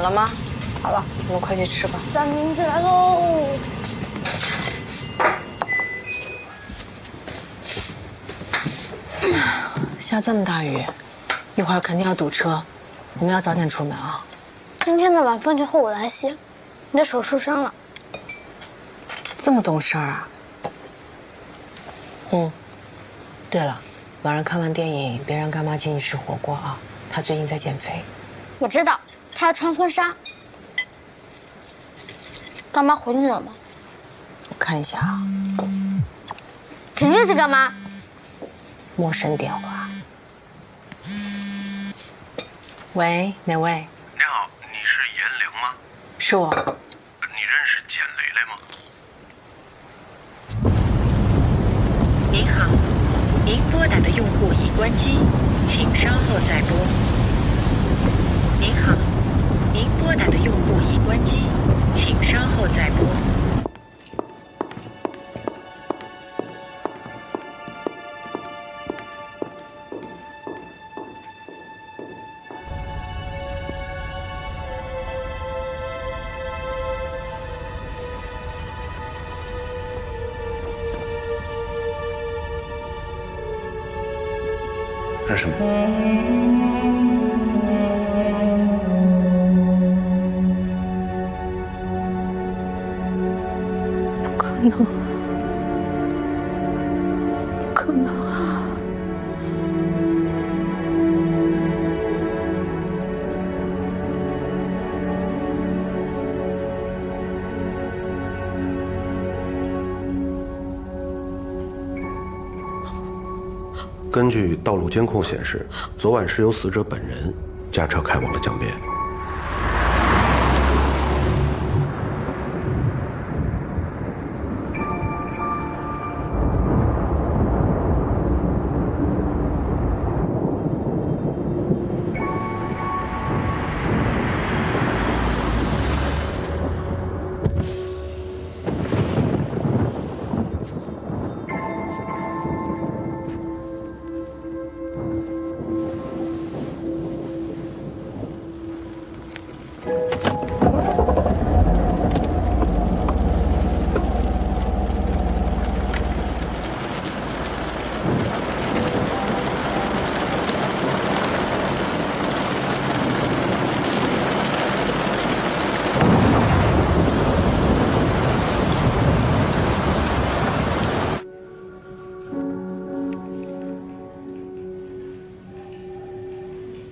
好了吗？好了，我们快去吃吧。三明治来喽！下这么大雨，一会儿肯定要堵车，我们要早点出门啊。今天的晚饭就后我来洗，你的手受伤了。这么懂事儿啊？对了，晚上看完电影别让干妈请你吃火锅啊，她最近在减肥。我知道，她要穿婚纱。干妈回去了吗？我看一下啊，肯定是干妈。陌生电话。喂，哪位？你好，你是严玲吗？是我。你认识简雷雷吗？您好，您拨打的用户已关机，请稍后再拨。您好，您拨打的用户已关机，请稍后再拨。这是什么？不可能，不可能啊！根据道路监控显示，昨晚是由死者本人驾车开往了江边。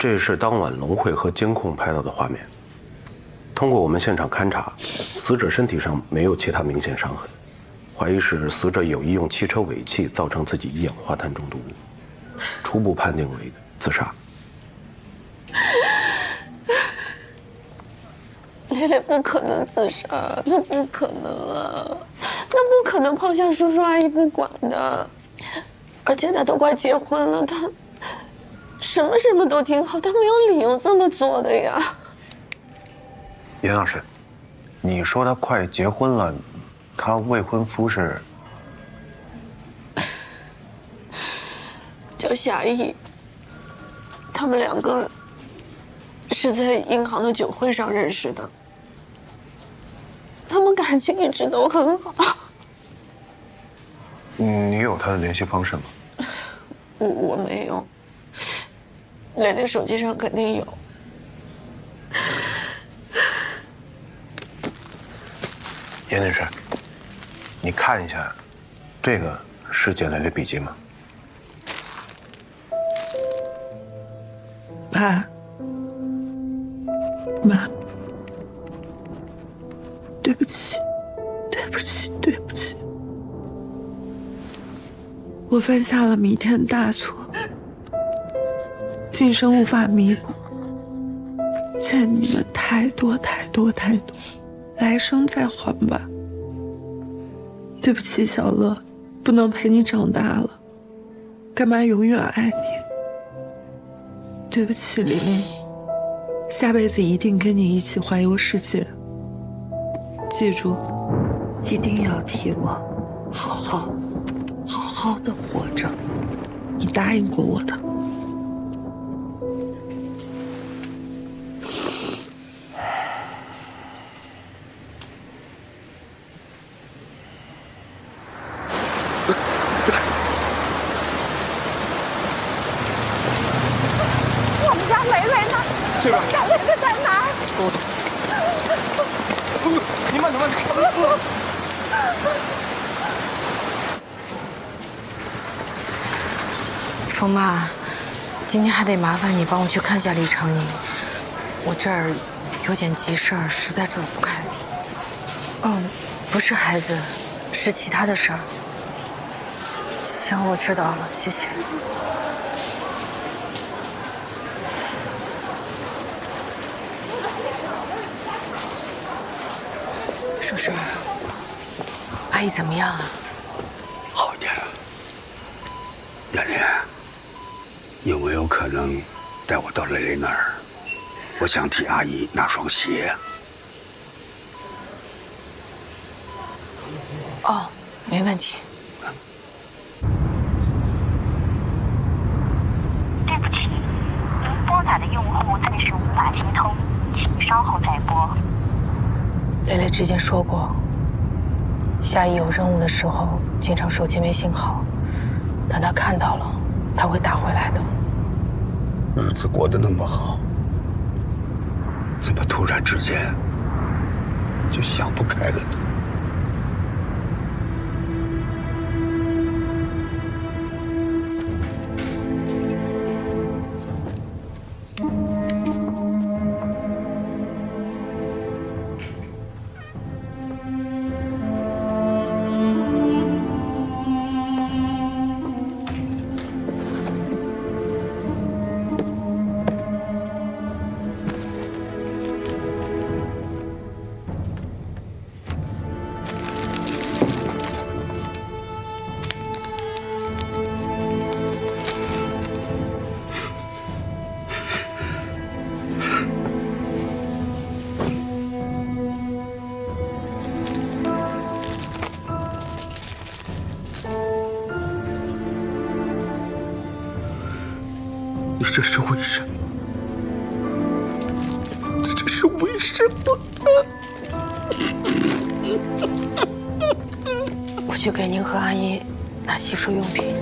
这是当晚龙会和监控拍到的画面。通过我们现场勘查，死者身体上没有其他明显伤痕，怀疑是死者有意用汽车尾气造成自己一氧化碳中毒，初步判定为自杀。蕾蕾不可能自杀，她不可能啊，她不可能抛下叔叔阿姨不管的，而且她都快结婚了，她什么都挺好，她没有理由这么做的呀。严老师，你说她快结婚了，她未婚夫是？叫夏意，他们两个是在银行的酒会上认识的，他们感情一直都很好。你有她的联系方式吗？我没有，蕾蕾手机上肯定有。严女士，你看一下，这个是简蕾蕾笔记吗？妈，对不起，对不起，对不起，我犯下了弥天大错，今生无法弥补，欠你们太多太多太多，来生再还吧。对不起，小乐，不能陪你长大了，干妈永远爱你。对不起，玲玲，下辈子一定跟你一起环游世界。记住，一定要替我好好的活着，你答应过我的。这边。小雷子在哪儿？你慢点，慢点。风妈，今天还得麻烦你帮我去看一下李长宁，我这儿有点急事儿，实在走不开。不是孩子，是其他的事儿。行，我知道了，谢谢。叔叔，阿姨怎么样啊？好点了。艳莲，有没有可能带我到蕾蕾那儿？我想替阿姨拿双鞋。哦，没问题。对不起，您拨打的用户暂时无法接通，请稍后再拨。蕾蕾之前说过，夏姨有任务的时候，经常手机没信号，等她看到了，她会打回来的。日子过得那么好，怎么突然之间就想不开了呢？你这是为什么？你这是为什么？我去给您和阿姨拿洗漱用品。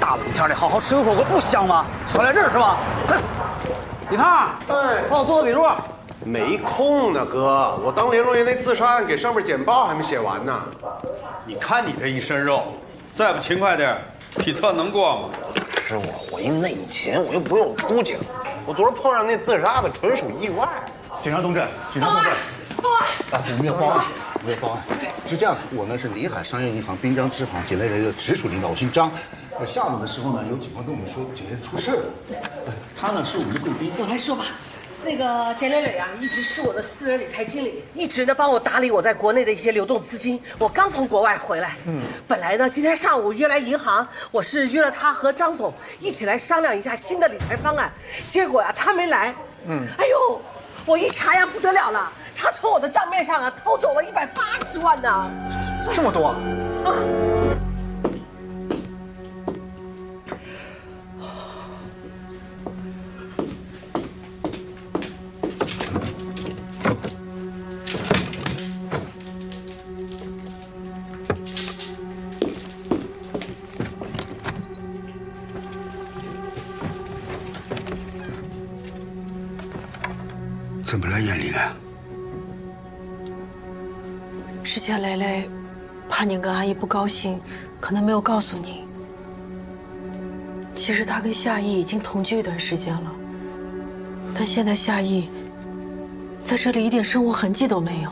大冷天的，好好吃个火锅不香吗？传来这儿是吧？哼！李胖，哎，帮我做个笔录。没空呢，哥，我当联络员那自杀案给上面简报还没写完呢。你看你这一身肉，再不勤快点，体测能过吗？是我回内勤，我又不用出警，我昨儿碰上那自杀的纯属意外。警察同志，警察同志，我们要报案，我们要报案。是这样，我呢是临海商业银行滨江支行简蕾蕾的直属领导，我姓张。下午的时候呢，有警官跟我们说简蕾蕾出事了。他呢是我们的贵宾。我来说吧，那个简蕾蕾啊，一直是我的私人理财经理，一直呢帮我打理我在国内的一些流动资金。我刚从国外回来，本来呢今天上午约来银行，我是约了他和张总一起来商量一下新的理财方案，结果呀他没来。哎呦，我一查呀不得了了，他从我的账面上啊偷走了180万呢，这么多？怎么了，艳玲？之前蕾蕾怕您跟阿姨不高兴，可能没有告诉您。其实她跟夏意已经同居一段时间了，但现在夏意在这里一点生活痕迹都没有。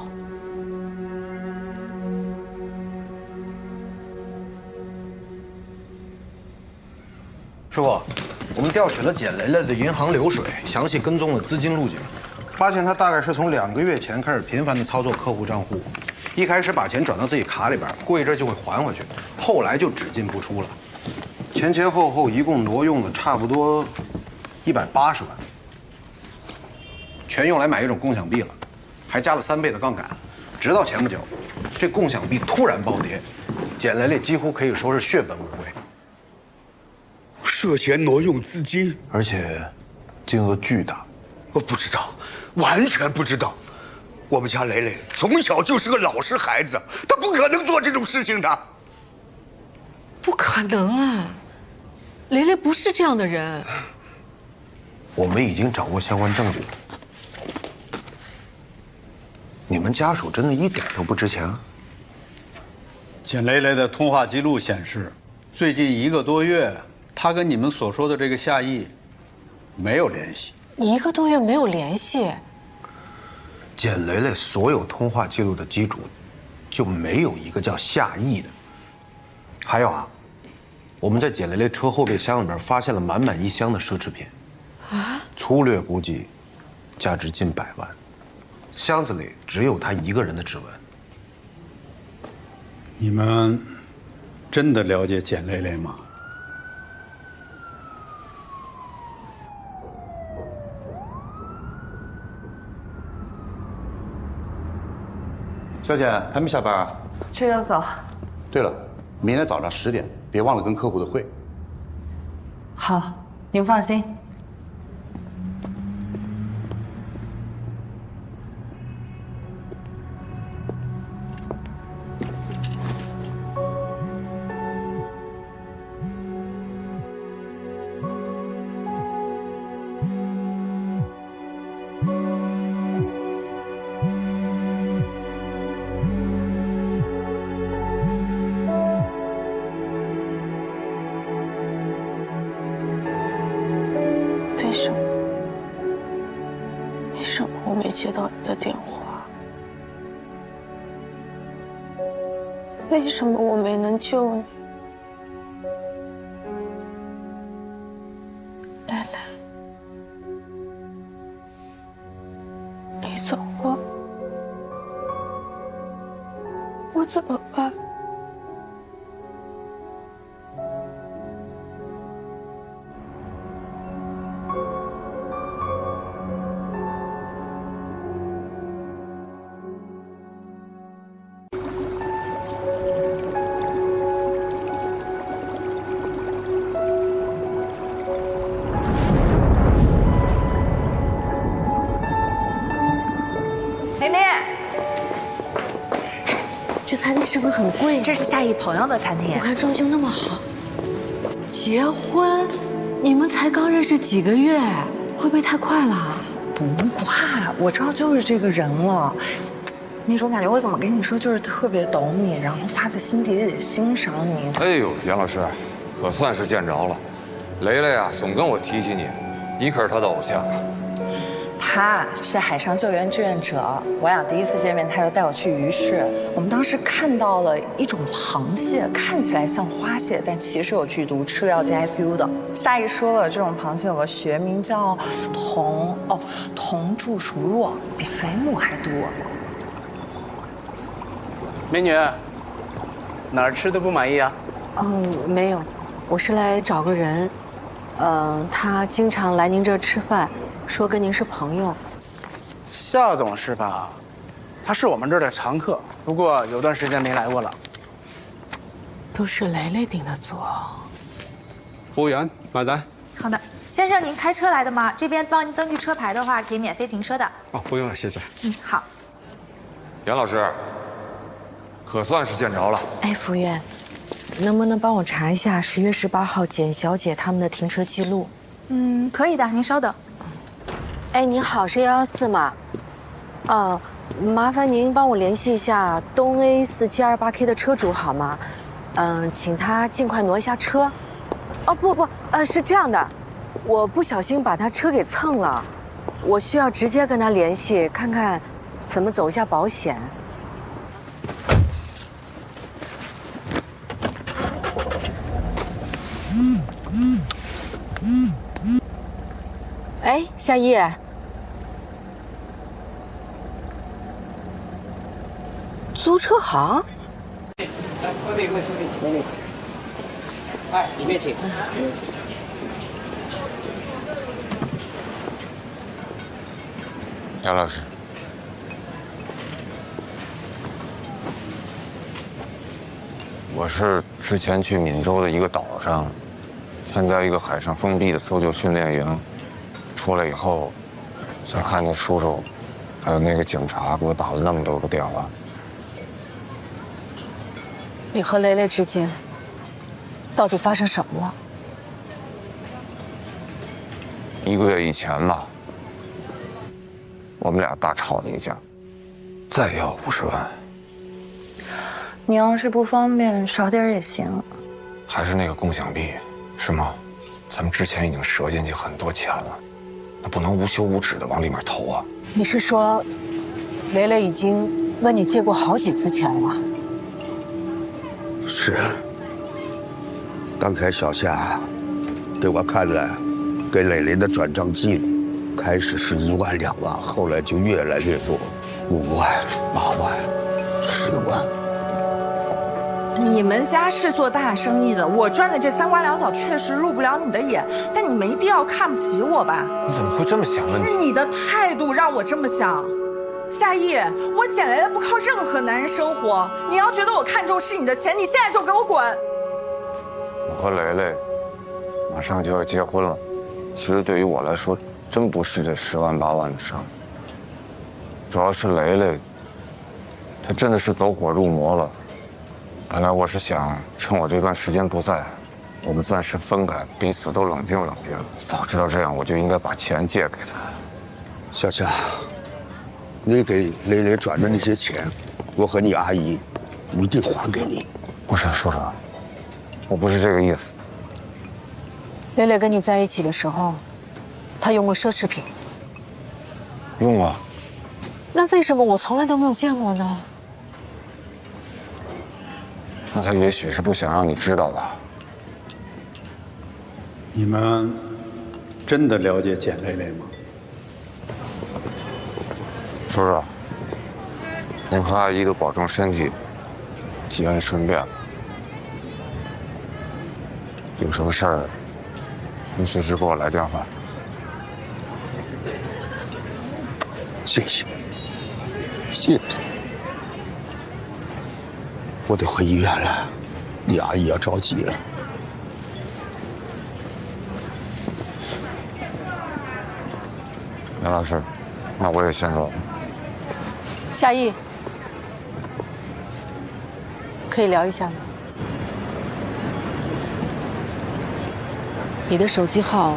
师傅，我们调取了简蕾蕾的银行流水，详细跟踪了资金路径，发现她大概是从2个月前开始频繁的操作客户账户，一开始把钱转到自己卡里边，过一阵就会还回去，后来就只进不出了。前后后一共挪用了差不多180万，全用来买一种共享币了，还加了3倍的杠杆。直到前不久，这共享币突然暴跌，简雷雷几乎可以说是血本无归。涉嫌挪用资金，而且金额巨大。我不知道，完全不知道。我们家雷雷从小就是个老实孩子，他不可能做这种事情的。不可能啊！雷雷不是这样的人。我们已经掌握相关证据了。你们家属真的一点都不值钱啊？简雷雷的通话记录显示，最近1个多月，他跟你们所说的这个夏意没有联系。1个多月没有联系。简雷雷所有通话记录的机主，就没有一个叫夏意的。还有啊，我们在简雷雷车后备箱里边发现了满满1箱的奢侈品，粗略估计，价值近100万。箱子里只有他一个人的指纹。你们真的了解简雷雷吗？小姐还没下班啊？是要走。对了，明天早上10点，别忘了跟客户的会。好，您放心。为什么我没接到你的电话？为什么我没能救你？蕾蕾，你走了，我怎么办？琳琳，这餐厅是不是很贵？这是夏意朋友的餐厅。我看装修那么好。结婚？你们才刚认识几个月，会不会太快了？不快，我知道就是这个人了。那种感觉，我怎么跟你说，就是特别懂你，然后发自心底里欣赏你。哎呦，杨老师，可算是见着了。雷雷啊，总跟我提起你，你可是他的偶像。他是海上救援志愿者，我俩第一次见面，他就带我去鱼市。我们当时看到了一种螃蟹，看起来像花蟹，但其实有剧毒，吃了要进 ICU 的。夏意说了，这种螃蟹有个学名叫铜柱鼠弱，比水母还毒。美女，哪儿吃的不满意啊？没有，我是来找个人，他经常来您这儿吃饭。说跟您是朋友，夏总是吧？他是我们这儿的常客，不过有段时间没来过了。都是雷雷顶的座。服务员，买单。好的，先生，您开车来的吗？这边帮您登记车牌的话，可以免费停车的。哦，不用了，谢谢。好。杨老师，可算是见着了。哎，服务员，能不能帮我查一下10月18号简小姐他们的停车记录？可以的，您稍等。哎，您好，是114吗？麻烦您帮我联系一下东 A 4728K 的车主好吗？请他尽快挪一下车。哦不，是这样的，我不小心把他车给蹭了，我需要直接跟他联系，看看怎么走一下保险。哎，夏意，租车行？哎，里面请。杨老师，我是之前去闽州的一个岛上，参加一个海上封闭的搜救训练营，出来以后，才看见叔叔，还有那个警察给我打了那么多个电话。你和雷雷之间到底发生什么了？1个月以前吧，我们俩大吵了一架，再要50万。你要是不方便，少点也行。还是那个共享币，是吗？咱们之前已经折进去很多钱了，那不能无休无止的往里面投啊。你是说，雷雷已经问你借过好几次钱了？是。刚才小夏给我看了给蕾蕾的转账记录，开始是1万2万，后来就越来越多，5万、8万、10万。你们家是做大生意的，我赚的这3瓜2枣确实入不了你的眼，但你没必要看不起我吧？你怎么会这么想呢？是你的态度让我这么想。夏意，我捡来的不靠任何男人生活，你要觉得我看重是你的钱，你现在就给我滚！我和蕾蕾马上就要结婚了，其实对于我来说，真不是这10万8万的事儿。主要是蕾蕾，她真的是走火入魔了。本来我是想趁我这段时间不在，我们暂时分开，彼此都冷静冷静。早知道这样，我就应该把钱借给她。小夏，你给蕾蕾转的那些钱，我和你阿姨一定还给你。不是，叔叔，我不是这个意思。蕾蕾跟你在一起的时候，她用过奢侈品？用过。那为什么我从来都没有见过呢？那他也许是不想让你知道的。你们真的了解简蕾蕾吗？叔叔，您和阿姨都保重身体，吉安顺便。有什么事儿，您随时给我来电话。谢谢，谢谢。我得回医院了，你阿姨要着急了。杨老师，那我也先走了。夏意，可以聊一下吗？你的手机号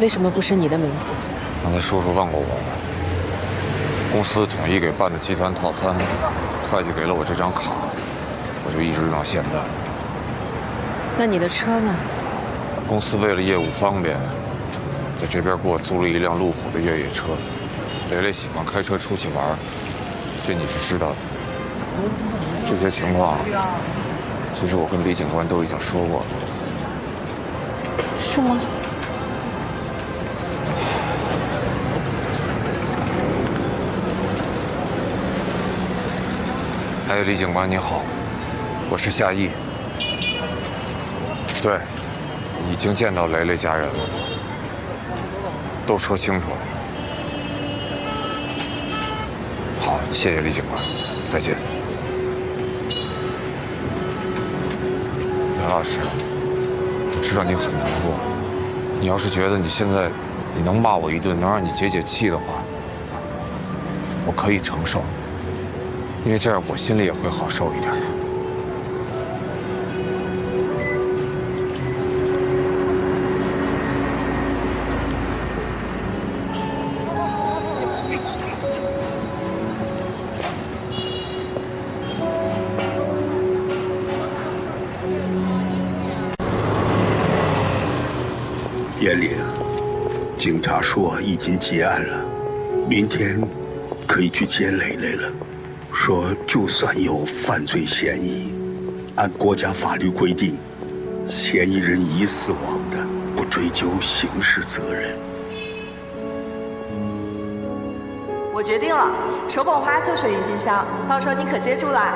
为什么不是你的名字？刚才叔叔问过我，公司统一给办的集团套餐，会计给了我这张卡，我就一直用到现在。那你的车呢？公司为了业务方便，在这边给我租了一辆路虎的越野车。蕾蕾喜欢开车出去玩，这你是知道的。这些情况，其实我跟李警官都已经说过了。是吗？哎，李警官你好，我是夏意。对，已经见到蕾蕾家人了，都说清楚了。好，谢谢李警官，再见。杨老师，我知道你很难过，你要是觉得你现在你能骂我一顿，能让你解解气的话，我可以承受。因为这样我心里也会好受一点。严玲，警察说已经结案了，明天可以去接蕾蕾了。说就算有犯罪嫌疑，按国家法律规定，嫌疑人已死亡的，不追究刑事责任。我决定了，手捧花就选郁金香，到时候你可接住了。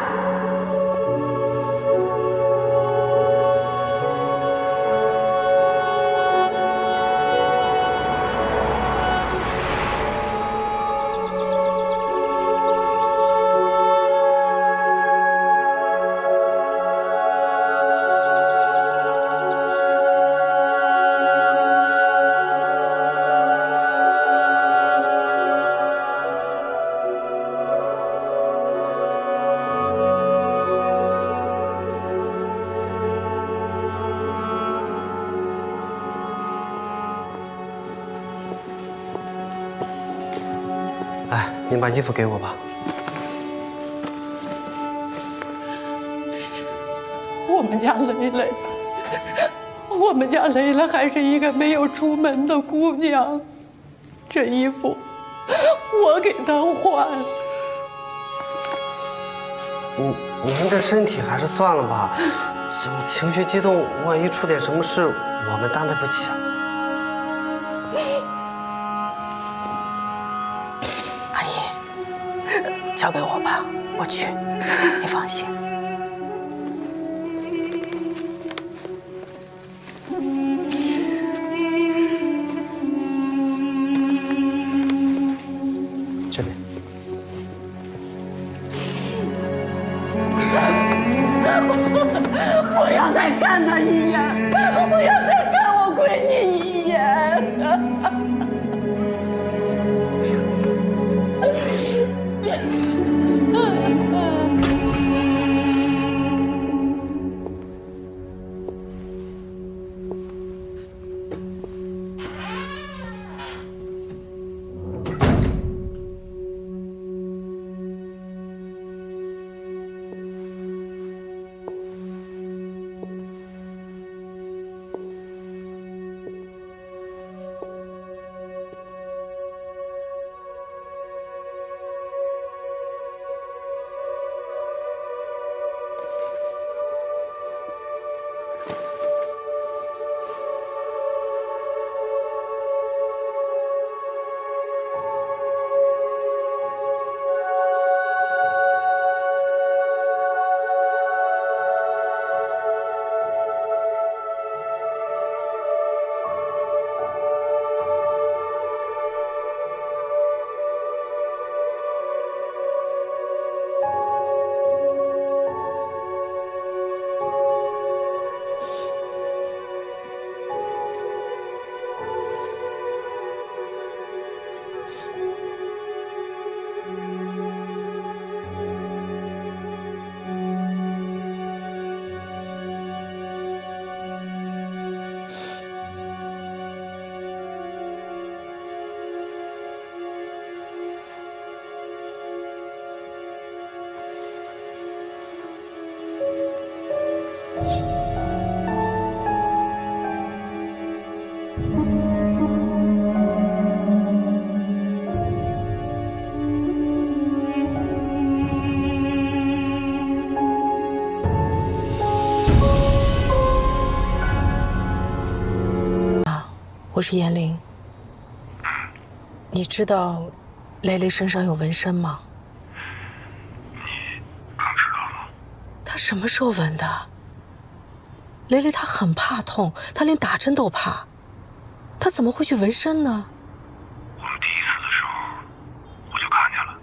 哎，您把衣服给我吧。我们家蕾蕾还是一个没有出门的姑娘，这衣服我给她换。您这身体还是算了吧，这种情绪激动，万一出点什么事，我们担待不起啊。阿姨，交给我吧，我去，你放心。这边。我要再看她一眼，我要再看我闺女一眼。我是严玲。你知道蕾蕾身上有纹身吗？你刚知道吗？她什么时候纹的？蕾蕾她很怕痛，她连打针都怕，她怎么会去纹身呢？我们第一次的时候，我就看见了。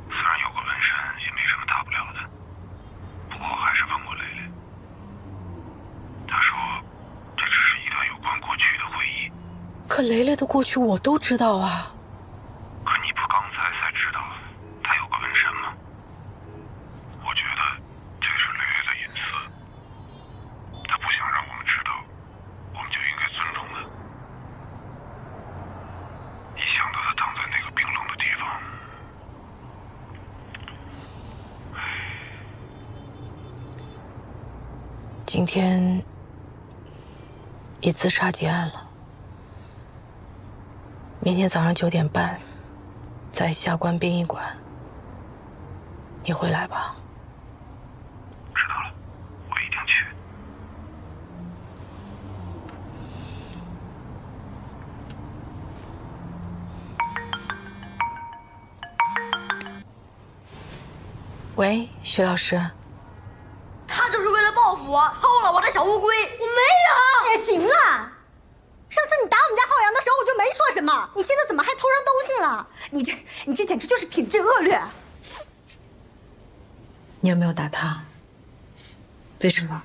虽然有个纹身，也没什么大不了的，不过我还是问过蕾蕾。她说，这只是一段有关过去的回忆。可蕾蕾的过去我都知道啊。可你不刚才知道她有个纹身吗？我觉得这是蕾蕾的隐私，她不想让我们知道，我们就应该尊重她。一想到她躺在那个冰冷的地方，今天以自杀结案了。明天早上9点半，在下关殡仪馆，你会来吧？知道了，我一定去。喂，徐老师。他就是为了报复我，偷了我的小乌龟。我没有。也行了。上次你打我们家浩洋的时候，我就没说什么，你现在怎么还偷上东西了？你这简直就是品质恶劣。你有没有打他？为什么？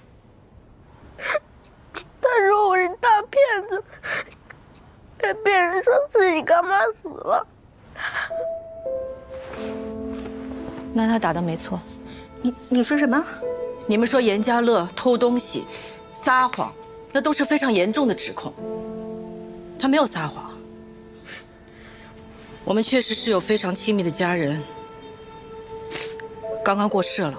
他说我是大骗子，被别人说自己干妈死了。那他打的没错。你说什么？你们说严家乐偷东西、撒谎，那都是非常严重的指控。他没有撒谎。我们确实是有非常亲密的家人，刚刚过世了。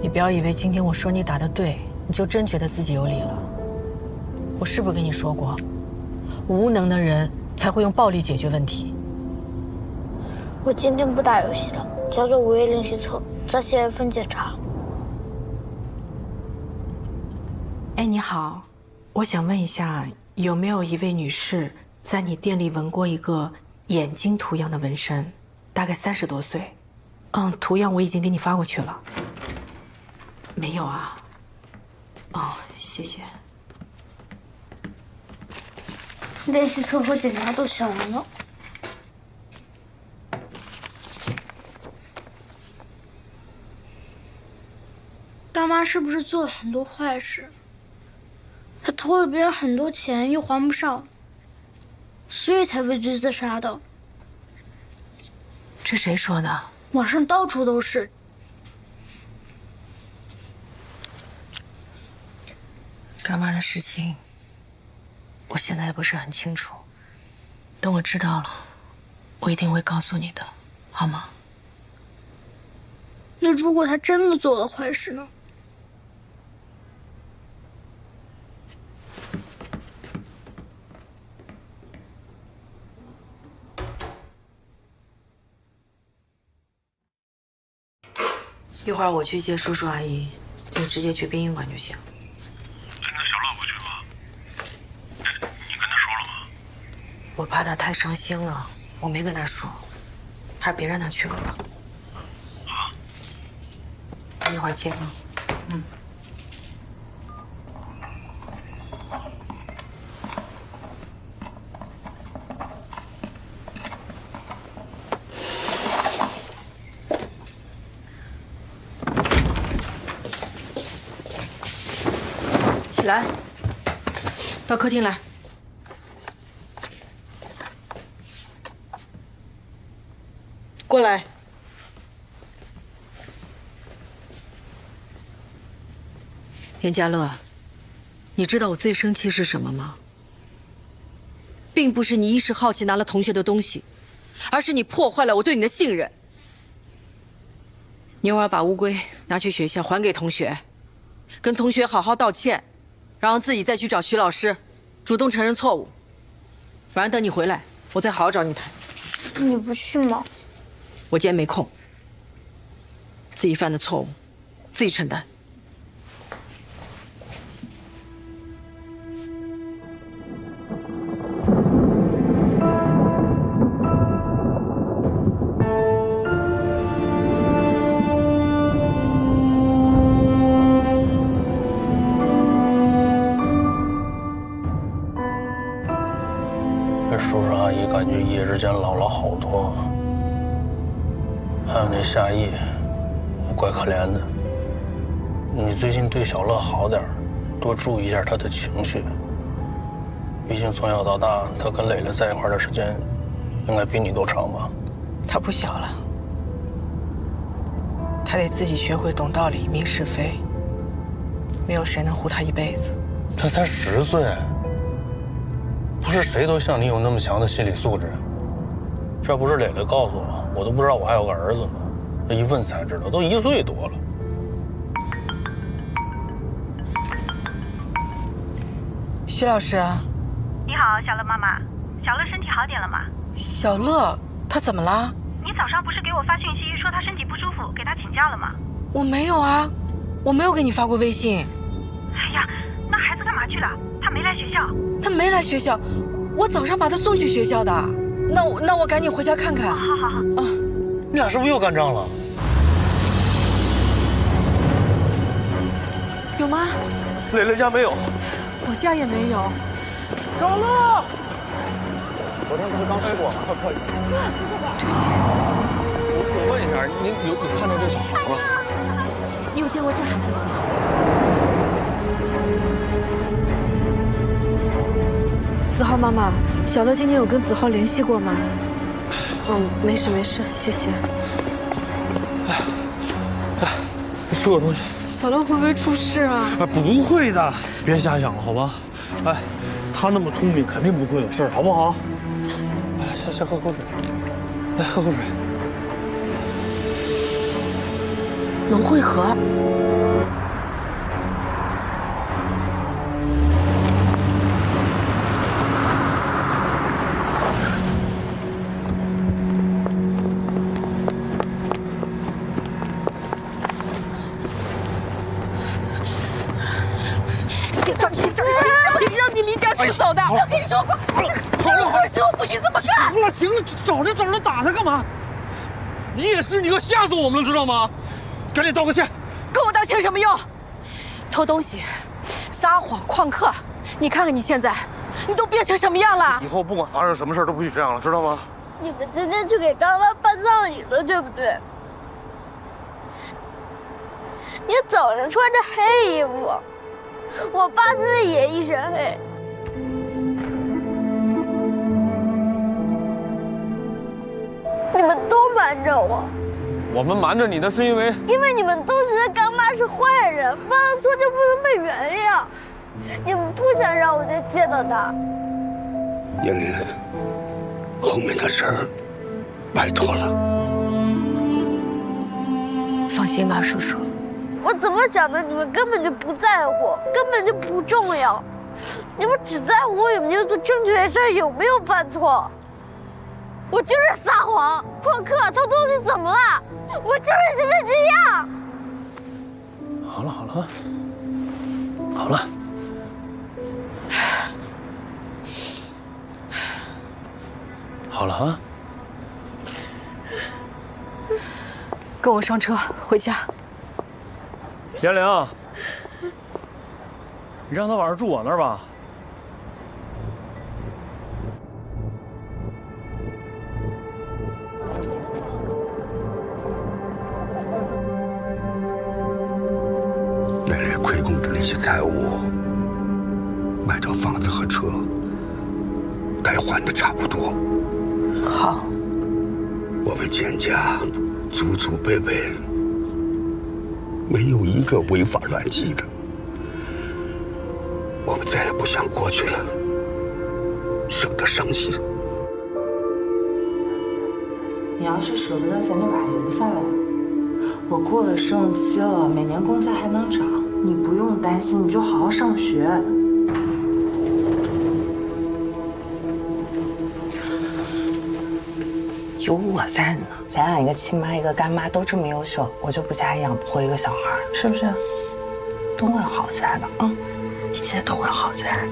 你不要以为今天我说你打得对，你就真觉得自己有理了。我是不是跟你说过，无能的人才会用暴力解决问题？我今天不打游戏了，交着午夜练习册，在4月份检查。哎，你好，我想问一下，有没有一位女士在你店里纹过一个眼睛图样的纹身？大概30多岁。图样我已经给你发过去了。没有啊？哦，谢谢。练习册和检查都写完了。大妈是不是做了很多坏事？她偷了别人很多钱又还不上，所以才畏罪自杀的。这谁说的？网上到处都是。干妈的事情，我现在也不是很清楚。等我知道了，我一定会告诉你的，好吗？那如果她真的做了坏事呢？一会儿我去接叔叔阿姨，你直接去殡仪馆就行。那小乐不去吗？你跟他说了吗？我怕他太伤心了，我没跟他说，还是别让他去了吧。啊？一会儿接吧。嗯。起来，到客厅来。过来。严家乐，你知道我最生气是什么吗？并不是你一时好奇拿了同学的东西，而是你破坏了我对你的信任。你一会儿把乌龟拿去学校还给同学，跟同学好好道歉。然后自己再去找徐老师，主动承认错误，不然等你回来，我再好好找你谈。你不去吗？我今天没空，自己犯的错误，自己承担。叔叔阿姨感觉一夜之间老了好多，还有那夏意，怪可怜的。你最近对小乐好点，多注意一下他的情绪。毕竟从小到大，他跟蕾蕾在一块的时间，应该比你都长吧？他不小了，他得自己学会懂道理、明是非。没有谁能护他一辈子。他才10岁。不是谁都像你有那么强的心理素质，这不是蕾蕾告诉我，我都不知道我还有个儿子呢。这一问才知道，都1岁多了。徐老师，你好，小乐妈妈，小乐身体好点了吗？小乐，他怎么了？你早上不是给我发讯息说他身体不舒服，给他请假了吗？我没有啊，我没有给你发过微信。哎呀，那孩子干嘛去了？他没来学校。他没来学校，我早上把他送去学校的。那我赶紧回家看看。好好好。啊，你俩是不是又干仗了？有吗？蕾蕾家没有，我家也没有。小乐，昨天不是刚吃过吗？快！我问一下，你看到这小孩吗？你有见过这孩子吗？子浩妈妈，小乐今天有跟子浩联系过吗？没事，谢谢。吃个东西。小乐会不会出事啊？不会的，别瞎想了，好吧？哎，他那么聪明，肯定不会有事儿，好不好？哎，先喝口水，来喝口水。龙会合。谁让你离家出走的？我跟你说过，这种坏事我不许这么干。行了行了，找着打他干嘛？你也是，你给我吓死我们了，知道吗？赶紧道个歉。跟我道歉什么用？偷东西、撒谎、旷课，你看看你现在，你都变成什么样了？以后不管发生什么事都不许这样了，知道吗？你们今天去给干妈办葬礼了，对不对？你早上穿着黑衣服，我爸现在也一身黑。你们都瞒着我。我们瞒着你的是因为你们都觉得干妈是坏人，犯了错就不能被原谅。你们不想让我再见到她。燕林，后面的事儿，拜托了。放心吧，叔叔。我怎么想的，你们根本就不在乎，根本就不重要。你们只在乎我有没有做正确的事，有没有犯错。我就是撒谎、旷课、偷东西，怎么了？我就是现在这样。好了好了，好了。好了啊！跟我上车回家。颜良，你让他晚上住我那儿吧。奶奶亏空的那些财物，卖掉房子和车，该还的差不多。好，我们钱家祖祖辈辈没有一个违法乱纪的，我们再也不想过去了，省得伤心。你要是舍不得，咱就把它留下来。我过了试用期了，每年工资还能涨，你不用担心，你就好好上学。有我在呢，咱俩一个亲妈一个干妈都这么优秀，我就不家里养不活一个小孩，是不是？都会好起来的啊，一切都会好起来。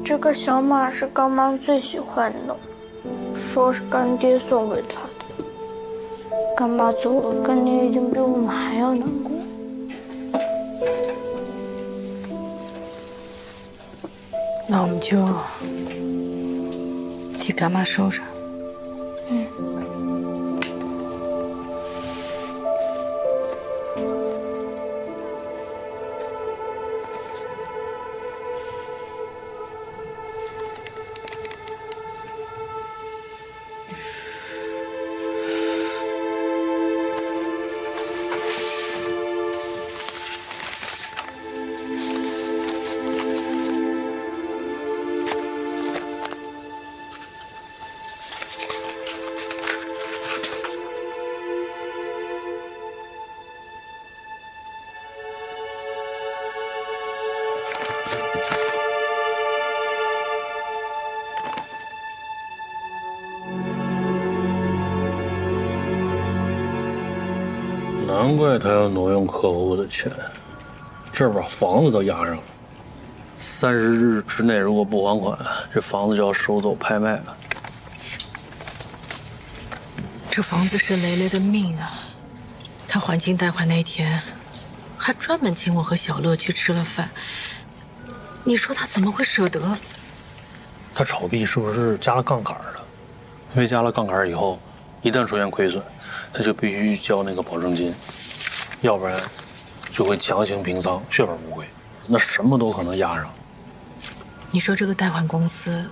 这个小马是干妈最喜欢的，说是干爹送给她的。干妈走了，干爹一定比我们还要难过。那我们就替干妈收着。嗯。难怪他要挪用客户的钱，这把房子都押上了。30日之内如果不还款，这房子就要收走拍卖了。这房子是雷雷的命啊！他还清贷款那天，还专门请我和小乐去吃了饭。你说他怎么会舍得？他炒币是不是加了杠杆了？因为加了杠杆以后，一旦出现亏损，他就必须交那个保证金，要不然就会强行平仓，血本无归。那什么都可能压上。你说这个贷款公司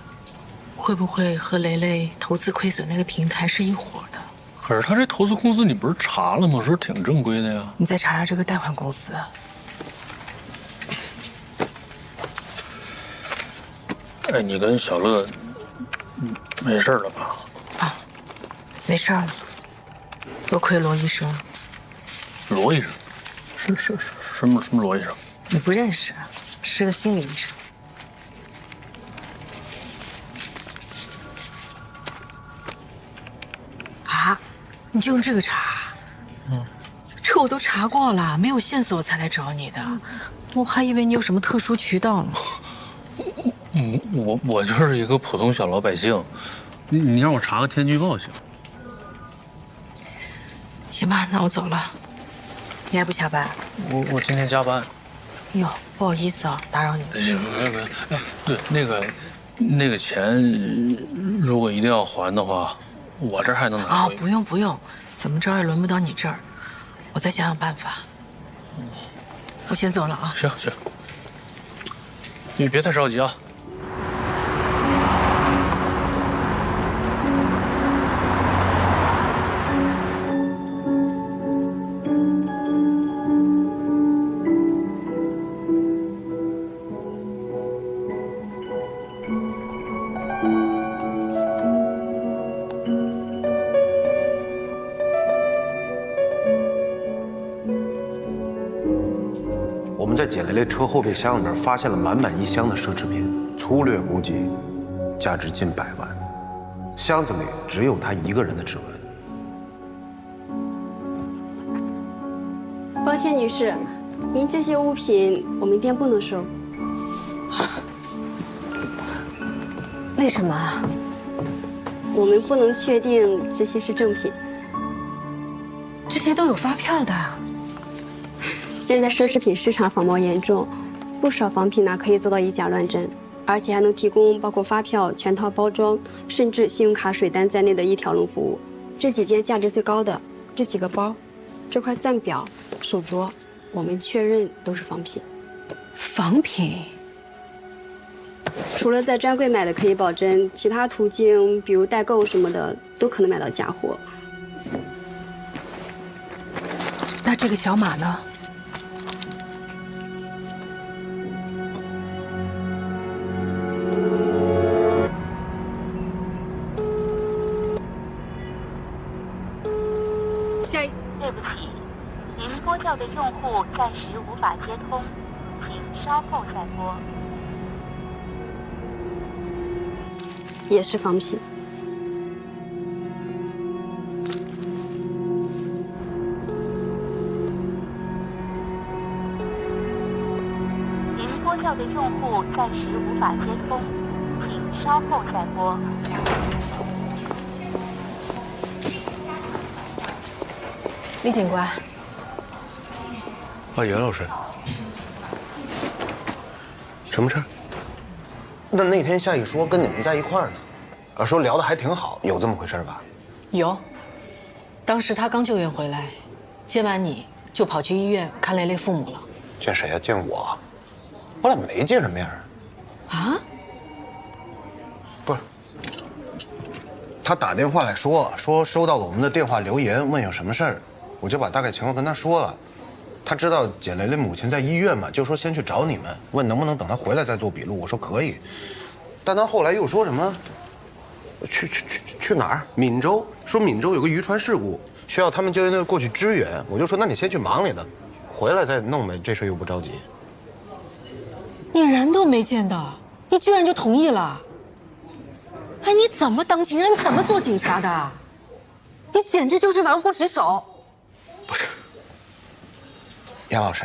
会不会和雷雷投资亏损那个平台是一伙的？可是他这投资公司你不是查了吗？说挺正规的呀。你再查查这个贷款公司。哎，你跟小乐没事了吧？啊，没事了。多亏罗医生。罗医生？是什么罗医生？你不认识，是个心理医生。啊，你就用这个查？嗯，这我都查过了，没有线索才来找你的。我还以为你有什么特殊渠道呢。我就是一个普通小老百姓，你让我查个天气预报行？行吧，那我走了。你还不下班？我今天加班。哟，不好意思啊，打扰你了。没有。哎，对，那个钱，如果一定要还的话，我这儿还能拿啊，不用，怎么着也轮不到你这儿，我再想想办法。我先走了啊。行，你别太着急啊。我们在简雷雷车后备箱里面发现了满满一箱的奢侈品，粗略估计价值近100万。箱子里只有他一个人的指纹。抱歉，女士，您这些物品我们店不能收。为什么？我们不能确定这些是正品。这些都有发票的。现在奢侈品市场仿冒严重，不少仿品呢可以做到以假乱真，而且还能提供包括发票、全套包装，甚至信用卡、水单在内的一条龙服务。这几件价值最高的，这几个包，这块钻表、手镯，我们确认都是仿品。仿品？除了在专柜买的可以保真，其他途径比如代购什么的，都可能买到假货。那这个小马呢？对不起，您拨叫的用户暂时无法接通，请稍后再拨。也是仿品。您拨叫的用户暂时无法接通，请稍后再拨。李警官。啊，袁老师，什么事儿？那天夏雨说跟你们在一块儿呢，说聊得还挺好，有这么回事吧？有。当时他刚救援回来，见完你就跑去医院看雷雷父母了。见谁呀？见我？我俩没见着面。啊？不是。他打电话来说收到了我们的电话留言，问有什么事儿，我就把大概情况跟他说了。他知道简雷雷母亲在医院嘛，就说先去找你们，问能不能等他回来再做笔录。我说可以，但他后来又说什么去哪儿？闽州，说闽州有个渔船事故，需要他们救援队过去支援。我就说那你先去忙你的，回来再弄呗，这事又不着急。你人都没见到，你居然就同意了？哎，你怎么当警人？你怎么做警察的？你简直就是玩忽职守！不是，严老师，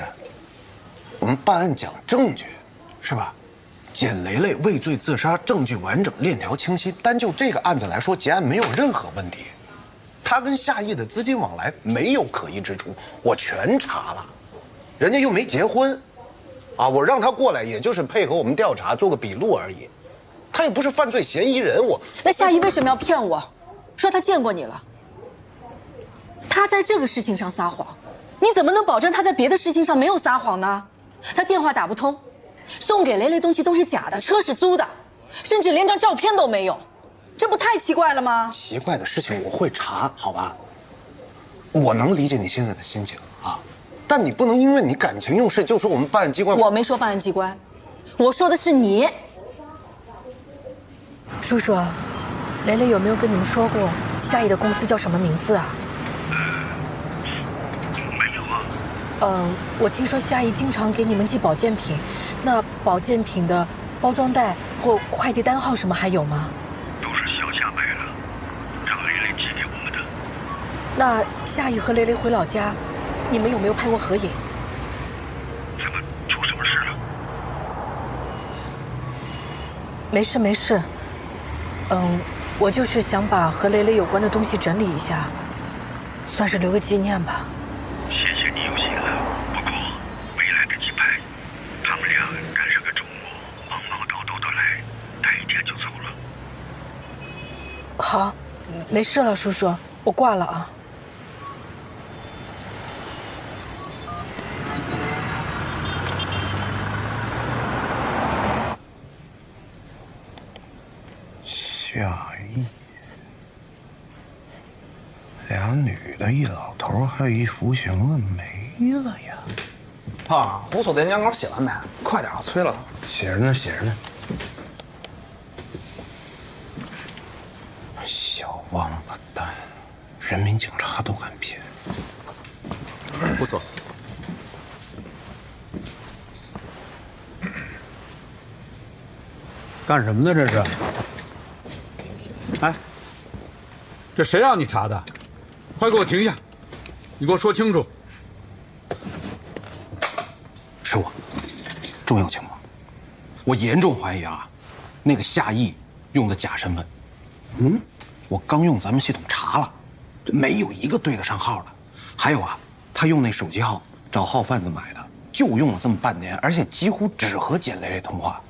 我们办案讲证据，是吧？简雷雷畏罪自杀，证据完整，链条清晰。单就这个案子来说，结案没有任何问题。他跟夏意的资金往来没有可疑之处，我全查了。人家又没结婚，啊，我让他过来也就是配合我们调查，做个笔录而已。他也不是犯罪嫌疑人，那夏意为什么要骗我，说他见过你了？他在这个事情上撒谎，你怎么能保证他在别的事情上没有撒谎呢？他电话打不通，送给雷雷东西都是假的，车是租的，甚至连张照片都没有，这不太奇怪了吗？奇怪的事情我会查，好吧？我能理解你现在的心情啊，但你不能因为你感情用事就说我们办案机关。我没说办案机关，我说的是你。叔叔，雷雷有没有跟你们说过夏意的公司叫什么名字啊？没有啊。我听说夏意经常给你们寄保健品，那保健品的包装袋或快递单号什么还有吗？都是小夏买了，让雷雷寄给我们的。那夏意和雷雷回老家，你们有没有拍过合影？怎么出什么事了？没事没事。我就是想把和雷雷有关的东西整理一下，算是留个纪念吧。谢谢你用心了，不过没来得及拍，他们俩赶上个周末，忙忙叨叨的来，待一天就走了。好，没事了，叔叔，我挂了啊。夏意，俩女的，一老头，还有一服刑的没了呀。胖，胡所的演讲稿写完没？快点啊，催了。写着呢，写着呢。小王八蛋，人民警察都敢骗。胡所，干什么呢？这是？哎，这谁让你查的？快给我停下！你给我说清楚。是我，重要情况，我严重怀疑啊，那个夏意用的假身份。我刚用咱们系统查了，没有一个对得上号的。还有啊，他用那手机号找号贩子买的，就用了这么半年，而且几乎只和简雷雷通话。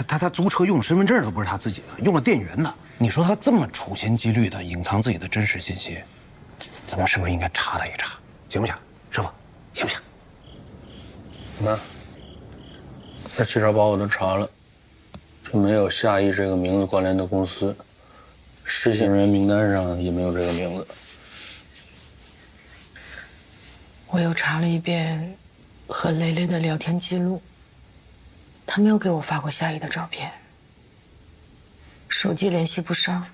他租车用的身份证都不是他自己的，用了店员的。你说他这么处心积虑的隐藏自己的真实信息，咱们是不是应该查他一查，行不行？师傅，行不行？那这汽车包我都查了，这没有夏意这个名字关联的公司，失信人员名单上也没有这个名字。我又查了一遍和雷雷的聊天记录，他没有给我发过夏意的照片，手机联系不上，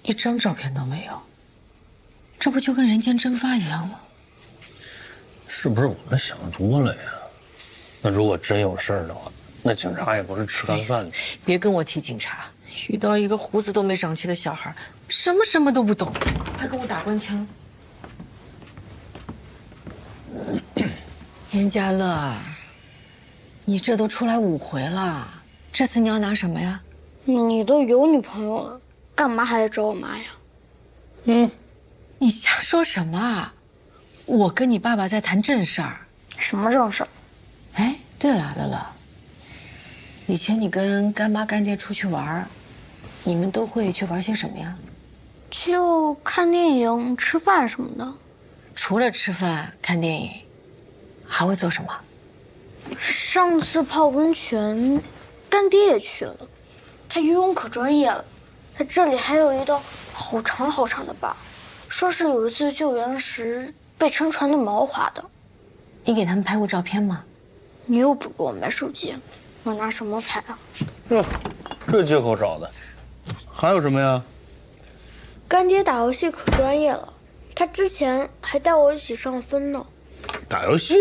一张照片都没有，这不就跟人间蒸发一样吗？是不是我们想多了呀？那如果真有事儿的话，那警察也不是吃干饭的。别跟我提警察，遇到一个胡子都没长齐的小孩，什么都不懂，还跟我打官腔。严家乐，你这都出来5回了，这次你要拿什么呀？你都有女朋友了，干嘛还来找我妈呀？你瞎说什么啊？我跟你爸爸在谈正事儿。什么正事儿？哎，对了，乐乐，以前你跟干妈干爹出去玩，你们都会去玩些什么呀？就看电影、吃饭什么的。除了吃饭、看电影，还会做什么？上次泡温泉，干爹也去了，他游泳可专业了。他这里还有一道好长好长的疤，说是有一次救援时被沉船的锚划的。你给他们拍过照片吗？你又不给我买手机，我拿什么拍啊？这借口找的。还有什么呀？干爹打游戏可专业了，他之前还带我一起上分呢。打游戏？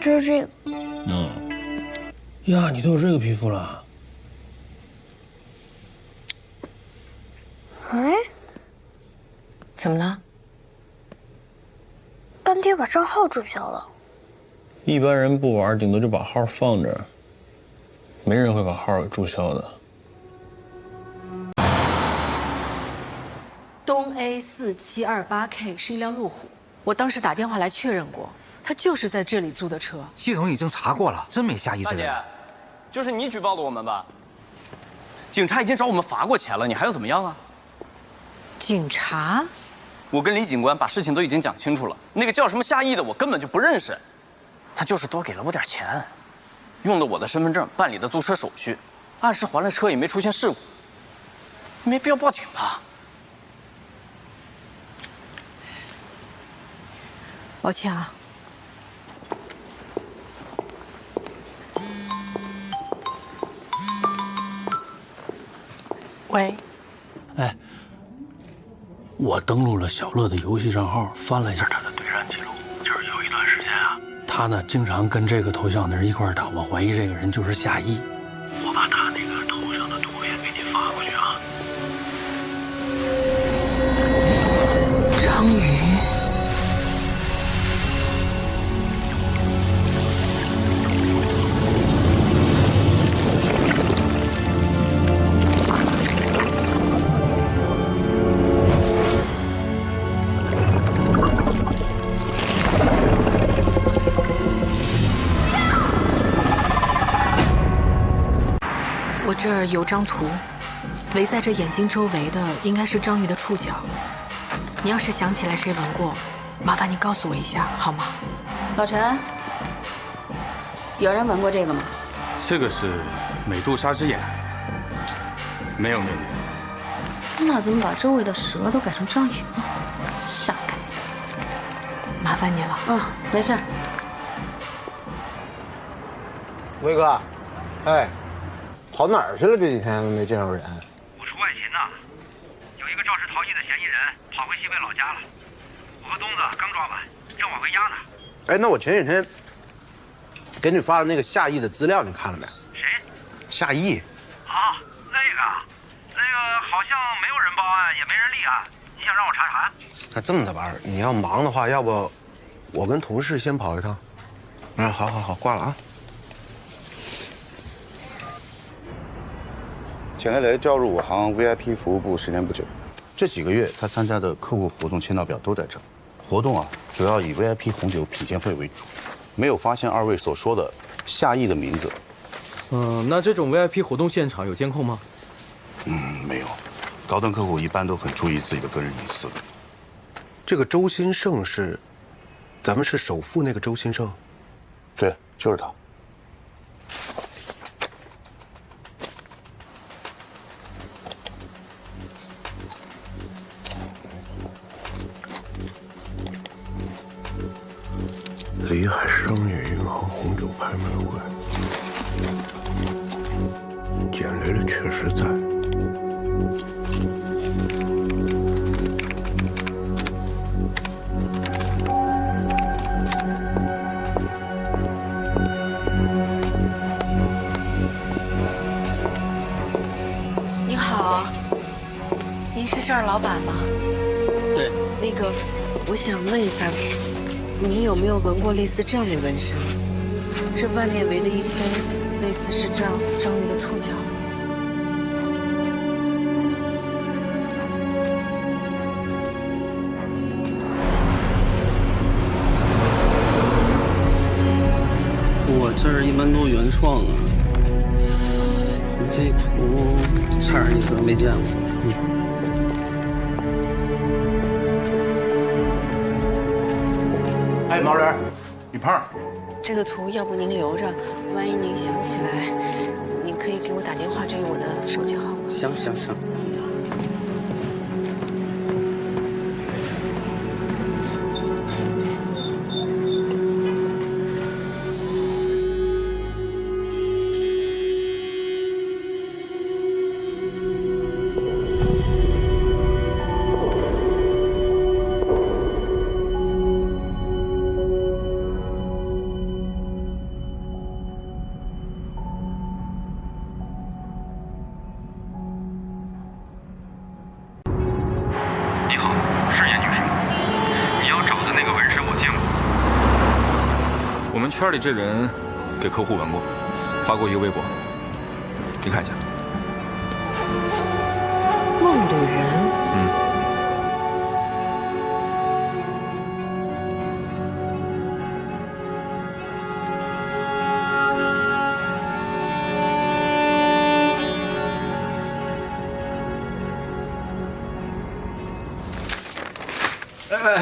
就是这个。呀，你都有这个皮肤了？哎，怎么了？干爹把账号注销了，一般人不玩，顶多就把号放着，没人会把号给注销的。东 A 4728K 是一辆路虎，我当时打电话来确认过，他就是在这里租的车。系统已经查过了，真没夏意之人。大姐，就是你举报的我们吧？警察已经找我们罚过钱了，你还要怎么样啊？警察？我跟李警官把事情都已经讲清楚了，那个叫什么夏意的我根本就不认识，他就是多给了我点钱，用的我的身份证办理的租车手续，按时还了车也没出现事故，没必要报警吧？抱歉啊。喂。哎，我登录了小乐的游戏账号，翻了一下他的对战记录，就是有一段时间啊，他呢经常跟这个头像的人一块打，我怀疑这个人就是夏意。我把他那个头像的图片给你发过去啊。张宇。这儿有张图，围在这眼睛周围的应该是章鱼的触角。你要是想起来谁闻过，麻烦你告诉我一下好吗？老陈，有人闻过这个吗？这个是美杜莎之眼。没有妹妹。那怎么把周围的蛇都改成章鱼了？傻该。麻烦你了。没事。威哥，哎。跑哪儿去了？这几天没见着人。我出外勤呢，有一个肇事逃逸的嫌疑人跑回西北老家了。我和东子刚抓完，正往回押呢。哎，那我前几天给你发的那个夏意的资料，你看了没？谁？夏意。啊，那个好像没有人报案，也没人立案。你想让我查查？那这么的吧，你要忙的话，要不我跟同事先跑一趟。好，挂了啊。简雷雷调入我行 VIP 服务部时间不久，这几个月他参加的客户活动签到表都在这。活动啊，主要以 VIP 红酒品鉴会为主，没有发现二位所说的夏意的名字。那这种 VIP 活动现场有监控吗？没有。高端客户一般都很注意自己的个人隐私的。这个周兴盛是，咱们是首富那个周兴盛？对，就是他。里海商业银行红酒拍卖会，简雷雷确实在。你好，您是这儿老板吗？对。那个，我想问一下。你有没有闻过类似这样的纹身？这外面围的一圈，类似是这样章鱼的触角。我这儿一般都原创啊，你这图差点意思，没见过。哎，毛人，雨胖，这个图要不您留着，万一您想起来，您可以给我打电话，这是我的手机号。行。我们圈里这人给客户闻过，发过一个微博，你看一下。梦里人。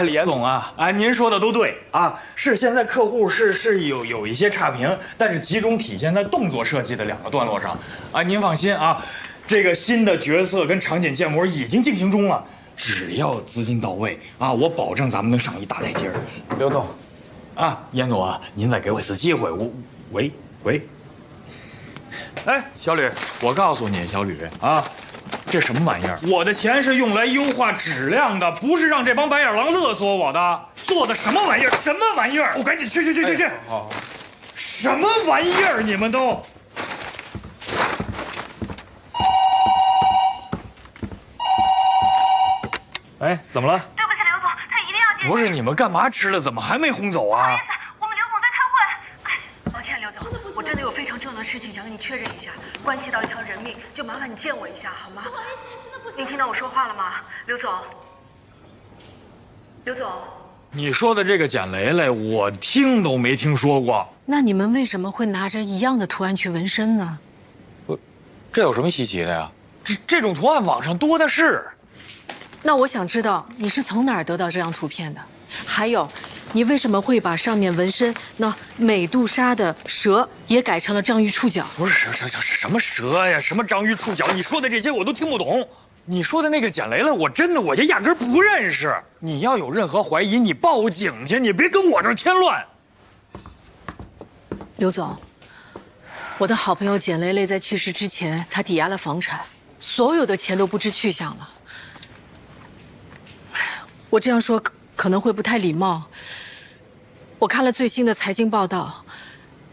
李岩总啊，您说的都对啊，是现在客户是有一些差评，但是集中体现在动作设计的2个段落上啊。您放心啊，这个新的角色跟场景建模已经进行中了，只要资金到位啊，我保证咱们能上一大台阶儿。刘总，啊，严总啊，您再给我一次机会，喂，哎，小吕，我告诉你，小吕啊。这什么玩意儿？我的钱是用来优化质量的，不是让这帮白眼狼勒索我的。做的什么玩意儿？什么玩意儿？我赶紧去！好，什么玩意儿？你们都！哎，怎么了？对不起，刘总，他一定要见。不是你们干嘛吃了？怎么还没轰走啊？不好意思，我们刘总在开会。哎，抱歉，刘总，我真的有非常重要的事情想跟你确认一下，关系到一条人命，就麻烦你见我一下好吗？不好意思，真的不行。您听到我说话了吗，刘总？刘总，你说的这个简雷雷，我听都没听说过。那你们为什么会拿着一样的图案去纹身呢？这有什么稀奇的呀？这种图案网上多的是。那我想知道你是从哪儿得到这张图片的？还有，你为什么会把上面纹身那美杜莎的蛇也改成了章鱼触角？不是什么蛇呀，什么章鱼触角，你说的这些我都听不懂。你说的那个简雷雷，我就压根不认识。你要有任何怀疑，你报警去，你别跟我这儿添乱。刘总，我的好朋友简雷雷在去世之前，他抵押了房产，所有的钱都不知去向了。我这样说可能会不太礼貌。我看了最新的财经报道，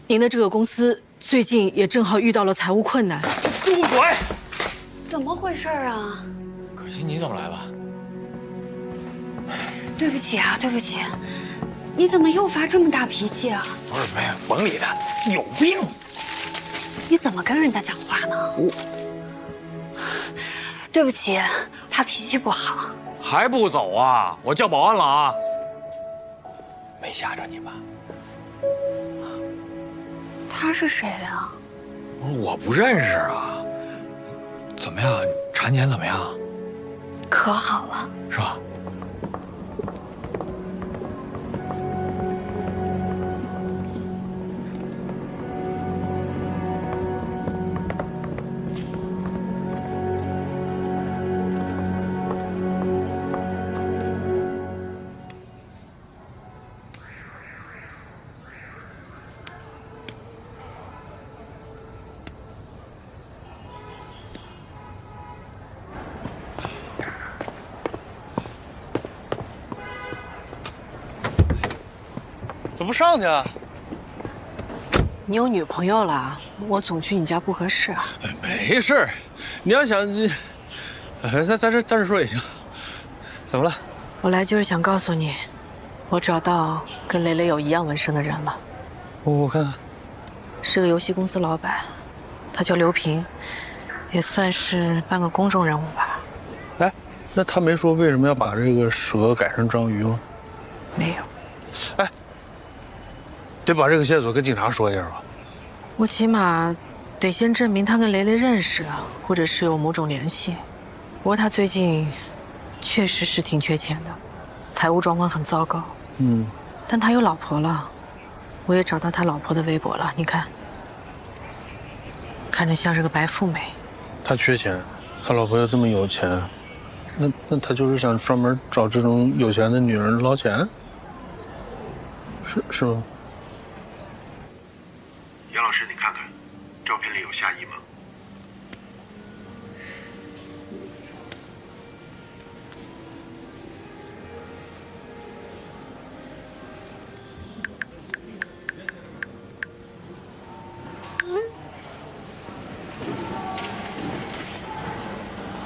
您的这个公司最近也正好遇到了财务困难。住嘴！怎么回事啊？可心，你怎么来了？对不起啊，对不起，你怎么又发这么大脾气啊？不是，没有，甭理他，有病！你怎么跟人家讲话呢？对不起，他脾气不好。还不走啊？我叫保安了啊！没吓着你吧？他是谁啊？我不认识啊。怎么样？产检怎么样？可好了，是吧？怎么不上去啊？你有女朋友了，我总去你家不合适啊。没事，你要想，在这说也行。怎么了？我来就是想告诉你，我找到跟雷雷有一样纹身的人了。我看看，是个游戏公司老板，他叫刘平，也算是半个公众人物吧。哎，那他没说为什么要把这个蛇改成章鱼吗？没有。哎。得把这个线索跟警察说一下吧。我起码得先证明他跟雷雷认识，或者是有某种联系。不过他最近确实是挺缺钱的，财务状况很糟糕。但他有老婆了，我也找到他老婆的微博了。你看，看着像是个白富美。他缺钱，他老婆又这么有钱，那他就是想专门找这种有钱的女人捞钱？是吗？杨老师，你看看，照片里有夏意吗？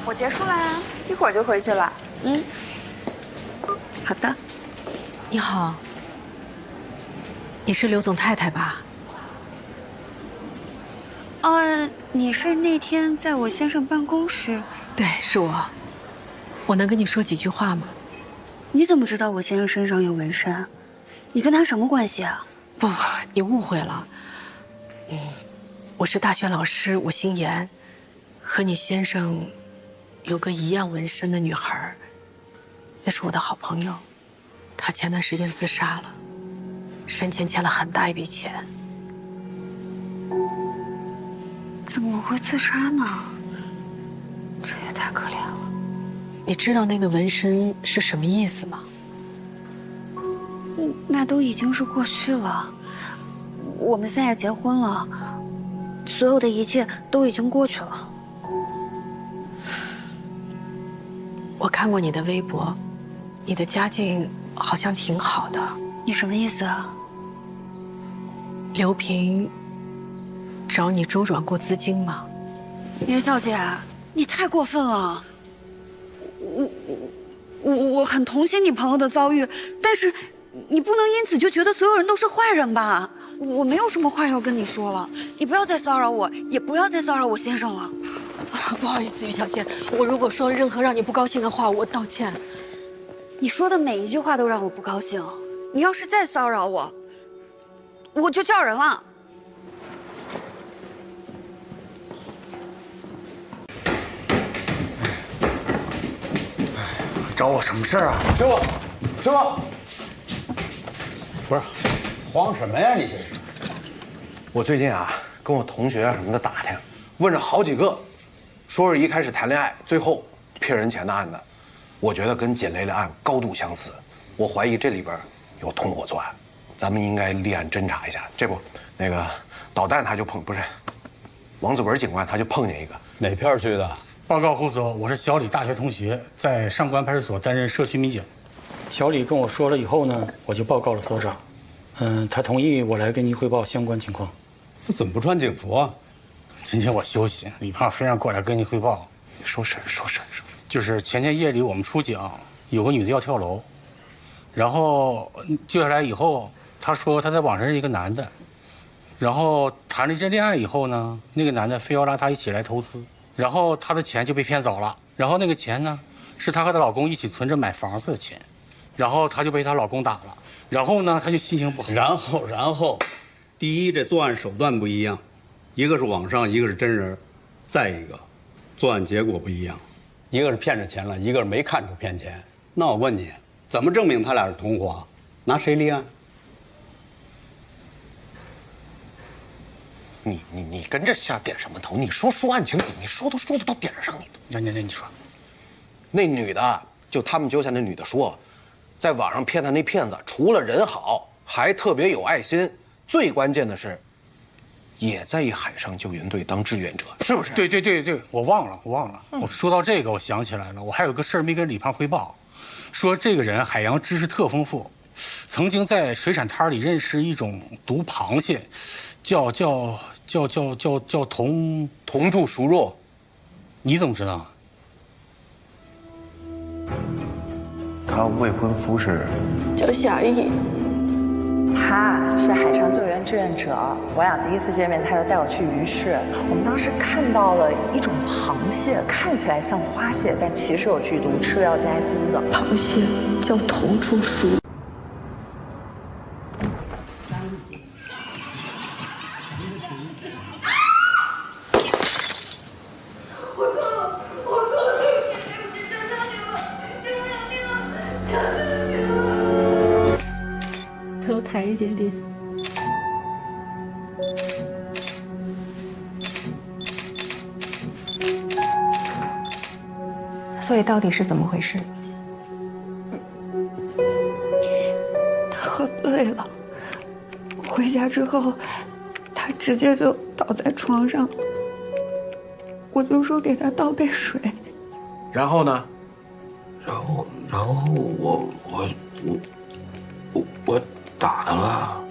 我结束啦，一会儿就回去了。好的。你好。你是刘总太太吧？你是那天在我先生办公室？对，是我。我能跟你说几句话吗？你怎么知道我先生身上有纹身？你跟他什么关系啊？不，你误会了。我是大学老师，我姓严，和你先生有个一样纹身的女孩，那是我的好朋友。她前段时间自杀了，生前欠了很大一笔钱。怎么会自杀呢？这也太可怜了。你知道那个纹身是什么意思吗？那都已经是过去了。我们现在结婚了，所有的一切都已经过去了。我看过你的微博，你的家境好像挺好的。你什么意思啊？刘平找你周转过资金吗？严小姐，你太过分了。我很同情你朋友的遭遇，但是你不能因此就觉得所有人都是坏人吧？我没有什么话要跟你说了，你不要再骚扰我，也不要再骚扰我先生了。不好意思，于小仙，我如果说任何让你不高兴的话，我道歉。你说的每一句话都让我不高兴，你要是再骚扰我，我就叫人了。找我什么事啊？师傅，师傅，不是，慌什么呀你这是？我最近啊，跟我同学什么的打听，问着好几个，说是一开始谈恋爱，最后骗人钱的案子。我觉得跟简雷的案高度相似，我怀疑这里边有同伙作案，咱们应该立案侦查一下。这不，那个导弹他就不是，王子文警官他就碰见一个。哪片区的？报告胡所，我是小李大学同学，在上官派出所担任社区民警。小李跟我说了以后呢，我就报告了所长。他同意我来跟您汇报相关情况。那怎么不穿警服啊？今天我休息，李胖非让过来跟您汇报。说事。就是前天夜里我们出警，有个女的要跳楼，然后救下来以后，她说她在网上认识一个男的，然后谈了一阵恋爱以后呢，那个男的非要拉她一起来投资。然后她的钱就被骗走了，然后那个钱呢，是她和她老公一起存着买房子的钱，然后她就被她老公打了，然后呢，她就心情不好。然后，第一，这作案手段不一样，一个是网上，一个是真人，再一个，作案结果不一样，一个是骗着钱了，一个是没看出骗钱。那我问你，怎么证明他俩是同伙？拿谁立案？你跟这瞎点什么头？你说案情，你说都说不到点上，那你说，那女的就他们揪下那女的说，在网上骗她那骗子，除了人好，还特别有爱心，最关键的是，也在一海上救援队当志愿者，是不是？对，我忘了。我说到这个，我想起来了，我还有个事儿没跟李胖汇报，说这个人海洋知识特丰富，曾经在水产摊里认识一种毒螃蟹，叫同柱熟肉。你怎么知道？他未婚夫是叫夏意，他是海上救援志愿者。我俩第一次见面，他就带我去鱼市。我们当时看到了一种螃蟹，看起来像花蟹，但其实有剧毒，吃了要加锌的。螃蟹叫同柱熟。头抬一点点。所以到底是怎么回事？他喝醉了，回家之后，他直接就倒在床上，我就说给他倒杯水。然后呢？然后我打他了。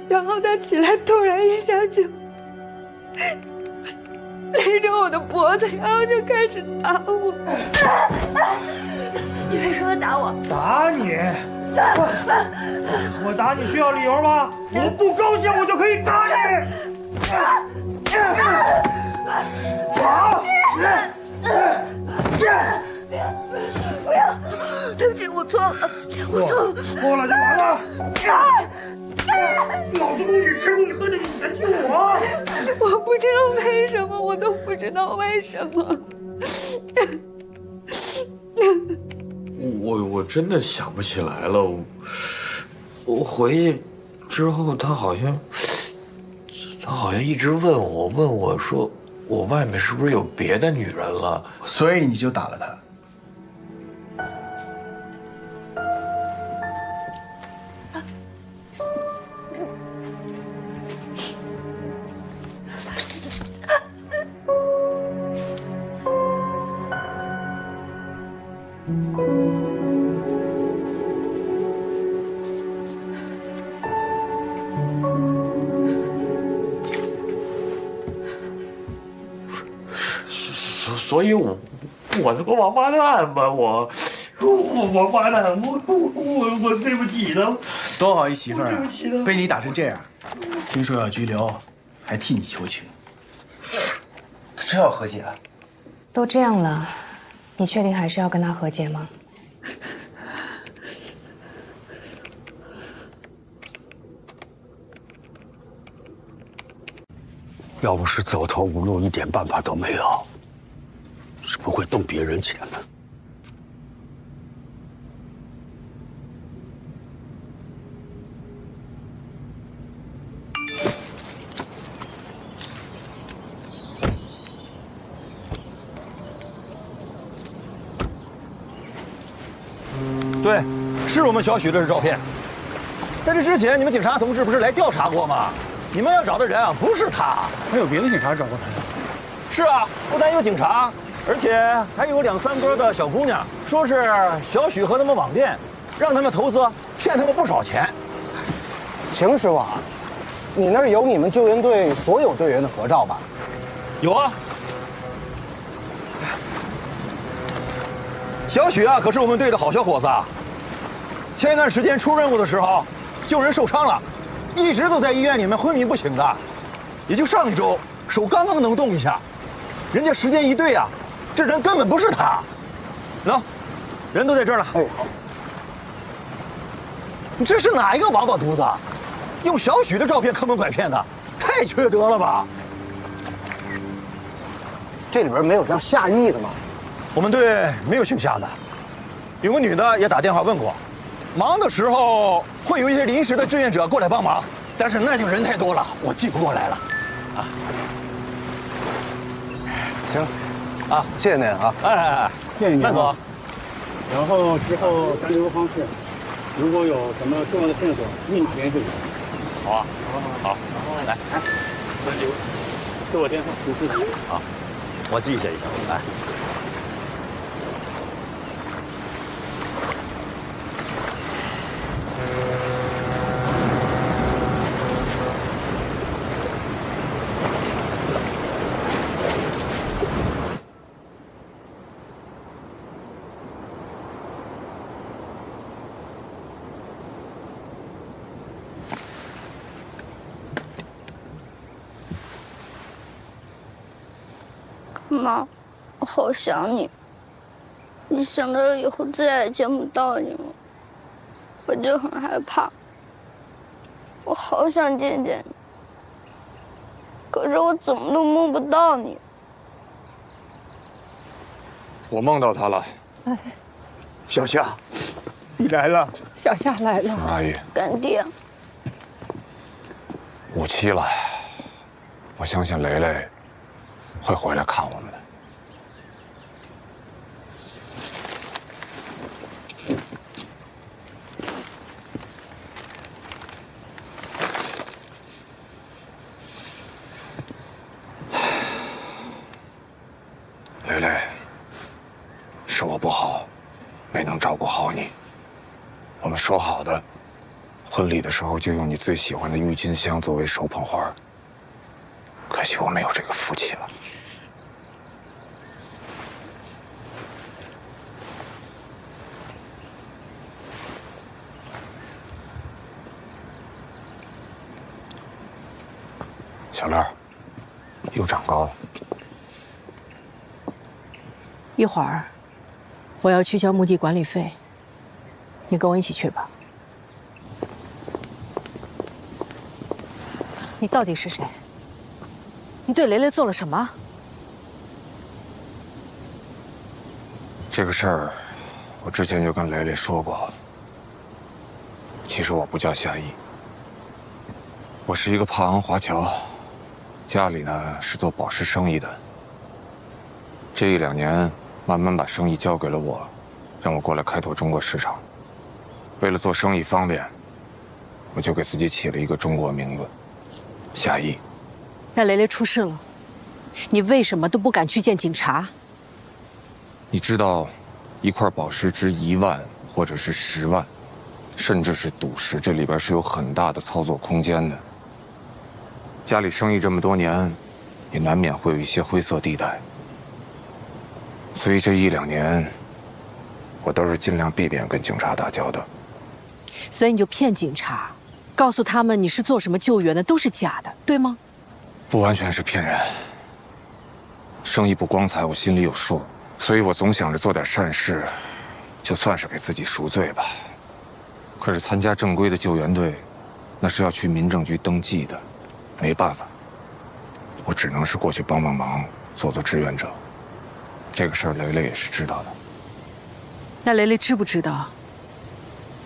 然后他起来，突然一下就勒着我的脖子，然后就开始打我。你为什么打我？打你？我打你需要理由吗？我不高兴我就可以打你。好。不要，对不起，我错了，我错了，错了就完了。老子不许吃不喝的，你嫌弃我？我不知道为什么，我都不知道为什么。我真的想不起来了。我回去之后，他好像一直问我说，我外面是不是有别的女人了？所以你就打了他。所以我他妈王八蛋吧，我王八蛋，我对不起他。多好一媳妇儿对不起他被你打成这样，听说要拘留，还替你求情。真要和解？都这样了，你确定还是要跟他和解吗？要不是走投无路，一点办法都没有，是不会动别人钱的。对，是我们小许的照片。在这之前，你们警察同志不是来调查过吗？你们要找的人啊，不是他。还有别的警察找过他呀？是啊，不但有警察，而且还有2、3波的小姑娘，说是小许和他们网店，让他们投资，骗他们不少钱。邢师傅啊，你那儿有你们救援队所有队员的合照吧？有啊。小许啊，可是我们队的好小伙子啊。前一段时间出任务的时候，救人受伤了，一直都在医院里面昏迷不醒的。也就上一周，手刚刚能动一下，人家时间一对啊，这人根本不是他。喏，人都在这儿了。哎，好。你这是哪一个王八犊子？用小许的照片坑蒙拐骗的，太缺德了吧？这里边没有叫夏意的吗？我们队没有姓夏的，有个女的也打电话问过，忙的时候会有一些临时的志愿者过来帮忙，但是那就人太多了，我记不过来了。啊，行，啊，谢谢您啊，哎，谢谢您，慢走。然后之后咱留个方式，如果有什么重要的线索，立马联系我。好啊，好，来，给我电话，你自己。好，我记下一下，来。妈，我好想你。一想到以后再也见不到你了，我就很害怕。我好想见见你，可是我怎么都梦不到你。我梦到他了。哎，小夏，你来了。小夏来了。阿姨，干爹， 57了，我相信雷雷会回来看我们的。雷雷，是我不好，没能照顾好你。我们说好的，婚礼的时候就用你最喜欢的郁金香作为手捧花。可惜我没有这个福气了。小乐，又长高了。一会儿我要去交墓地管理费，你跟我一起去吧。你到底是谁？你对雷雷做了什么？这个事儿，我之前就跟雷雷说过。其实我不叫夏意，我是一个帕昂华侨，家里呢是做宝石生意的。这1、2年，慢慢把生意交给了我，让我过来开拓中国市场。为了做生意方便，我就给自己起了一个中国名字，夏意。那雷雷出事了，你为什么都不敢去见警察？你知道，一块宝石值1万或者是10万，甚至是赌石，这里边是有很大的操作空间的。家里生意这么多年，也难免会有一些灰色地带。所以这1、2年，我都是尽量避免跟警察打交道。所以你就骗警察，告诉他们你是做什么救援的，都是假的，对吗？不完全是骗人。生意不光彩，我心里有数，所以我总想着做点善事，就算是给自己赎罪吧。可是参加正规的救援队，那是要去民政局登记的，没办法，我只能是过去帮帮忙，做做志愿者。这个事儿雷雷也是知道的。那雷雷知不知道？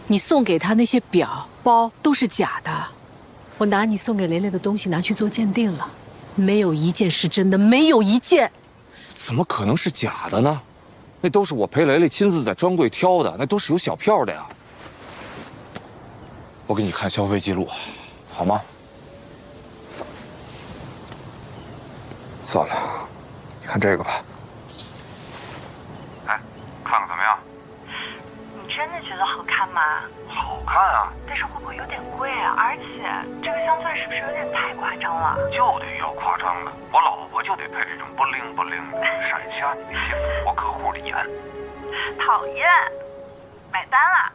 你送给他那些表、包都是假的。我拿你送给雷雷的东西拿去做鉴定了，没有一件是真的，没有一件。怎么可能是假的呢？那都是我陪雷雷亲自在专柜挑的，那都是有小票的呀。我给你看消费记录，好吗？算了，你看这个吧。哎，看看怎么样？你真的觉得好看吗？好看啊！但是会不会有点贵啊？而且这个镶钻是不是有点太夸张了？就得要夸张的，我老婆就得配这种不灵不灵的，闪瞎你那些腐活客户的眼。讨厌，买单了。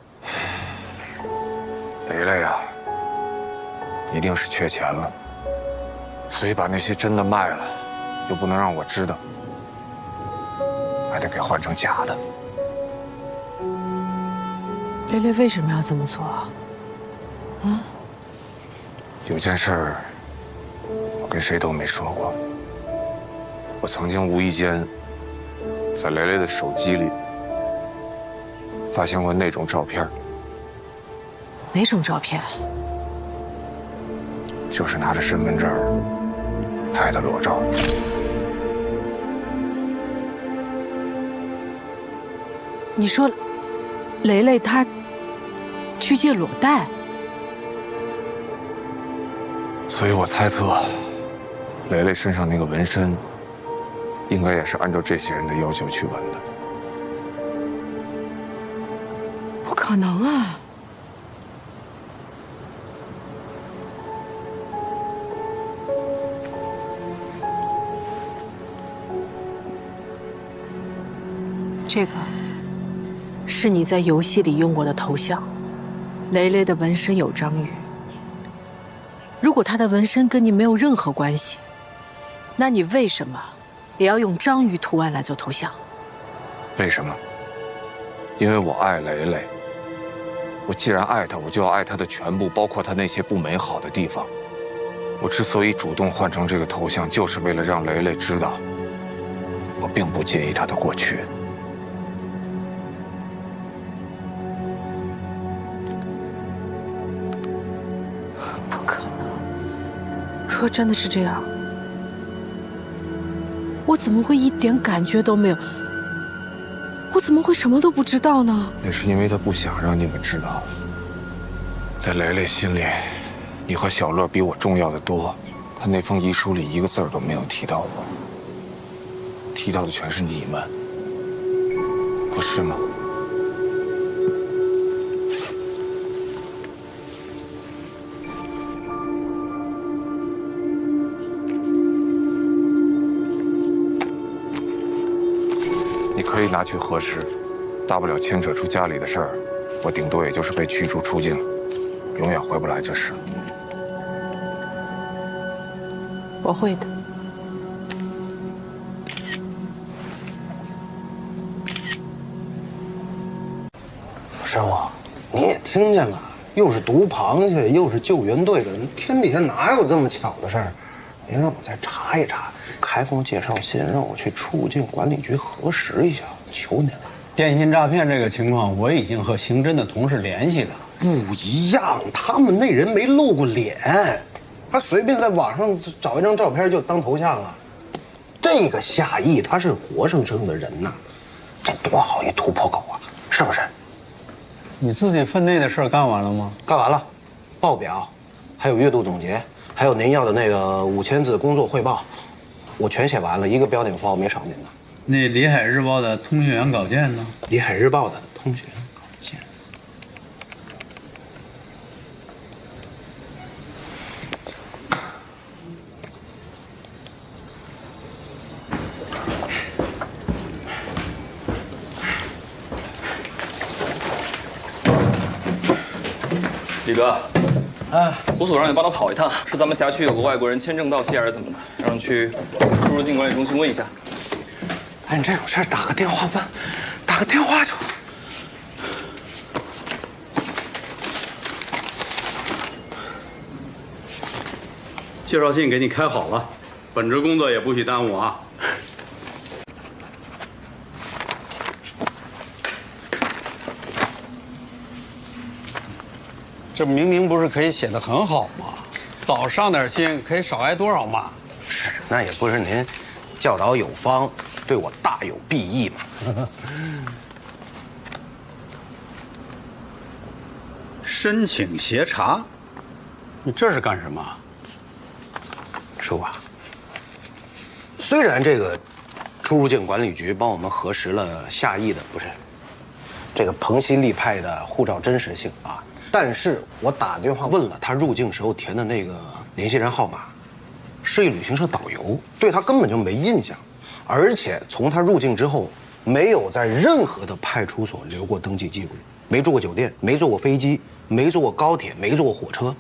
雷雷啊，一定是缺钱了，所以把那些真的卖了，又不能让我知道，还得给换成假的。雷雷为什么要这么做啊？啊？有件事儿，我跟谁都没说过。我曾经无意间在雷雷的手机里发现过那种照片。哪种照片？就是拿着身份证拍的裸照。你说，雷雷她去借裸贷？所以我猜测，雷雷身上那个纹身，应该也是按照这些人的要求去纹的。不可能啊！这个是你在游戏里用过的头像，雷雷的纹身有章鱼。如果他的纹身跟你没有任何关系，那你为什么也要用章鱼图案来做头像？为什么？因为我爱雷雷。我既然爱她，我就要爱她的全部，包括她那些不美好的地方。我之所以主动换成这个头像，就是为了让雷雷知道，我并不介意她的过去。不可能！如果真的是这样，我怎么会一点感觉都没有？我怎么会什么都不知道呢？那是因为他不想让你们知道，在雷雷心里，你和小乐比我重要的多。他那封遗书里一个字儿都没有提到我，提到的全是你们，不是吗？你可以拿去核实，大不了牵扯出家里的事儿，我顶多也就是被驱逐出境，永远回不来就是。我会的。师傅，你也听见了，又是毒螃蟹，又是救援队的人，天底下哪有这么巧的事儿？您让我再查一查，开封介绍信让我去出入境管理局核实一下，求您了。电信诈骗这个情况，我已经和刑侦的同事联系了。不一样，他们那人没露过脸，他随便在网上找一张照片就当头像了。这个夏邑他是活生生的人呐，这多好一突破口啊，是不是？你自己分内的事干完了吗？干完了，报表，还有月度总结，还有您要的那个5000字工作汇报，我全写完了，一个标点符号没少您的。那《里海日报》的通讯员稿件呢？《里海日报》的通讯员稿件。李哥，胡所让你帮他跑一趟，说咱们辖区有个外国人签证到期还是怎么的，让你去出入境管理中心问一下。哎，你这种事打个电话问，打个电话就。介绍信给你开好了，本职工作也不许耽误啊。这明明不是可以写得很好吗？早上点心可以少挨多少骂？是，那也不是您教导有方，对我大有裨益嘛。申请协查，你这是干什么？师傅啊，虽然这个出入境管理局帮我们核实了夏邑的不是这个彭西利派的护照真实性啊，但是我打电话问了他入境时候填的那个联系人号码，是一旅行社导游，对他根本就没印象，而且从他入境之后，没有在任何的派出所留过登记记录，没住过酒店，没坐过飞机，没坐过高铁，没坐过火车。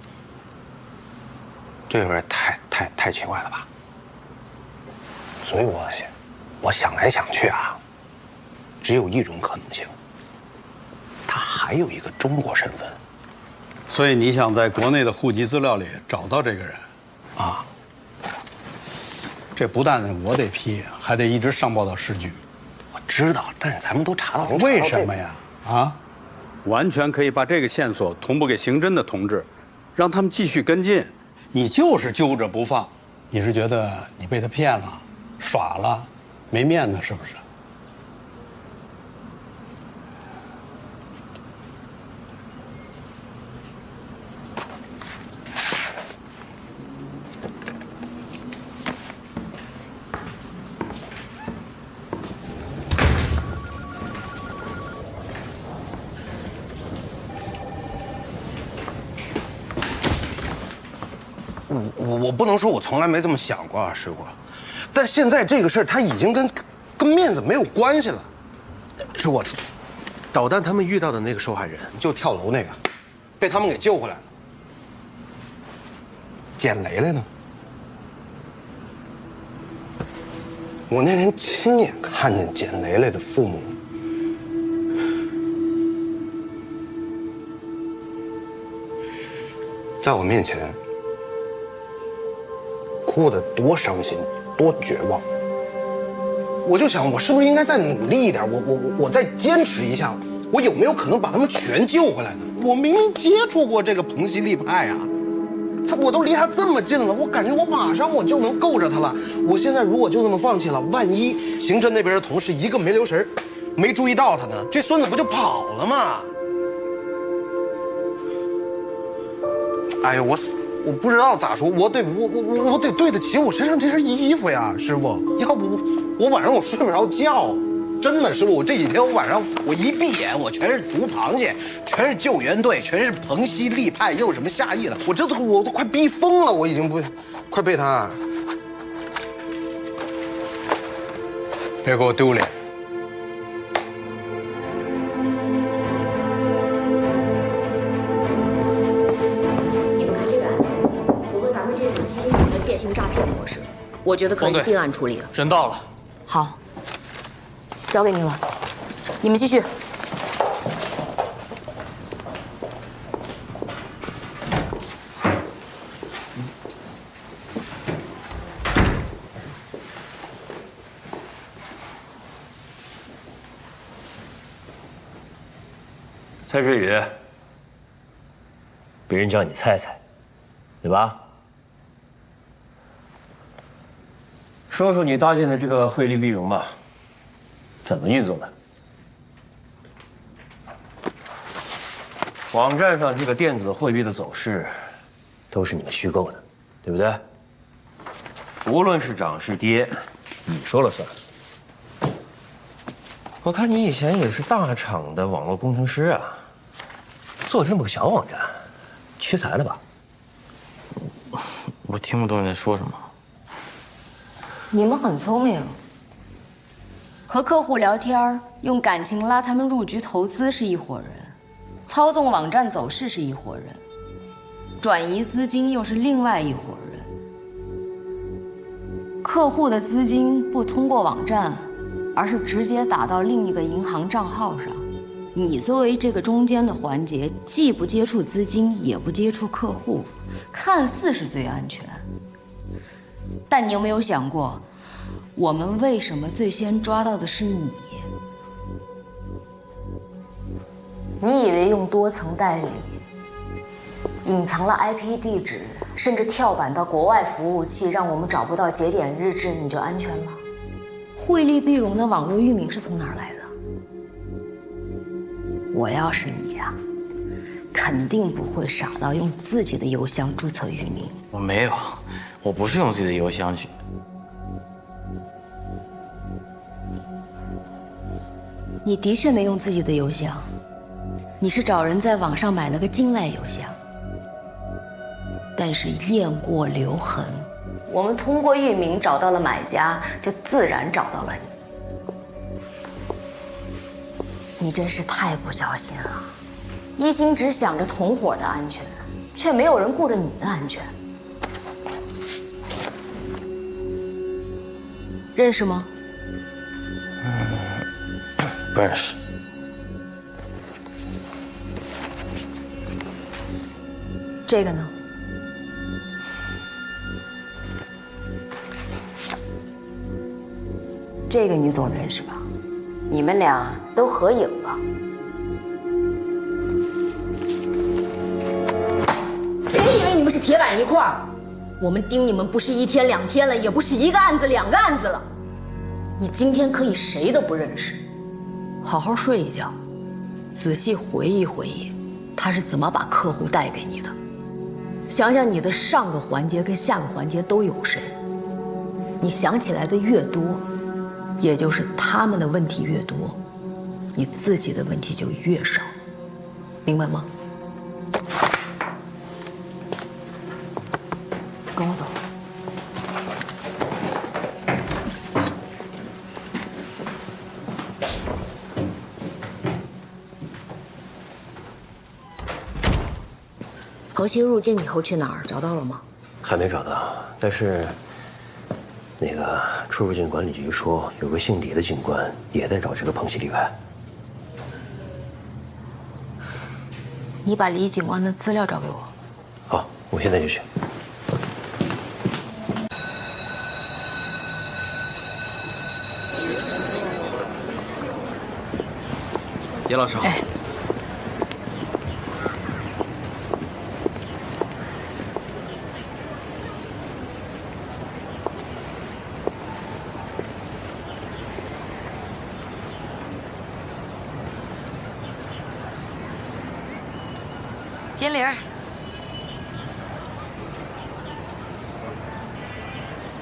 这有点太奇怪了吧？所以我想来想去啊，只有一种可能性，他还有一个中国身份。所以你想在国内的户籍资料里找到这个人？啊，这不但我得批，还得一直上报到市局。我知道，但是咱们都查到了。为什么呀？啊，完全可以把这个线索同步给刑侦的同志，让他们继续跟进。你就是揪着不放，你是觉得你被他骗了、耍了，没面子是不是？我不能说我从来没这么想过啊，师傅，但现在这个事儿他已经跟面子没有关系了。师傅，导弹他们遇到的那个受害人，就跳楼那个，被他们给救回来了。捡雷雷呢？我那天亲眼看见捡雷雷的父母，在我面前哭得多伤心，多绝望。我就想，我是不是应该再努力一点？我再坚持一下，我有没有可能把他们全救回来呢？我明明接触过这个彭西利派啊，我都离他这么近了，我感觉我马上我就能够着他了。我现在如果就这么放弃了，万一刑侦那边的同事一个没留神，没注意到他呢，这孙子不就跑了吗？哎呀，我不知道咋说，我得对得起我身上这身衣服呀，师傅。要不我晚上我睡不着觉，真的，师傅。我这几天我晚上我一闭眼，我全是毒螃蟹，全是救援队，全是彭西利派，又什么夏邑了，我都快逼疯了，我已经快被他。别给我丢脸。你们看这个案子，符合咱们这种新型的电典型诈骗模式，我觉得可以并案处理了。人到了。好，交给您了，你们继续。蔡志宇，别人叫你蔡蔡，对吧？说说你搭建的这个汇利碧荣吧，怎么运作的？网站上这个电子汇率的走势，都是你们虚构的，对不对？无论是涨是跌，你说了算。我看你以前也是大厂的网络工程师啊，做这么个小网站，屈才了吧？我听不懂你在说什么。你们很聪明，和客户聊天，用感情拉他们入局投资是一伙人，操纵网站走势是一伙人，转移资金又是另外一伙人。客户的资金不通过网站，而是直接打到另一个银行账号上。你作为这个中间的环节，既不接触资金，也不接触客户，看似是最安全。但你有没有想过，我们为什么最先抓到的是你？你以为用多层代理，隐藏了 IP 地址，甚至跳板到国外服务器，让我们找不到节点日志，你就安全了？汇利碧荣的网络域名是从哪儿来的？我要是你呀，肯定不会傻到用自己的邮箱注册域名。我没有，我不是用自己的邮箱去。你的确没用自己的邮箱，你是找人在网上买了个境外邮箱。但是雁过留痕，我们通过域名找到了买家，就自然找到了你。你真是太不小心了，一心只想着同伙的安全，却没有人顾着你的安全。认识吗？不认识。这个呢？这个你总认识吧？你们俩都合影了。别以为你们是铁板一块儿，我们盯你们不是1天2天了，也不是1个案子2个案子了。你今天可以谁都不认识，好好睡一觉，仔细回忆回忆，他是怎么把客户带给你的。想想你的上个环节跟下个环节都有谁，你想起来的越多，也就是他们的问题越多，你自己的问题就越少，明白吗？跟我走。彭鑫入境以后去哪儿？找到了吗？还没找到，但是那个出入境管理局说，有个姓李的警官也在找这个彭鑫李派。你把李警官的资料找给我。好，我现在就去。叶老师好。哎，银玲，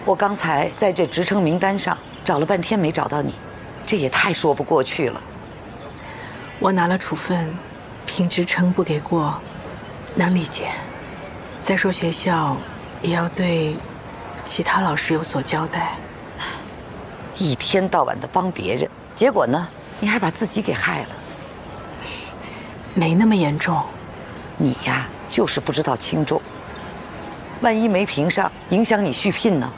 我刚才在这职称名单上找了半天没找到你，这也太说不过去了。我拿了处分，凭职称不给过，能理解。再说学校也要对其他老师有所交代。一天到晚的帮别人，结果呢，你还把自己给害了。没那么严重。你呀，就是不知道轻重。万一没评上，影响你续聘呢？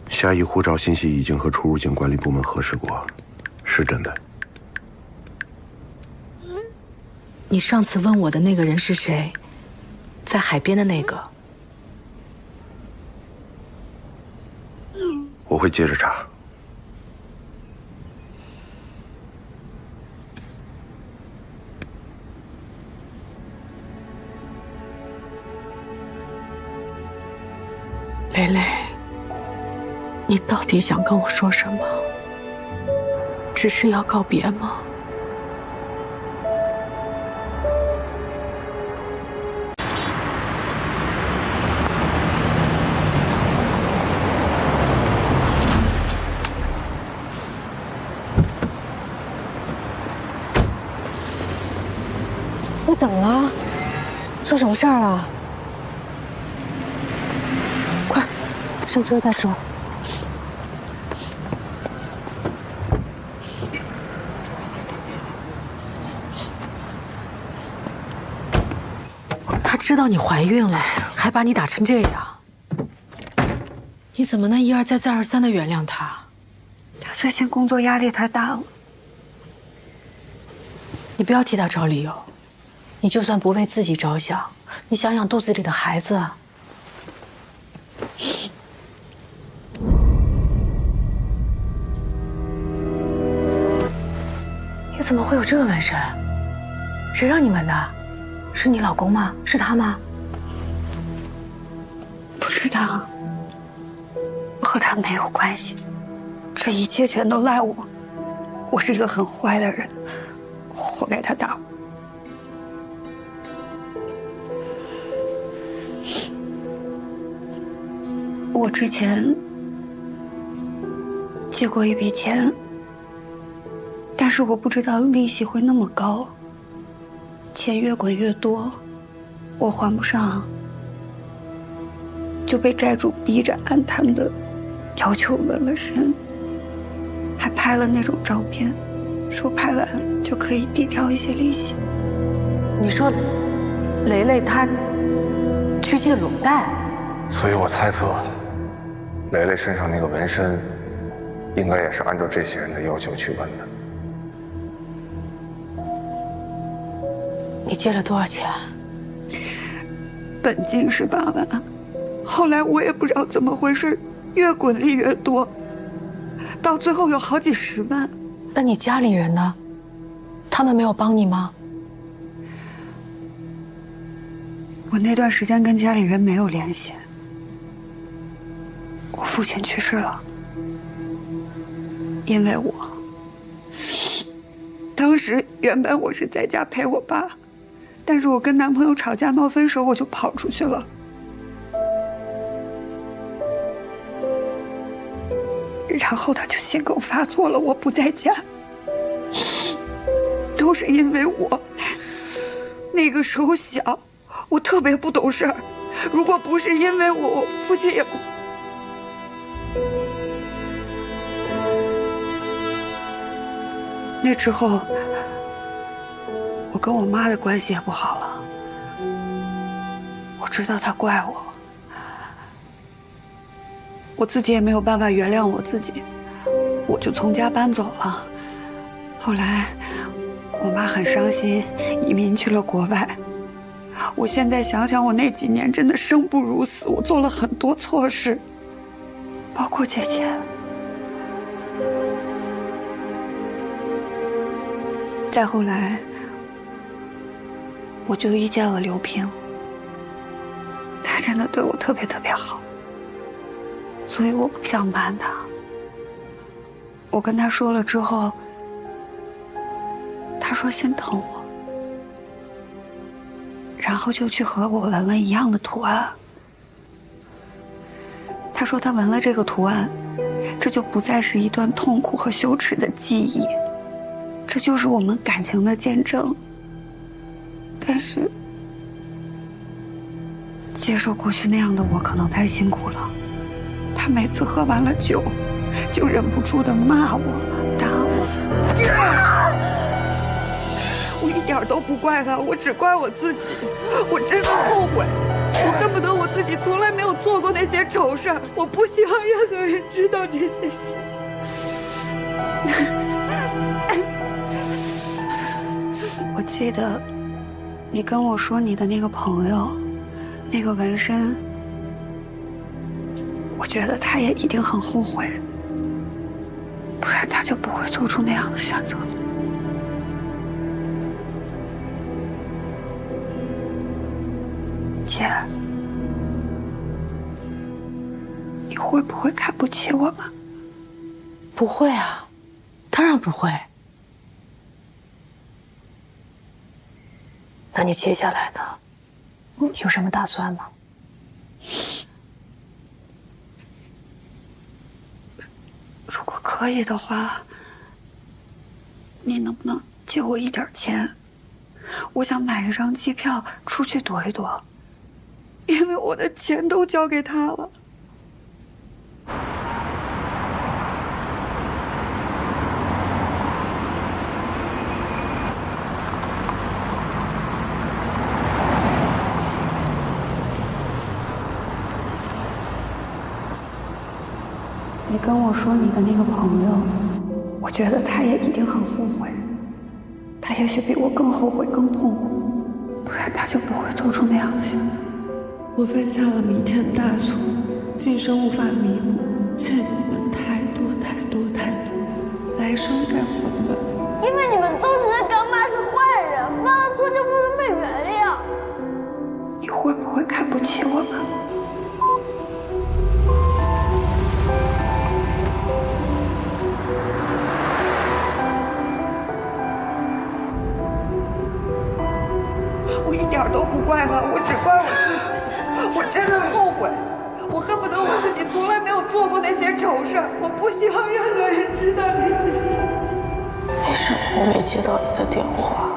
下一护照信息已经和出入境管理部门核实过，是真的。你上次问我的那个人是谁？在海边的那个？我会接着查。蕾蕾，你到底想跟我说什么？只是要告别吗？你怎么了？出什么事儿了？快，上车再说。他知道你怀孕了，还把你打成这样，你怎么能一而再再而三的原谅他？他最近工作压力太大了。你不要替他找理由。你就算不为自己着想，你想想肚子里的孩子。你怎么会有这个纹身？谁让你纹的？是你老公吗？是他吗？不是他，和他没有关系，这一切全都赖我。我是一个很坏的人，活该他打我。我之前借过一笔钱，但是我不知道利息会那么高，钱越滚越多，我还不上，就被债主逼着按他们的要求纹了身，还拍了那种照片，说拍完就可以抵掉一些利息。你说，蕾蕾她去借裸贷？所以我猜测，蕾蕾身上那个纹身，应该也是按照这些人的要求去纹的。你借了多少钱？本金是8万，后来我也不知道怎么回事，越滚利越多，到最后有好几10万。那你家里人呢？他们没有帮你吗？我那段时间跟家里人没有联系。我父亲去世了，因为我。当时原本我是在家陪我爸，但是我跟男朋友吵架闹分手，我就跑出去了。然后他就心梗发作了，我不在家，都是因为我。那个时候小，我特别不懂事儿，如果不是因为我父亲也不。那之后，我跟我妈的关系也不好了。我知道她怪我，我自己也没有办法原谅我自己，我就从家搬走了。后来，我妈很伤心，移民去了国外。我现在想想，我那几年真的生不如死，我做了很多错事，包括借钱。再后来，我就遇见了刘平，他真的对我特别特别好，所以我不想瞒他。我跟他说了之后，他说心疼我，然后就去和我纹了一样的图案。他说他纹了这个图案，这就不再是一段痛苦和羞耻的记忆，这就是我们感情的见证。但是接受过去那样的我可能太辛苦了，他每次喝完了酒，就忍不住的骂我、打我。我一点都不怪他，我只怪我自己。我真的后悔，我恨不得我自己从来没有做过那些丑事。我不希望任何人知道这件事。我记得你跟我说你的那个朋友，那个纹身，我觉得他也一定很后悔，不然他就不会做出那样的选择。姐，你会不会看不起我们？不会啊，当然不会。那你接下来呢？有什么打算吗？如果可以的话，你能不能借我一点钱？我想买一张机票出去躲一躲，因为我的钱都交给他了。你跟我说你的那个朋友，我觉得他也一定很后悔，他也许比我更后悔、更痛苦，不然他就不会做出那样的选择。我犯下了弥天大错，今生无法弥补，欠你们太多太多太多，来生再还吧。因为你们都觉得干妈是坏人，犯了错就不能被原谅。你会不会看不起我们？我一点都不怪他，我只怪我自己。我真的后悔，我恨不得我自己从来没有做过那些丑事。我不希望任何人知道这件事。为什么我没接到你的电话？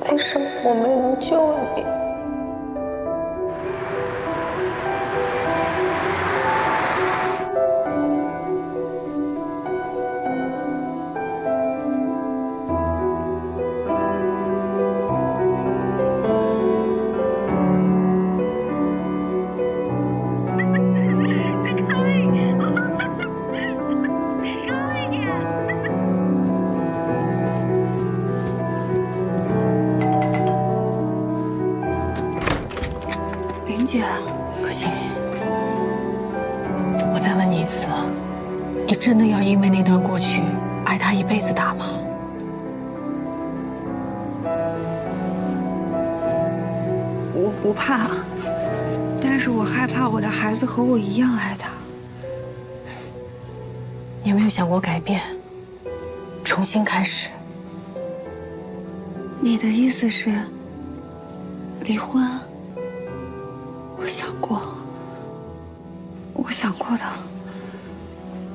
为什么我没能救你？姐，可心，我再问你一次，你真的要因为那段过去挨他一辈子打吗？我不怕，但是我害怕我的孩子和我一样爱他。你有没有想过改变，重新开始？你的意思是离婚？我想过的，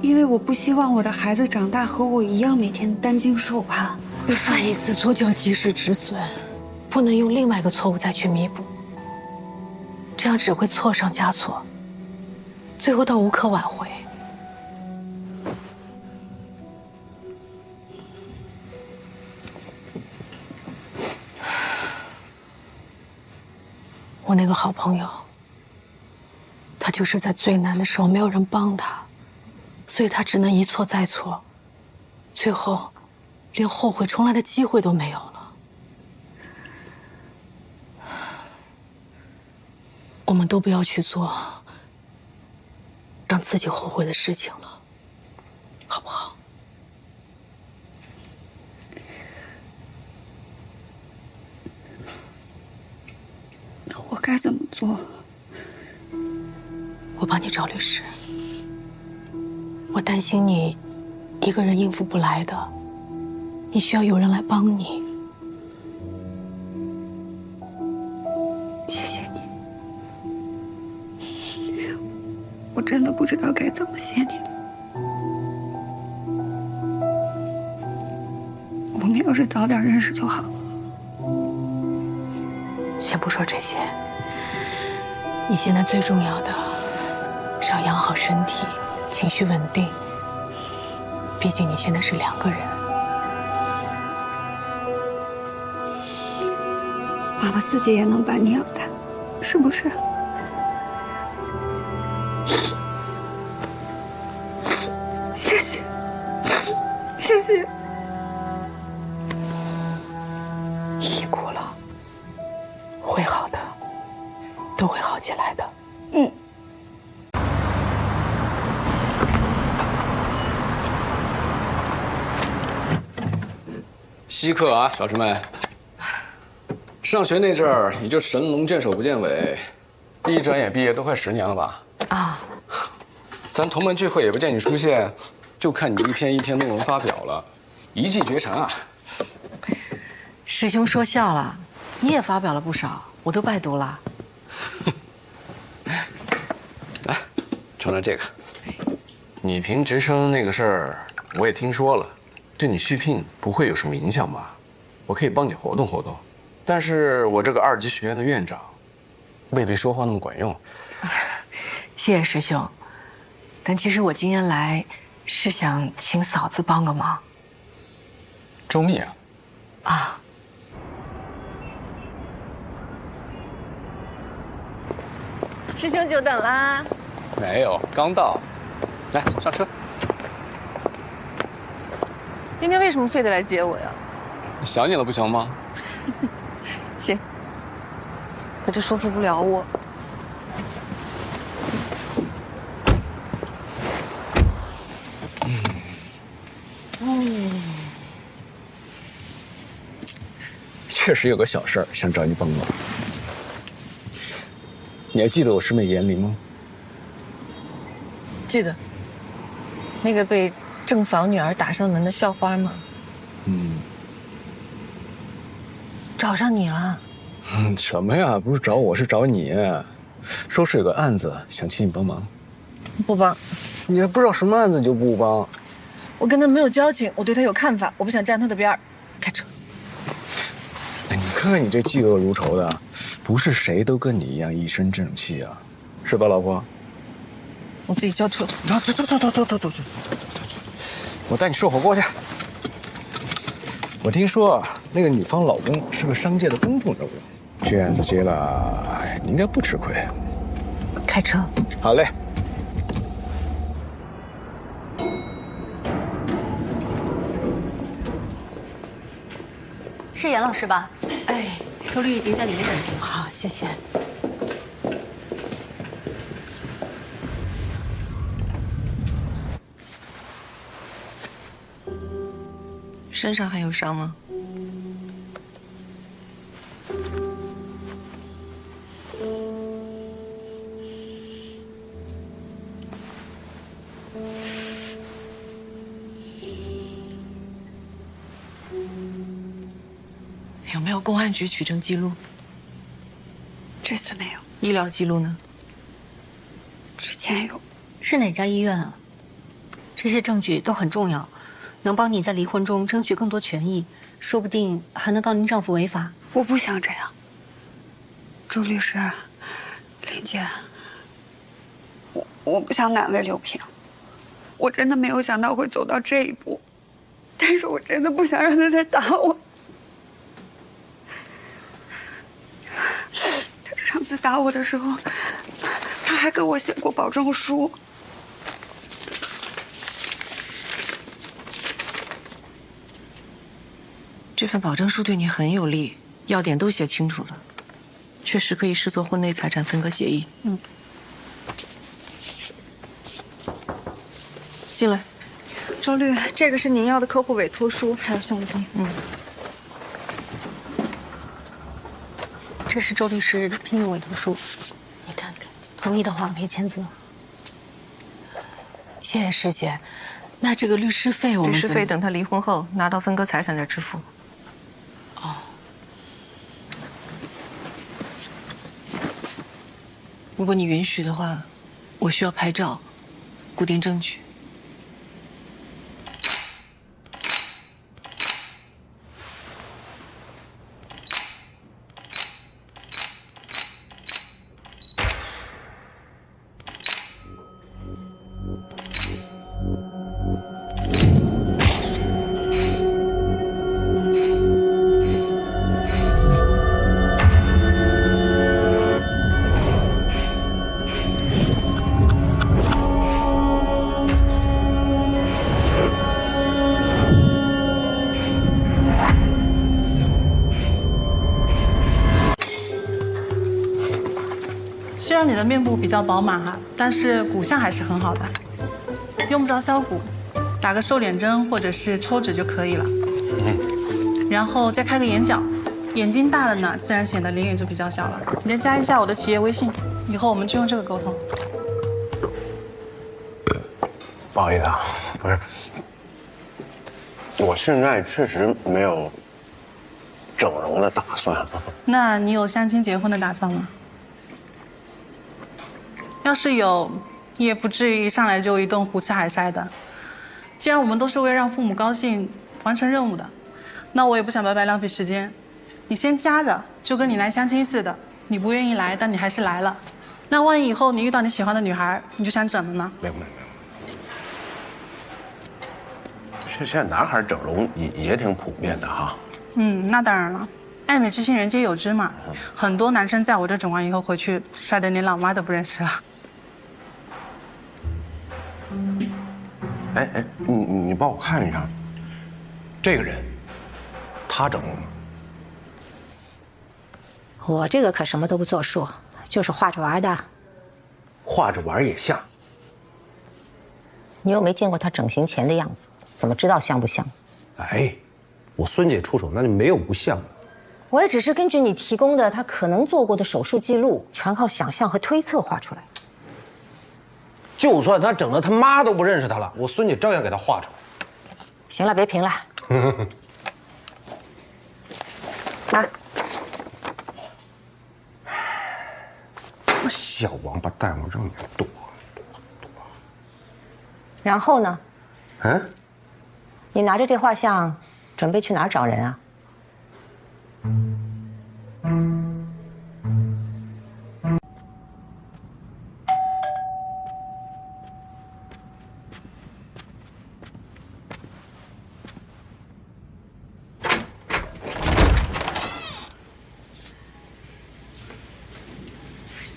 因为我不希望我的孩子长大和我一样每天担惊受怕。犯一次错就要及时止损，不能用另外一个错误再去弥补，这样只会错上加错，最后到无可挽回。我那个好朋友，他就是在最难的时候没有人帮他，所以他只能一错再错，最后连后悔重来的机会都没有了。我们都不要去做让自己后悔的事情了，好不好？那我该怎么做？我帮你找律师。我担心你一个人应付不来的，你需要有人来帮你。谢谢你，我真的不知道该怎么谢你了。我们要是早点认识就好了。先不说这些，你现在最重要的是要养好身体，情绪稳定。毕竟你现在是2个人。爸爸自己也能把你养大，是不是？谢谢，谢谢。别哭了，会好的，都会好起来的。嗯。稀客啊，小师妹。上学那阵儿，你就神龙见首不见尾，一转眼毕业都快10年了吧？啊，咱同门聚会也不见你出现，就看你一篇一篇论文发表了，一骑绝尘啊！师兄说笑了，你也发表了不少，我都拜读了。来，尝尝这个。你评职称那个事儿，我也听说了，对你续聘不会有什么影响吧？我可以帮你活动活动。但是我这个2级学院的院长，未必说话那么管用。谢谢师兄，但其实我今天来是想请嫂子帮个忙。周密啊！啊，师兄久等啦。没有，刚到。来，上车。今天为什么非得来接我呀？想你了不行吗？行，可这说服不了我。确实有个小事儿想找你帮忙。你还记得我师妹严玲吗？记得。那个被正房女儿打上门的校花吗？嗯。找上你了？什么呀？不是找我，是找你。说是有个案子，想请你帮忙。不帮。你还不知道什么案子你就不帮？我跟他没有交情，我对他有看法，我不想站他的边儿。开车。哎，你看看你这嫉恶如仇的，不是谁都跟你一样一身正气啊，是吧，老婆？我自己交车。走，我带你吃火锅去。我听说啊，那个女方老公是个商界的公众人物，这案子接了，你应该不吃亏。开车。好嘞。是严老师吧？哎，周律已经在里面等着。好，谢谢。身上还有伤吗？有没有公安局取证记录？这次没有。医疗记录呢？之前有。是哪家医院啊？这些证据都很重要，能帮你在离婚中争取更多权益，说不定还能告您丈夫违法。我不想这样。周律师，林姐，我不想难为刘平，我真的没有想到会走到这一步，但是我真的不想让他再打我。他上次打我的时候，他还给我写过保证书。这份保证书对你很有利，要点都写清楚了，确实可以视作婚内财产分割协议。嗯。进来。周律，这个是您要的客户委托书，还有项目经。嗯。这是周律师聘用委托书，你看看，同意的话可以签字。谢谢师姐。那这个律师费我们律师费等他离婚后拿到分割财产再支付。哦。如果你允许的话，我需要拍照，固定证据。的面部比较饱满哈，但是骨相还是很好的，用不着削骨，打个瘦脸针或者是抽脂就可以了。然后再开个眼角，眼睛大了呢，自然显得脸也就比较小了。你再加一下我的企业微信，以后我们就用这个沟通。不好意思啊，不是，我现在确实没有整容的打算。那你有相亲结婚的打算吗？要是有，也不至于一上来就一顿胡吃海塞的。既然我们都是为了让父母高兴、完成任务的，那我也不想白白浪费时间。你先夹着，就跟你来相亲似的，你不愿意来，但你还是来了。那万一以后你遇到你喜欢的女孩，你就想整了呢？明白。现在男孩整容也挺普遍的哈。那当然了，爱美之心人皆有之嘛。很多男生在我这整完以后回去，帅得连老妈都不认识了。哎，你帮我看一下，这个人，他整过吗？我这个可什么都不作数，就是画着玩的。画着玩也像。你又没见过他整形前的样子，怎么知道像不像？哎，我孙姐出手那就没有不像的。我也只是根据你提供的他可能做过的手术记录，全靠想象和推测画出来。就算他整的他妈都不认识他了，我孙女照样给他画出来。行了，别评了。拿。小王八蛋，我让你躲。然后呢？嗯？你拿着这画像，准备去哪儿找人啊？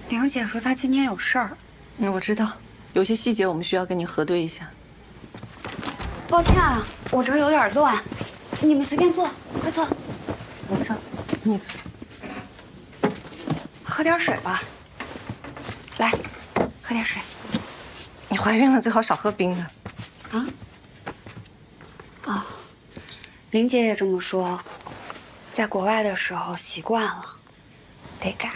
玲姐说她今天有事儿。我知道，有些细节我们需要跟你核对一下。抱歉啊，我这儿有点乱，你们随便坐，快坐。没事，你坐。喝点水吧。来，喝点水。你怀孕了，最好少喝冰的。啊？哦，玲姐也这么说。在国外的时候习惯了，得改。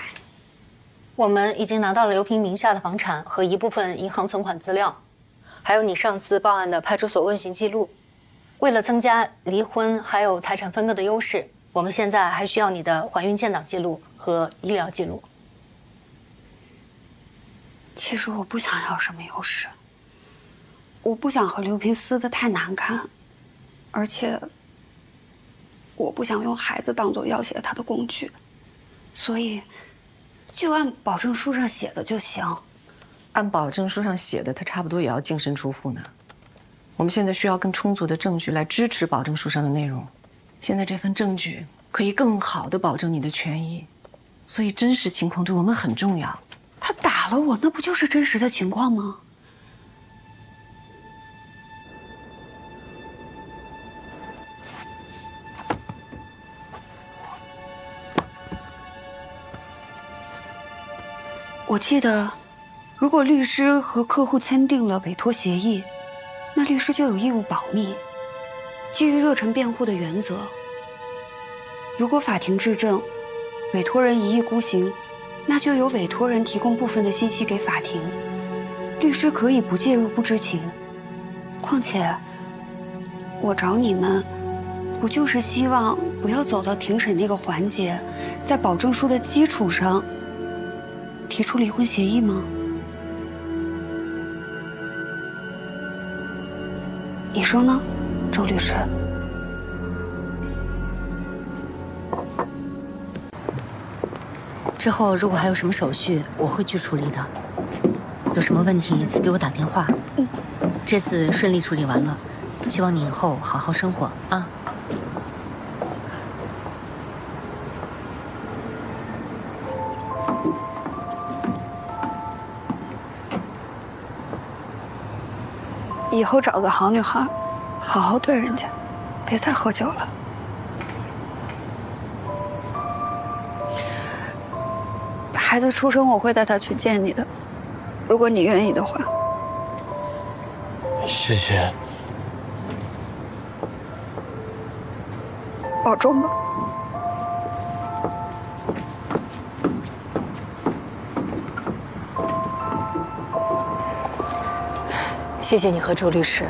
我们已经拿到了刘平名下的房产和一部分银行存款资料，还有你上次报案的派出所问询记录。为了增加离婚还有财产分割的优势，我们现在还需要你的怀孕建档记录和医疗记录。其实我不想要什么优势，我不想和刘平撕得太难看，而且我不想用孩子当做要挟他的工具，所以就按保证书上写的就行。按保证书上写的，他差不多也要净身出户呢。我们现在需要更充足的证据来支持保证书上的内容。现在这份证据可以更好地保证你的权益，所以真实情况对我们很重要。他打了我，那不就是真实的情况吗？我记得，如果律师和客户签订了委托协议，那律师就有义务保密。基于热忱辩护的原则，如果法庭质证委托人一意孤行，那就由委托人提供部分的信息给法庭，律师可以不介入、不知情。况且，我找你们，不就是希望不要走到庭审那个环节，在保证书的基础上提出离婚协议吗？你说呢，周律师？之后如果还有什么手续，我会去处理的。有什么问题再给我打电话。这次顺利处理完了，希望你以后好好生活啊。以后找个好女孩，好好对人家，别再喝酒了。孩子出生，我会带他去见你的，如果你愿意的话。谢谢。保重吧。谢谢你和周律师，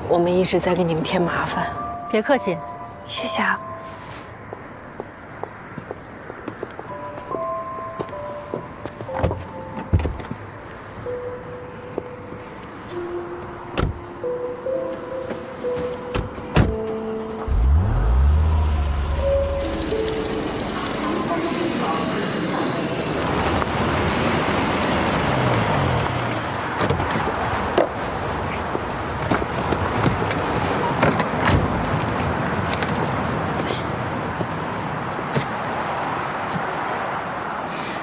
我们一直在给你们添麻烦。别客气，谢谢啊。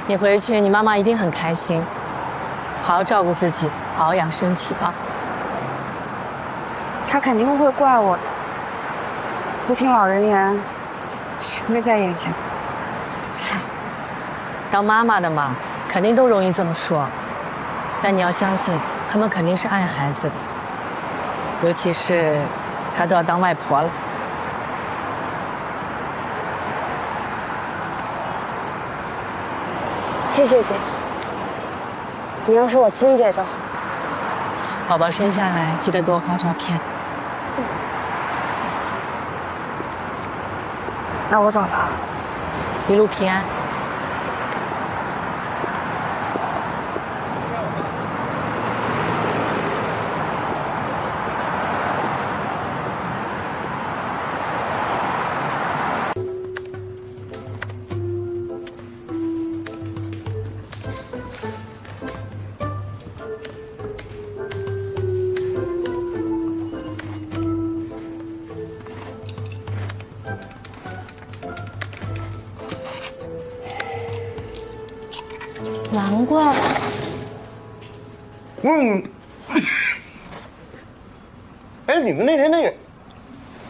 你回去，你妈妈一定很开心。好好照顾自己，好好养身体啊。他肯定会怪我的，不听老人言，吃亏在眼前。嗨，当妈妈的嘛，肯定都容易这么说。但你要相信，他们肯定是爱孩子的，尤其是她都要当外婆了。谢谢姐，你要是我亲姐就好。宝宝生下来记得给我发照片。那我走了，一路平安。难怪。哎，你们那天那个，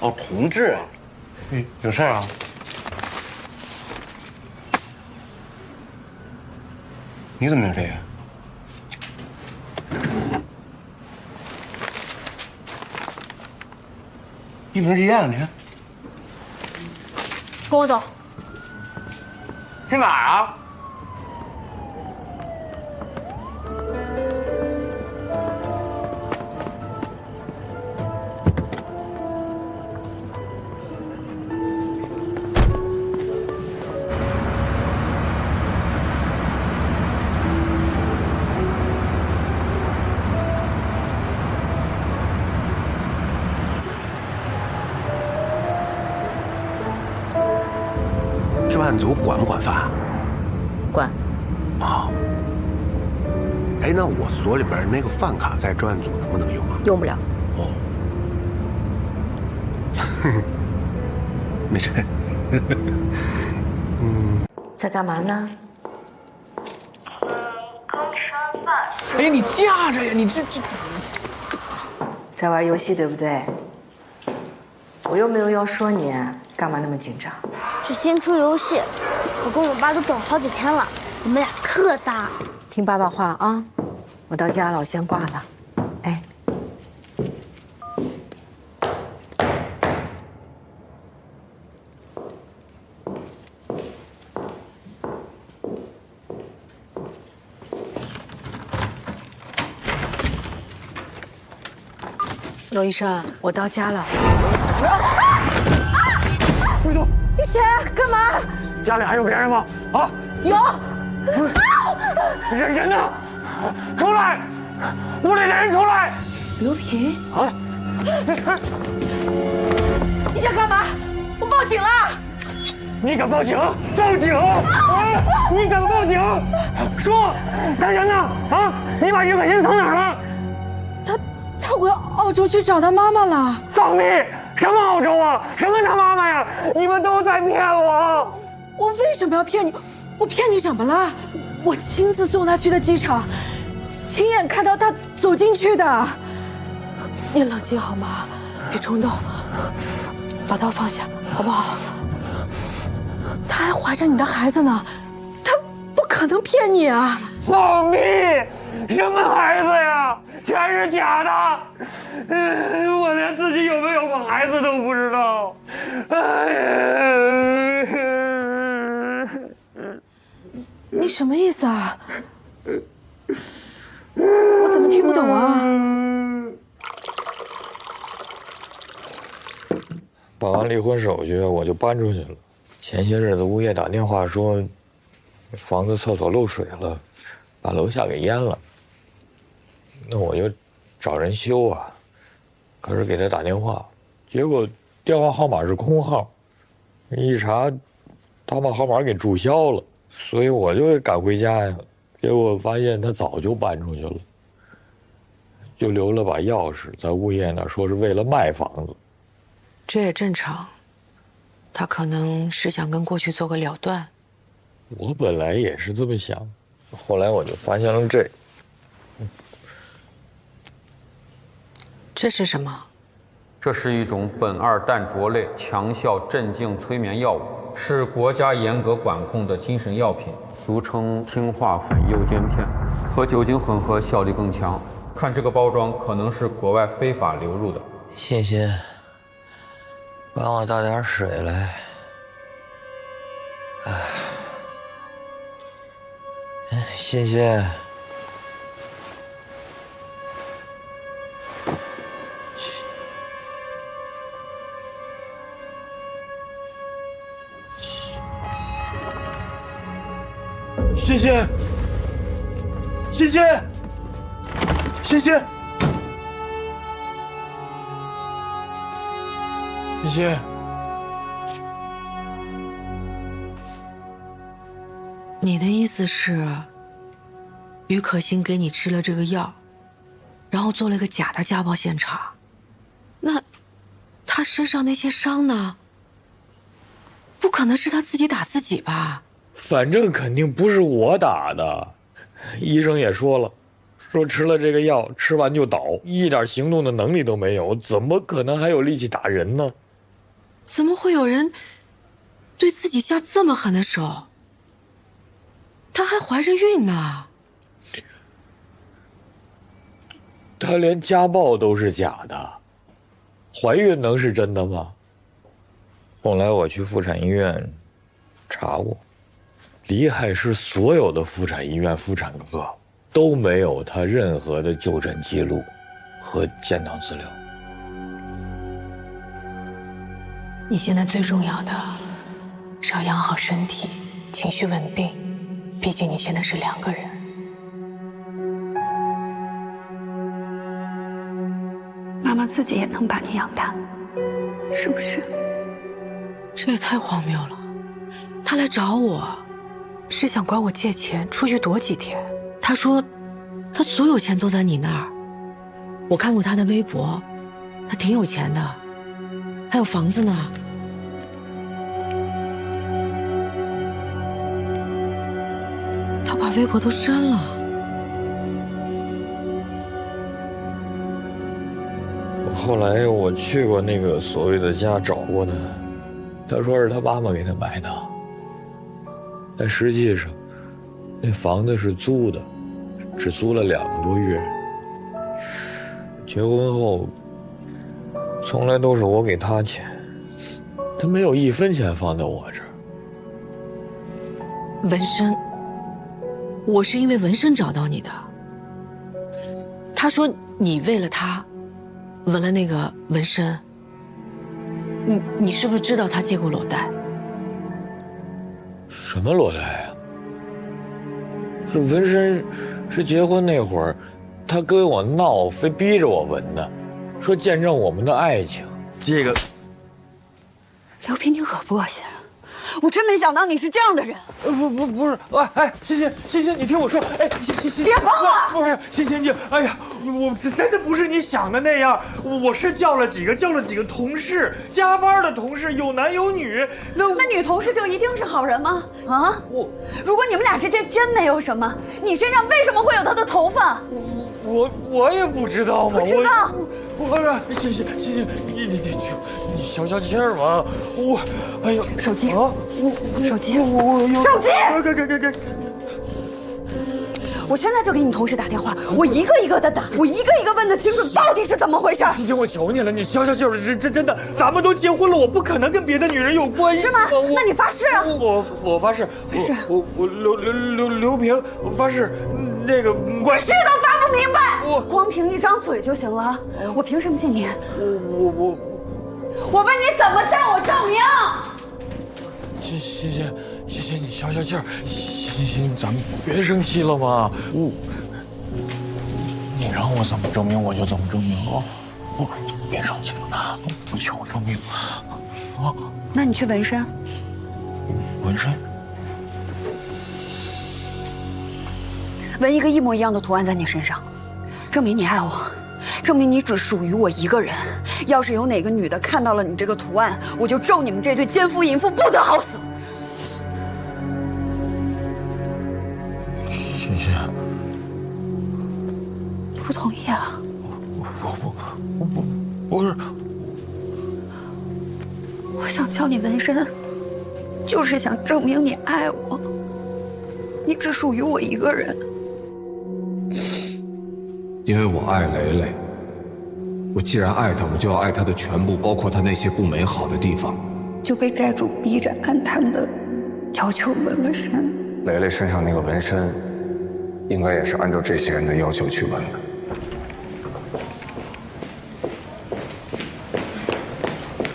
哦，同志啊，有事啊？你怎么有这个？一模一样，你看。跟我走。去哪儿啊？专案组管不管饭？管。哦。哎，那我所里边那个饭卡在专案组能不能用啊？用不了。哦。没事。在干嘛呢？刚吃完饭。哎，你架着呀！你这。在玩游戏对不对？我又没有要说你，干嘛那么紧张？就先出游戏，我跟我爸都等好几天了，我们俩特搭。听爸爸话啊！我到家了，我先挂了。哎。罗医生，我到家了。慧东，你谁？干嘛？家里还有别人吗？啊？有。人呢？出来！屋里的人出来！刘平啊！你想干嘛？我报警了！你敢报警？报警！啊！你敢报警？说，那人呢？啊！你把于可欣藏哪儿了？他回澳洲去找他妈妈了。放屁！什么澳洲啊？什么他妈妈呀？你们都在骗我！我为什么要骗你？我骗你什么了？我亲自送他去的机场，亲眼看到他走进去的。你冷静好吗？别冲动，把刀放下，好不好？他还怀着你的孩子呢，他不可可能骗你啊！放屁！什么孩子呀，全是假的！我连自己有没有过孩子都不知道。哎呀！你什么意思啊？我怎么听不懂啊？办完离婚手续，我就搬出去了。前些日子物业打电话说，房子厕所漏水了，把楼下给淹了。那我就找人修啊，可是给他打电话，结果电话号码是空号，一查，他把号码给注销了，所以我就赶回家呀。结果发现他早就搬出去了，就留了把钥匙在物业那儿，说是为了卖房子。这也正常，他可能是想跟过去做个了断。我本来也是这么想，后来我就发现了这。这是什么？这是一种苯二氮卓类强效镇静催眠药物，是国家严格管控的精神药品，俗称氰化酌右间片，和酒精混合效力更强。看这个包装，可能是国外非法流入的。欣欣，帮我倒点水来。欣欣。欣欣，欣欣，欣欣，欣欣，你的意思是，于可欣给你吃了这个药，然后做了一个假的家暴现场？那他身上那些伤呢？不可能是他自己打自己吧？反正肯定不是我打的，医生也说了，说吃了这个药，吃完就倒，一点行动的能力都没有，怎么可能还有力气打人呢？怎么会有人对自己下这么狠的手？她还怀着孕呢。她连家暴都是假的，怀孕能是真的吗？后来我去妇产医院查过。黎海市所有的妇产医院、妇产科都没有他任何的就诊记录和建档资料。你现在最重要的是要养好身体，情绪稳定。毕竟你现在是2个人。妈妈自己也能把你养大，是不是？这也太荒谬了。他来找我。是想管我借钱出去躲几天。他说，他所有钱都在你那儿。我看过他的微博，他挺有钱的，还有房子呢。他把微博都删了。后来我去过那个所谓的家找过他，他说是他妈妈给他买的。但实际上，那房子是租的，只租了2个多月。结婚后，从来都是我给他钱，他没有1分钱放在我这儿。纹身，我是因为纹身找到你的。他说你为了他，纹了那个纹身。你是不是知道他借过裸贷？什么裸贷呀？这纹身是结婚那会儿，他跟我闹，非逼着我纹的，说见证我们的爱情。这个，刘平，你恶不恶心？我真没想到你是这样的人。不是，欣欣，你听我说，欣，别碰我！不是，欣，你，哎呀，我这真的不是你想的那样，我是叫了几个同事，加班的同事，有男有女。那女同事就一定是好人吗？啊，如果你们俩之间真没有什么，你身上为什么会有他的头发？我也不知道嘛。不知道。欣，你消消气儿嘛。哎呦，手机啊！手机，我手机！给。我现在就给你同事打电话，我一个一个的打，我一个一个问的清楚，到底是怎么回事？欣欣，我求你了，你消消气儿，这真的，咱们都结婚了，我不可能跟别的女人有关系。是吗？那你发誓啊！我发誓，我刘平，我发誓，那个你是都发不明白，光凭一张嘴就行了，我凭什么信你？我问你怎么向我证明？欣欣，你消消气儿。欣欣，咱们别生气了嘛。你让我怎么证明我就怎么证明啊！别生气了，不求证明啊。那你去纹身。纹身？纹一个一模一样的图案在你身上，证明你爱我，证明你只属于我一个人。要是有哪个女的看到了你这个图案，我就咒你们这对奸夫淫妇不得好死。欣欣，你不同意啊？不是，我想教你纹身，就是想证明你爱我，你只属于我一个人。因为我爱蕾蕾，我既然爱她，我就要爱她的全部，包括她那些不美好的地方。就被债主逼着按他们的要求纹了身。蕾蕾身上那个纹身，应该也是按照这些人的要求去纹的。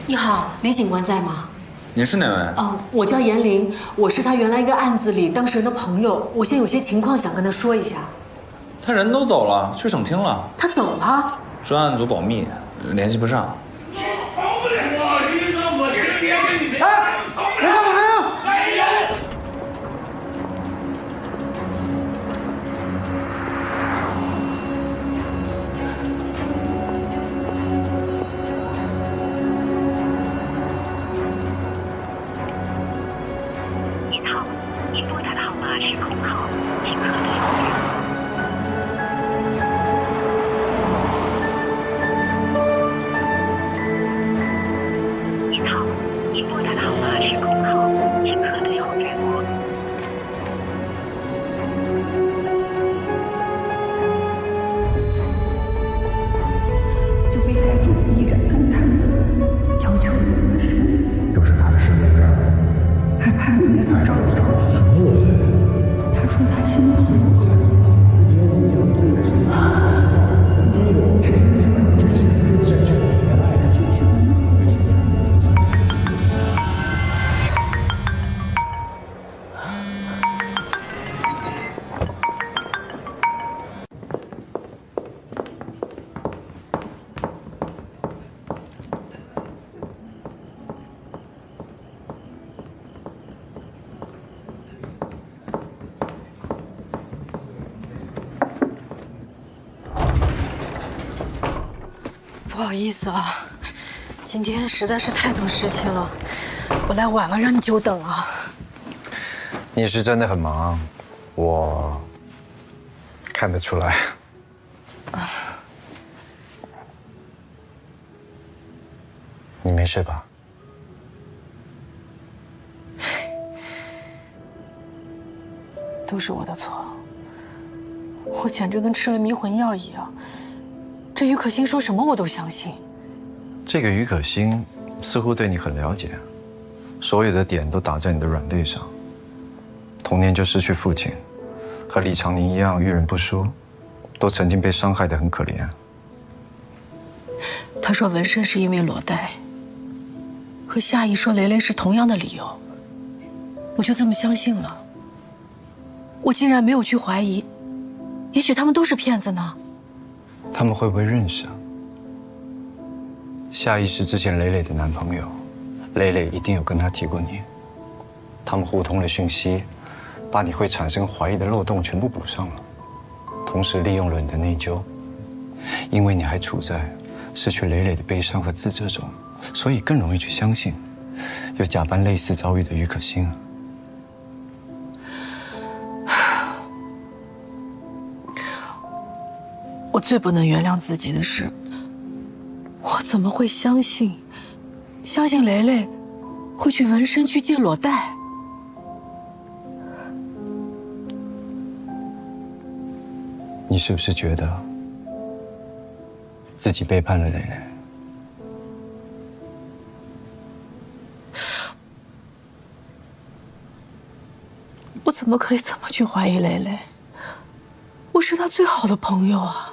你好，李警官在吗？您是哪位？哦，我叫严玲，我是他原来一个案子里当事人的朋友，我现在有些情况想跟他说一下。他人都走了，去省厅了。他走了？专案组保密，联系不上。干嘛呀？您好，您拨打的号码是空号，请核对后续。您好，您拨打的号码是空号，请核对后再拨。就被债主逼着按他们的要求纹了身。又是他的身份证，还拍了那张照片。他说他心疼我。不好意思啊，今天实在是太多事情了，我来晚了，让你久等了。你是真的很忙，我看得出来。你没事吧？都是我的错，我简直跟吃了迷魂药一样。这于可欣说什么我都相信。这个于可欣似乎对你很了解，所有的点都打在你的软肋上。童年就失去父亲，和李长宁一样遇人不淑，都曾经被伤害得很可怜。他说纹身是因为裸贷，和夏意说蕾蕾是同样的理由，我就这么相信了。我竟然没有去怀疑，也许他们都是骗子呢。他们会不会认识啊？夏意是之前蕾蕾的男朋友，蕾蕾一定有跟他提过你。他们互通了讯息，把你会产生怀疑的漏洞全部补上了，同时利用了你的内疚，因为你还处在失去蕾蕾的悲伤和自责中，所以更容易去相信，有假扮类似遭遇的于可欣啊。我最不能原谅自己的是，我怎么会相信蕾蕾会去纹身去借裸贷？你是不是觉得自己背叛了蕾蕾？我怎么可以这么去怀疑蕾蕾？我是她最好的朋友啊！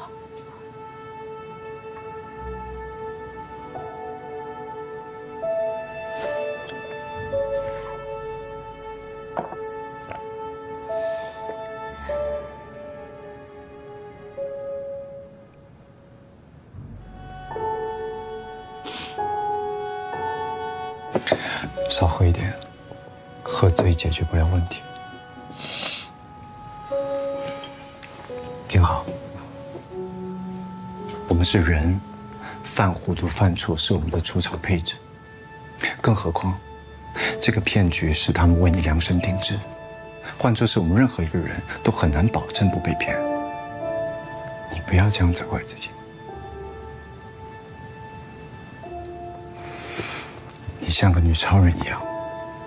少喝一点，喝醉解决不了问题。挺好，我们是人，犯糊涂犯错是我们的出场配置。更何况，这个骗局是他们为你量身定制，换作是我们任何一个人都很难保证不被骗。你不要这样责怪自己。你像个女超人一样，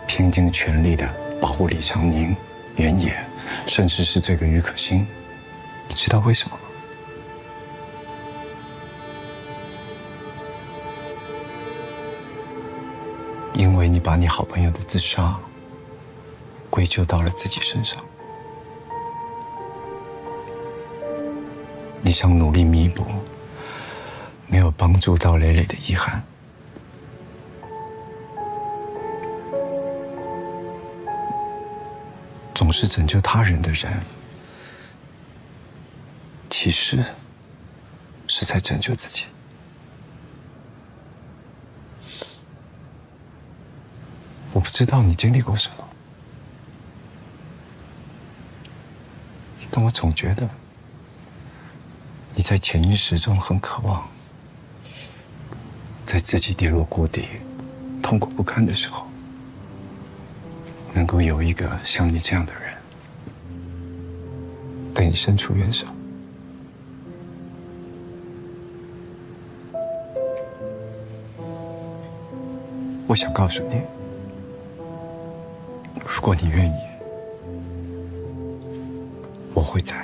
拼尽全力的保护李长宁、原野，甚至是这个于可欣。你知道为什么吗？因为你把你好朋友的自杀归咎到了自己身上，你想努力弥补没有帮助到蕾蕾的遗憾。总是拯救他人的人，其实是在拯救自己。我不知道你经历过什么，但我总觉得你在潜意识中很渴望，在自己跌落谷底、痛苦不堪的时候，能够有一个像你这样的人对你伸出援手。我想告诉你，如果你愿意，我会在。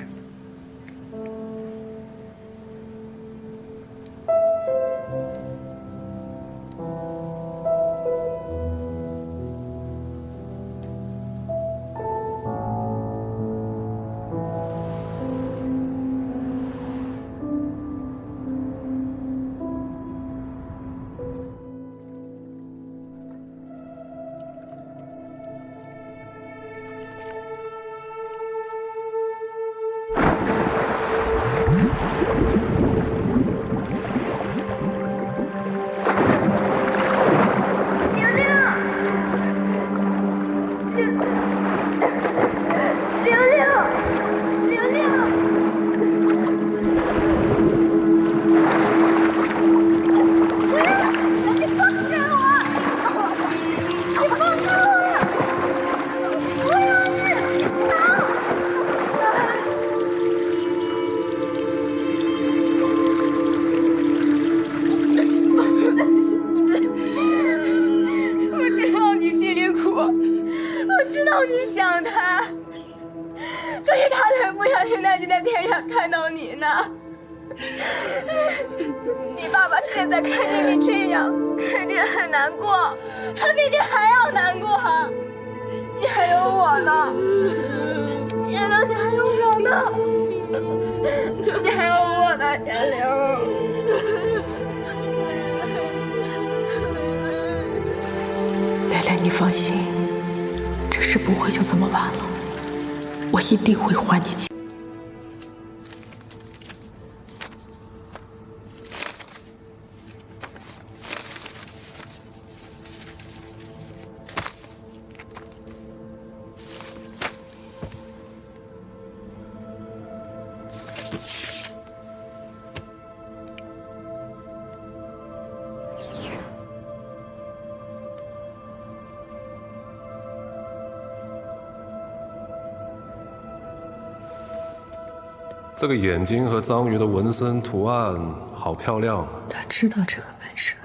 你爸爸现在看见你这样，肯定很难过，他比你还要难过。你还有我呢，颜良，你还有我呢，你还有我呢，颜良。蕾蕾，你放心，这事不会就这么完了，我一定会还你清。这个眼睛和章鱼的纹身图案好漂亮。他知道这个纹身。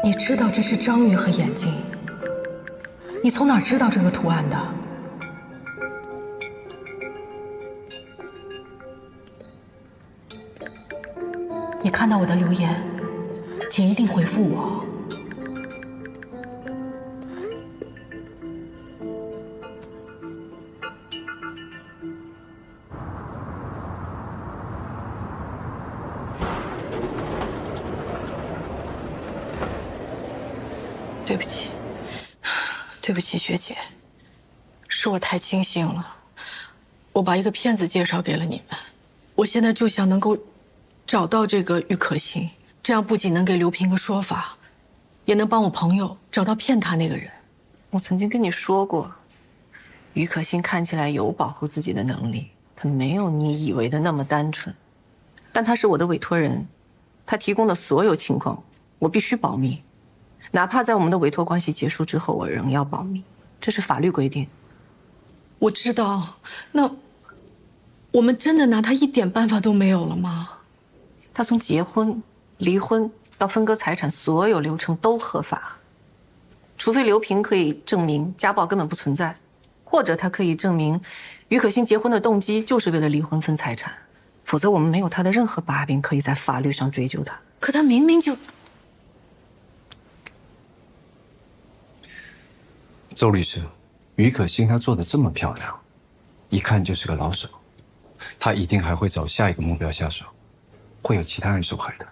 你知道这是章鱼和眼睛，你从哪儿知道这个图案的？你看到我的留言，请一定回复我。对不起，对不起，学姐，是我太轻信了。我把一个骗子介绍给了你们，我现在就想能够找到这个于可欣，这样不仅能给刘平个说法，也能帮我朋友找到骗他那个人。我曾经跟你说过，于可欣看起来有保护自己的能力，她没有你以为的那么单纯。但她是我的委托人，她提供的所有情况我必须保密。哪怕在我们的委托关系结束之后，我仍要保密，这是法律规定。我知道，那我们真的拿他一点办法都没有了吗？他从结婚、离婚到分割财产，所有流程都合法，除非刘平可以证明家暴根本不存在，或者他可以证明于可欣结婚的动机就是为了离婚分财产，否则我们没有他的任何把柄可以在法律上追究他。可他明明就……周律师，于可欣她做的这么漂亮，一看就是个老手，她一定还会找下一个目标下手，会有其他人受害的。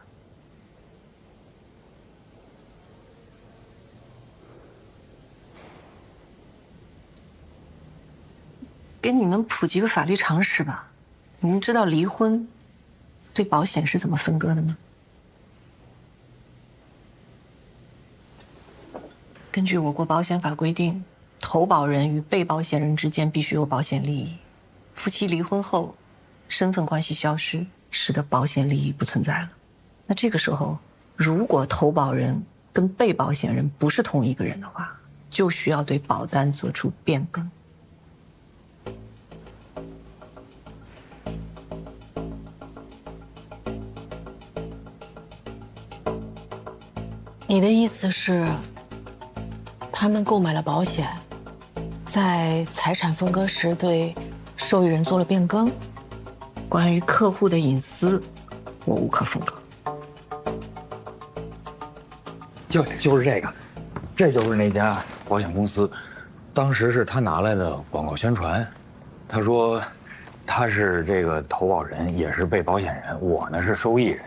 给你们普及个法律常识吧，你们知道离婚对保险是怎么分割的吗？根据我国保险法规定，投保人与被保险人之间必须有保险利益。夫妻离婚后，身份关系消失，使得保险利益不存在了。那这个时候，如果投保人跟被保险人不是同一个人的话，就需要对保单做出变更。你的意思是，他们购买了保险，在财产分割时对受益人做了变更？关于客户的隐私，我无可奉告。就是这个，这就是那家保险公司，当时是他拿来的广告宣传。他说他是这个投保人，也是被保险人，我呢是受益人。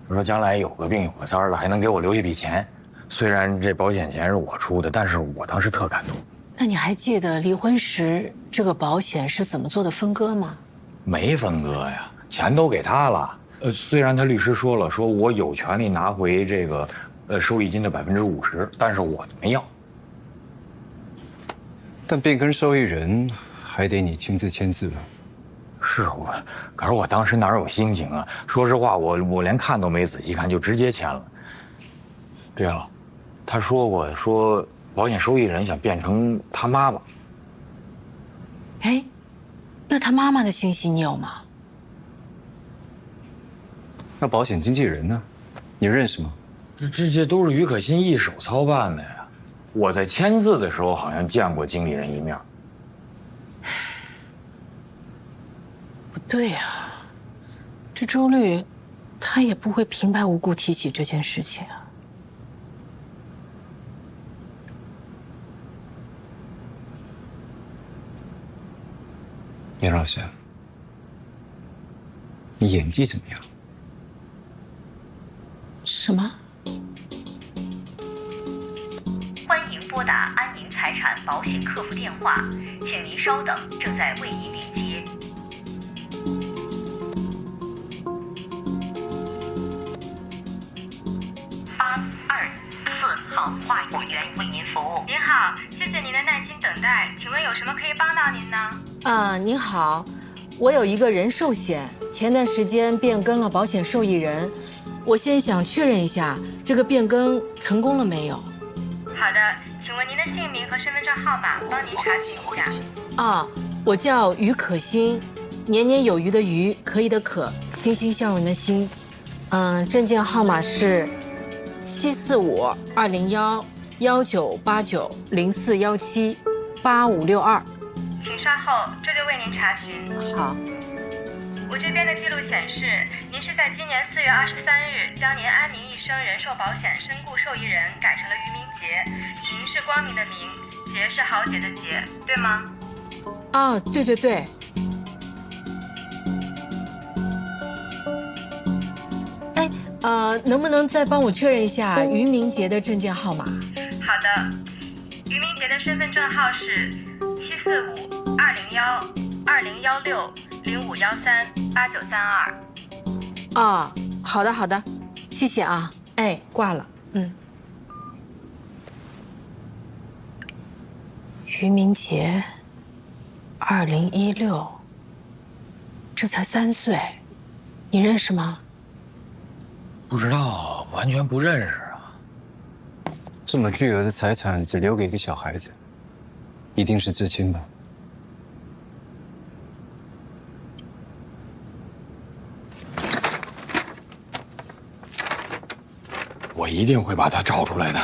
他说将来有个病有个灾了，还能给我留一笔钱。虽然这保险钱是我出的，但是我当时特感动。那你还记得离婚时这个保险是怎么做的分割吗？没分割呀，钱都给他了。虽然他律师说了，说我有权利拿回这个收益金的50%，但是我没要。但变更受益人还得你亲自签字吧？是我，可是我当时哪有心情啊？说实话，我连看都没仔细看，就直接签了。对了，他说过，说保险受益人想变成他妈妈。哎，那他妈妈的信息你有吗？那保险经纪人呢？你认识吗？这都是于可欣一手操办的呀。我在签字的时候好像见过经理人一面。不对呀，这周律，他也不会平白无故提起这件事情啊。严老师，你演技怎么样？什么？欢迎拨打安宁财产保险客服电话，请您稍等，正在为您连接。824号话语员为您服务。您好，谢谢您的耐心等待，请问有什么可以帮到您呢？您好，我有一个人寿险，前段时间变更了保险受益人，我先想确认一下这个变更成功了没有。好的，请问您的姓名和身份证号码，帮您查询一下。我叫于可欣，年年有余的余，可以的可，欣欣向荣的欣。证件号码是7452011 198904178562。请稍后，这就为您查询。好。我这边的记录显示，您是在今年4月23日将您安宁一生人寿保险身故受益人改成了于明杰，明是光明的明，杰是豪杰的杰，对吗？啊，对对对。哎，能不能再帮我确认一下于明杰的证件号码？好的，于明杰的身份证号是745-2016-0513-8932。啊，好的好的，谢谢啊。哎，挂了。于明杰，2016，这才3岁，你认识吗？不知道，完全不认识啊。这么巨额的财产只留给一个小孩子，一定是至亲吧？我一定会把他找出来的。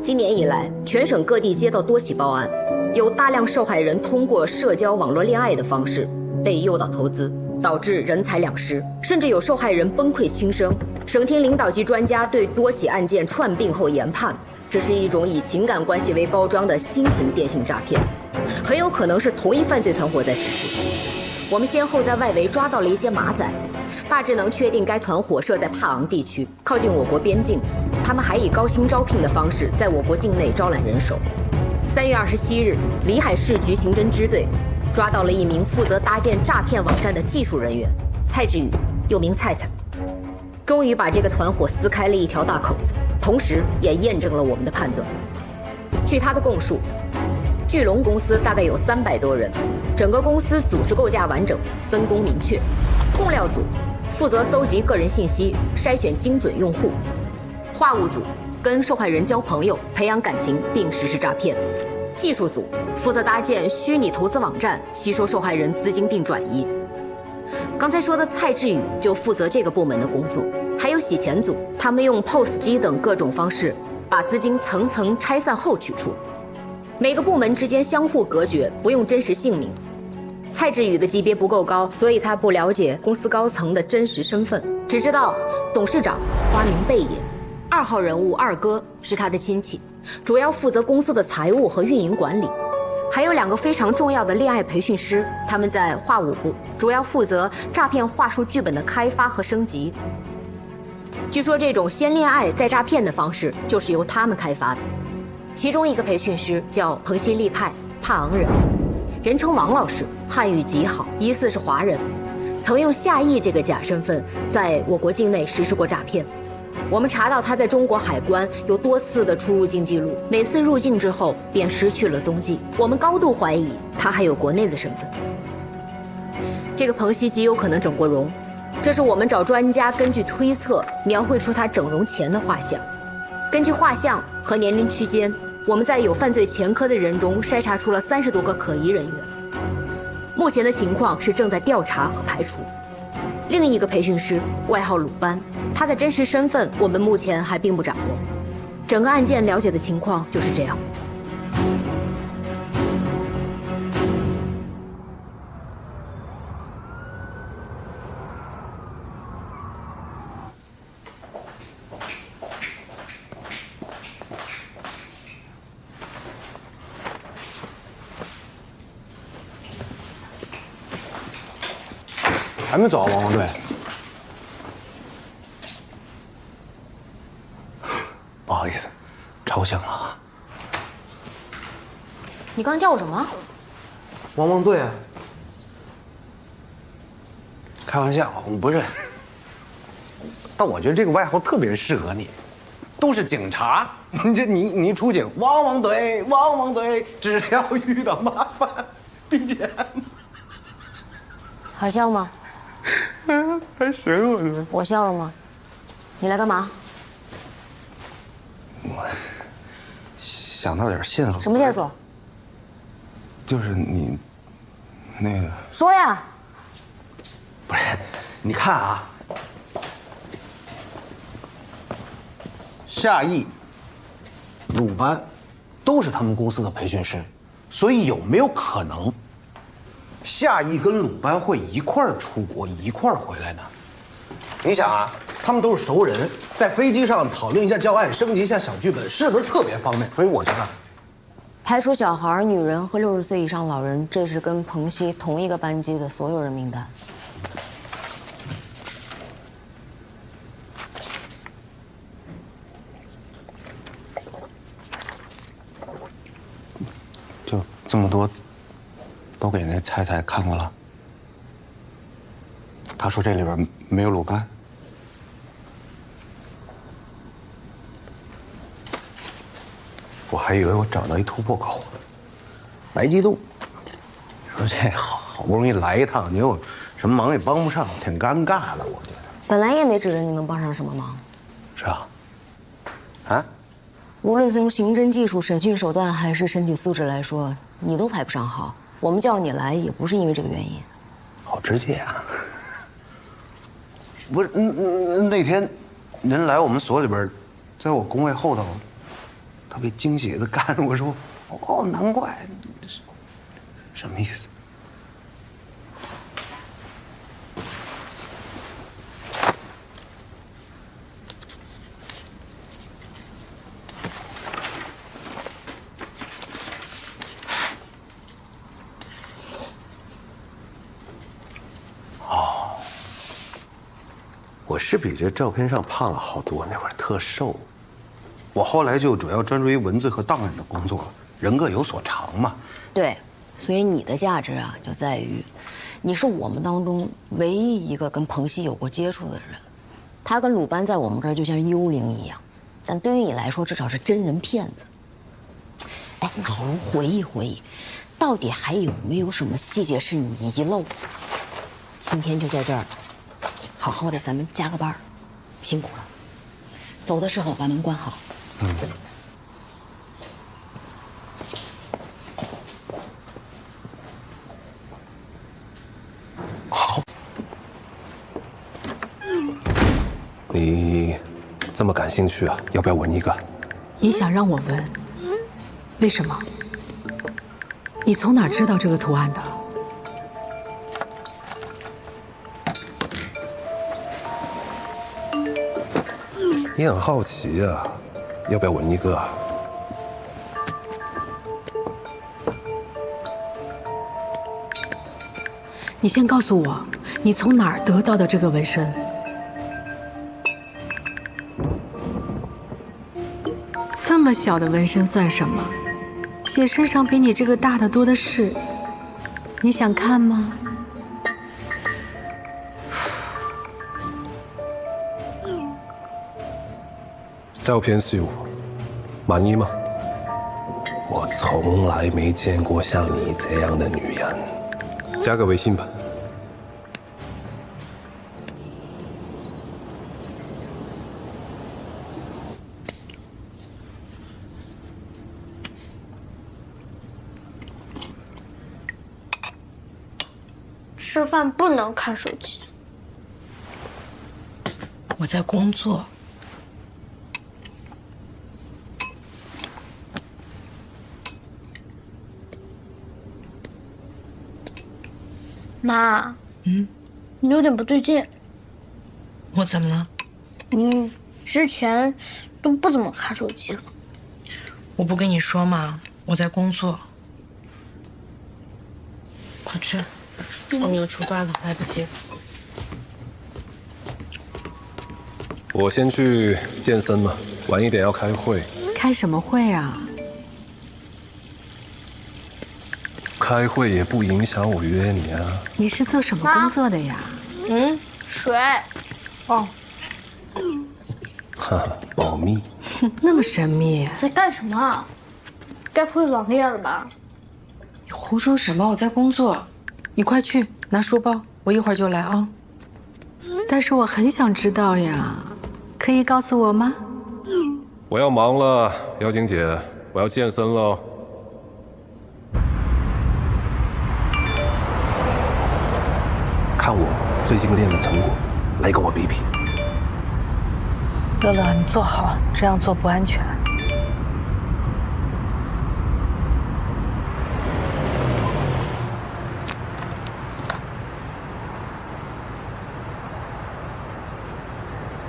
今年以来，全省各地接到多起报案，有大量受害人通过社交网络恋爱的方式被诱导投资，导致人财两失，甚至有受害人崩溃轻生。省厅领导级专家对多起案件串并后研判，这是一种以情感关系为包装的新型电信诈骗，很有可能是同一犯罪团伙在实施。我们先后在外围抓到了一些马仔，大致能确定该团伙设在帕昂地区，靠近我国边境。他们还以高薪招聘的方式在我国境内招揽人手。3月27日，里海市局刑侦支队抓到了一名负责搭建诈骗网站的技术人员蔡志宇，又名菜菜，终于把这个团伙撕开了一条大口子，同时也验证了我们的判断。据他的供述，巨龙公司大概有300多人，整个公司组织构架完整，分工明确。供料组负责搜集个人信息，筛选精准用户；话务组跟受害人交朋友，培养感情并实施诈骗；技术组负责搭建虚拟投资网站，吸收受害人资金并转移。刚才说的蔡志宇就负责这个部门的工作，还有洗钱组，他们用 POS 机等各种方式把资金层层拆散后取出。每个部门之间相互隔绝，不用真实姓名。蔡志宇的级别不够高，所以他不了解公司高层的真实身份，只知道董事长花名贝爷，2号人物二哥是他的亲戚，主要负责公司的财务和运营管理。还有2个非常重要的恋爱培训师，他们在话务部，主要负责诈骗话术剧本的开发和升级。据说这种先恋爱再诈骗的方式就是由他们开发的。其中一个培训师叫彭新立派，帕昂人，人称王老师，汉语极好，疑似是华人，曾用夏邑这个假身份在我国境内实施过诈骗。我们查到他在中国海关有多次的出入境记录，每次入境之后便失去了踪迹。我们高度怀疑他还有国内的身份。这个彭西极有可能整过容，这是我们找专家根据推测描绘出他整容前的画像。根据画像和年龄区间，我们在有犯罪前科的人中筛查出了30多个可疑人员。目前的情况是正在调查和排除。另一个培训师外号鲁班，他的真实身份我们目前还并不掌握。整个案件了解的情况就是这样。还没走啊，汪汪队。不好意思，吵醒了啊。你刚叫我什么？汪汪队啊。开玩笑，我们不认。但我觉得这个外号特别适合你，都是警察，你出警，汪汪队，汪汪队，只要遇到麻烦，BGM。好笑吗？还行，我觉得。我笑了吗？你来干嘛？我想到点线索。什么线索？就是你，那个。说呀。不是，你看啊，夏毅、鲁班都是他们公司的培训师，所以有没有可能，夏毅跟鲁班会一块儿出国，一块儿回来呢？你想啊，他们都是熟人，在飞机上讨论一下教案，升级一下小剧本，是不是特别方便？所以我觉得，排除小孩、女人和60岁以上老人，这是跟彭曦同一个班机的所有人名单。就这么多，都给那菜菜看过了。他说这里边没有鲁班。我还以为我找到一突破口呢，白激动。说这好不容易来一趟，你又什么忙也帮不上，挺尴尬的。我觉得本来也没指着你能帮上什么忙。是啊。啊？无论从刑侦技术、审讯手段还是身体素质来说，你都排不上号。我们叫你来也不是因为这个原因。好直接啊！不是，那天您来我们所里边，在我工位后头，特别惊喜的看着我说：“哦，难怪，什么意思？”我是比这照片上胖了好多，那会儿特瘦。我后来就主要专注于文字和档案的工作了，人各有所长嘛。对，所以你的价值啊，就在于，你是我们当中唯一一个跟彭曦有过接触的人。他跟鲁班在我们这儿就像幽灵一样，但对于你来说，至少是真人骗子。哎，你好好回忆回忆，到底还有没有什么细节是你遗漏的？今天就在这儿。好好的，咱们加个班，辛苦了。走的时候把门关好。好。你这么感兴趣啊？要不要闻一个？你想让我闻？为什么？你从哪知道这个图案的？你很好奇啊，要不要闻一个啊？你先告诉我，你从哪儿得到的这个纹身？这么小的纹身算什么？姐身上比你这个大的多的是。你想看吗？照片是我，满意吗？我从来没见过像你这样的女人。加个微信吧。吃饭不能看手机。我在工作。妈，你有点不对劲。我怎么了？你之前都不怎么看手机了。我不跟你说嘛，我在工作。快吃，我们要出发了，来不及。我先去健身了，晚一点要开会。开什么会啊？开会也不影响我约你啊。你是做什么工作的呀？水。哦。哈哈，保密。那么神秘。在干什么？该不会网恋了吧？你胡说什么？我在工作。你快去拿书包，我一会儿就来啊。但是我很想知道呀，可以告诉我吗？我要忙了，妖精姐，我要健身喽。看我最近练的成果，来跟我比比。乐乐，你坐好，这样做不安全。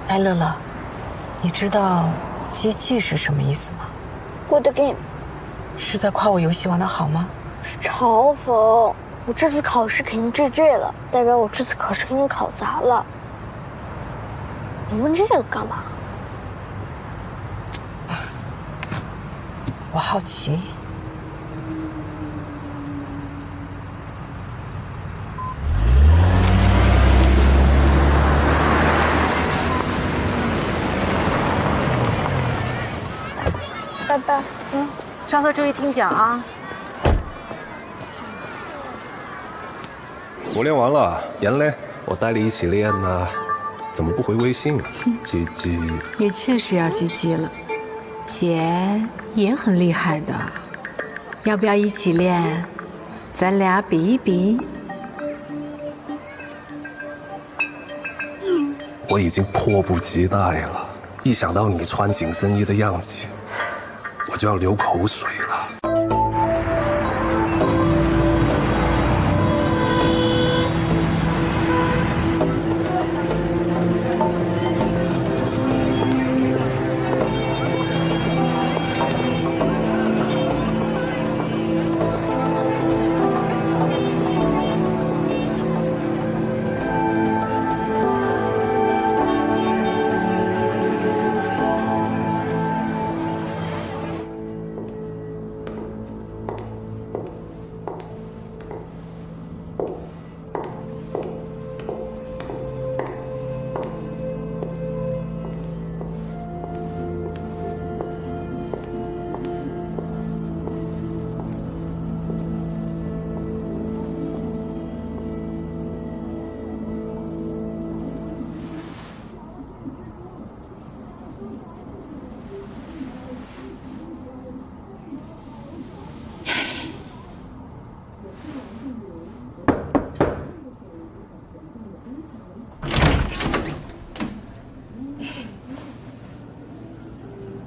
哎，乐乐，你知道“GG”是什么意思吗 ？Good game。是在夸我游戏玩得好吗？是嘲讽。我这次考试肯定GG了，代表我这次考试肯定考砸了。你问这个干嘛？我好奇。拜拜。上课注意听讲啊。我练完了，妍嘞，我带你一起练啊。怎么不回微信啊？鸡鸡也确实要GG了，姐也很厉害的，要不要一起练？咱俩比一比。我已经迫不及待了，一想到你穿紧身衣的样子，我就要流口水了。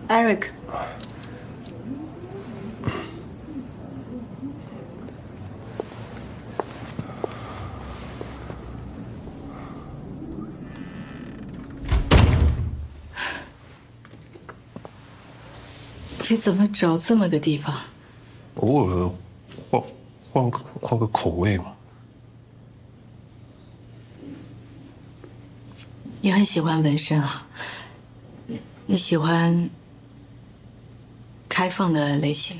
Eric， 你怎么找这么个地方？偶尔换个口味嘛。你很喜欢纹身啊？你喜欢开放的类型？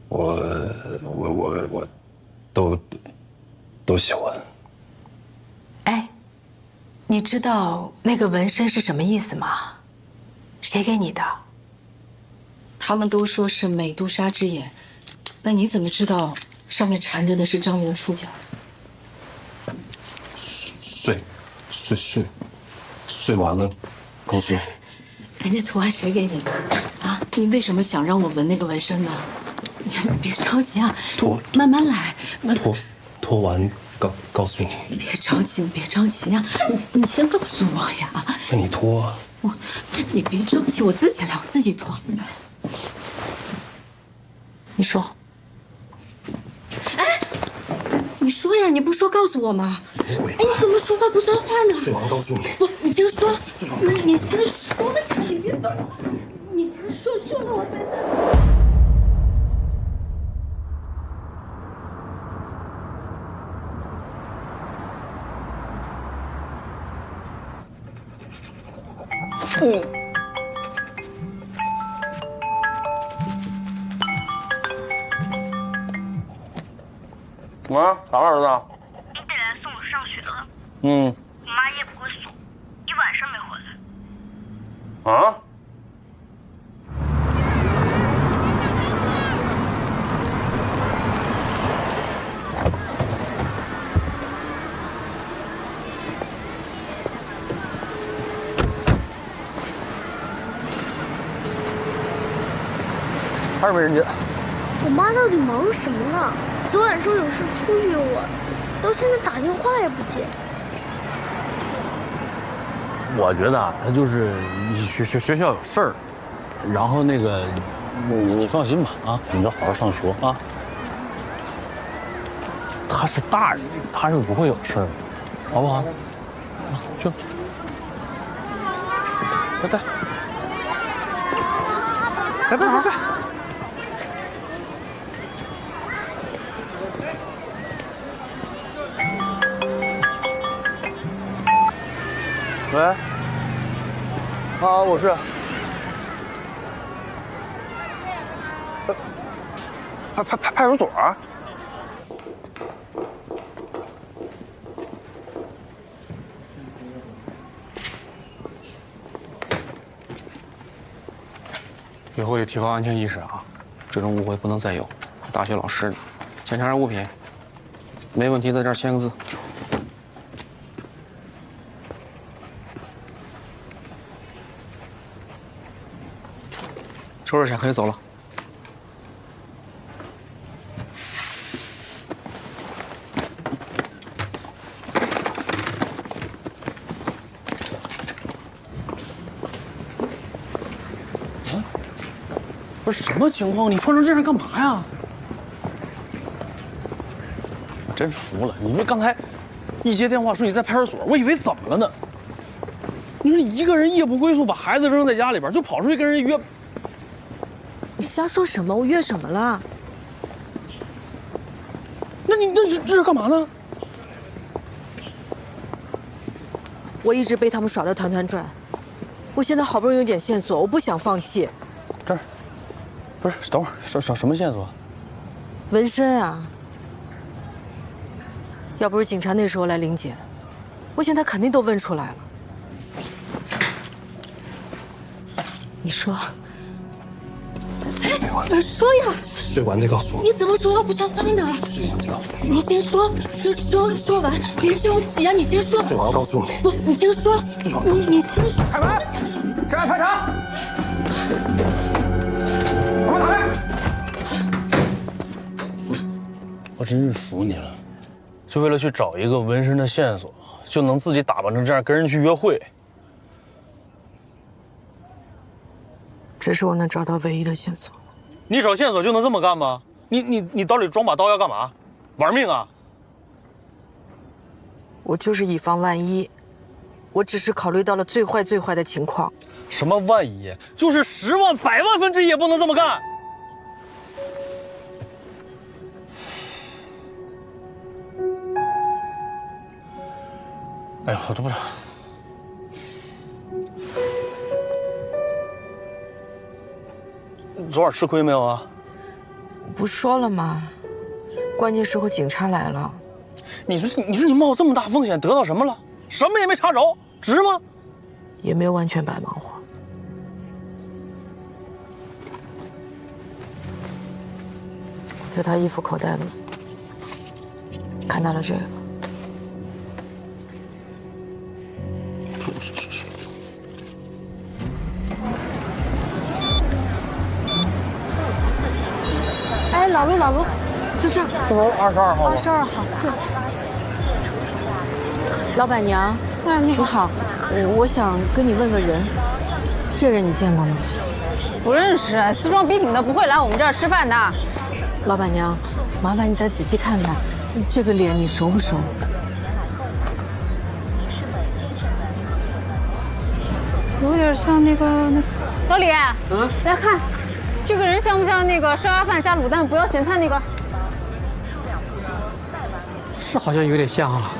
我都喜欢。哎，你知道那个纹身是什么意思吗？谁给你的？他们都说是美杜莎之眼，那你怎么知道上面缠着的是章鱼的触角？睡完了，告诉我。哎，那图案谁给你的？啊，你为什么想让我纹那个纹身呢？你别着急啊，慢慢来，脱完告诉你。别着急，别着急呀，你先告诉我呀。那你脱啊。你别着急，我自己来，我自己脱。你说。哎，你说呀，你不说告诉我吗？哎，你怎么说话不算话呢？睡完告诉你。不，你先说，你先说呀，你别等，你先说了我再。妈，啥儿子？你得来送我上学了。嗯。我妈也不会送，一晚上没回来。啊？还是没人接。我妈到底忙什么呢？昨晚说有事出去玩，到现在打电话也不接。我觉得他就是学校有事儿，然后那个你放心吧啊，你就好好上学啊。他是大人，他是不会有事儿的，好不好？去。来。喂，啊，我是。派出所。以后得提高安全意识啊！这种误会不能再有。大学老师，检查下物品，没问题在这儿签个字。收拾下可以走了。不是什么情况？你穿成这样干嘛呀？我真服了！你说刚才一接电话说你在派出所，我以为怎么了呢？你说你一个人夜不归宿，把孩子扔在家里边，就跑出去跟人约。你瞎说什么？我约什么了？那你这是干嘛呢？我一直被他们耍得团团转，我现在好不容易有点线索，我不想放弃。这儿，不是，等会儿什么线索？纹身啊！要不是警察那时候来临检，我想他肯定都问出来了。你说。说呀！睡完再告诉我。你怎么说话不算话呢？你先说，说完，别着急啊！你先说。睡完告诉你。不，你先说。你先说。开门！这样排查。把门打开。我真是服你了，就为了去找一个纹身的线索，就能自己打扮成这样跟人去约会。这是我能找到唯一的线索。你找线索就能这么干吗？你兜里装把刀要干嘛？玩命啊！我就是以防万一，我只是考虑到了最坏的情况。什么万一？就是10万、100万分之一也不能这么干。哎呦，我这不是。昨晚吃亏没有啊？不说了吗？关键时候警察来了。你说你冒这么大风险得到什么了？什么也没查着，值吗？也没有完全白忙活。在他衣服口袋里看到了这个。哎，老卢，就这儿。22号。22号，对。老板娘，你好，我想跟你问个人，这人你见过吗？不认识，西装笔挺的不会来我们这儿吃饭的。老板娘，麻烦你再仔细看看，这个脸你熟不熟？有点像那个老李，来看，这个人像不像那个烧鸭饭加卤蛋不要咸菜那个？是好像有点像啊。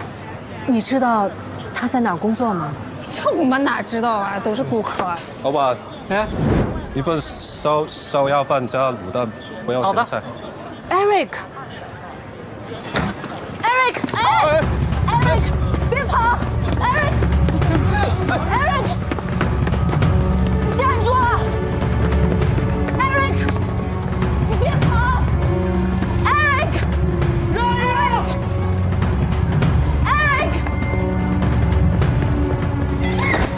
你知道他在哪儿工作吗？这我们哪知道啊，都是顾客。老板，哎，一份烧鸭饭加卤蛋，不要咸菜。Eric， 别跑 ，Eric， 你站住 ，Eric， 你别跑 ，Eric，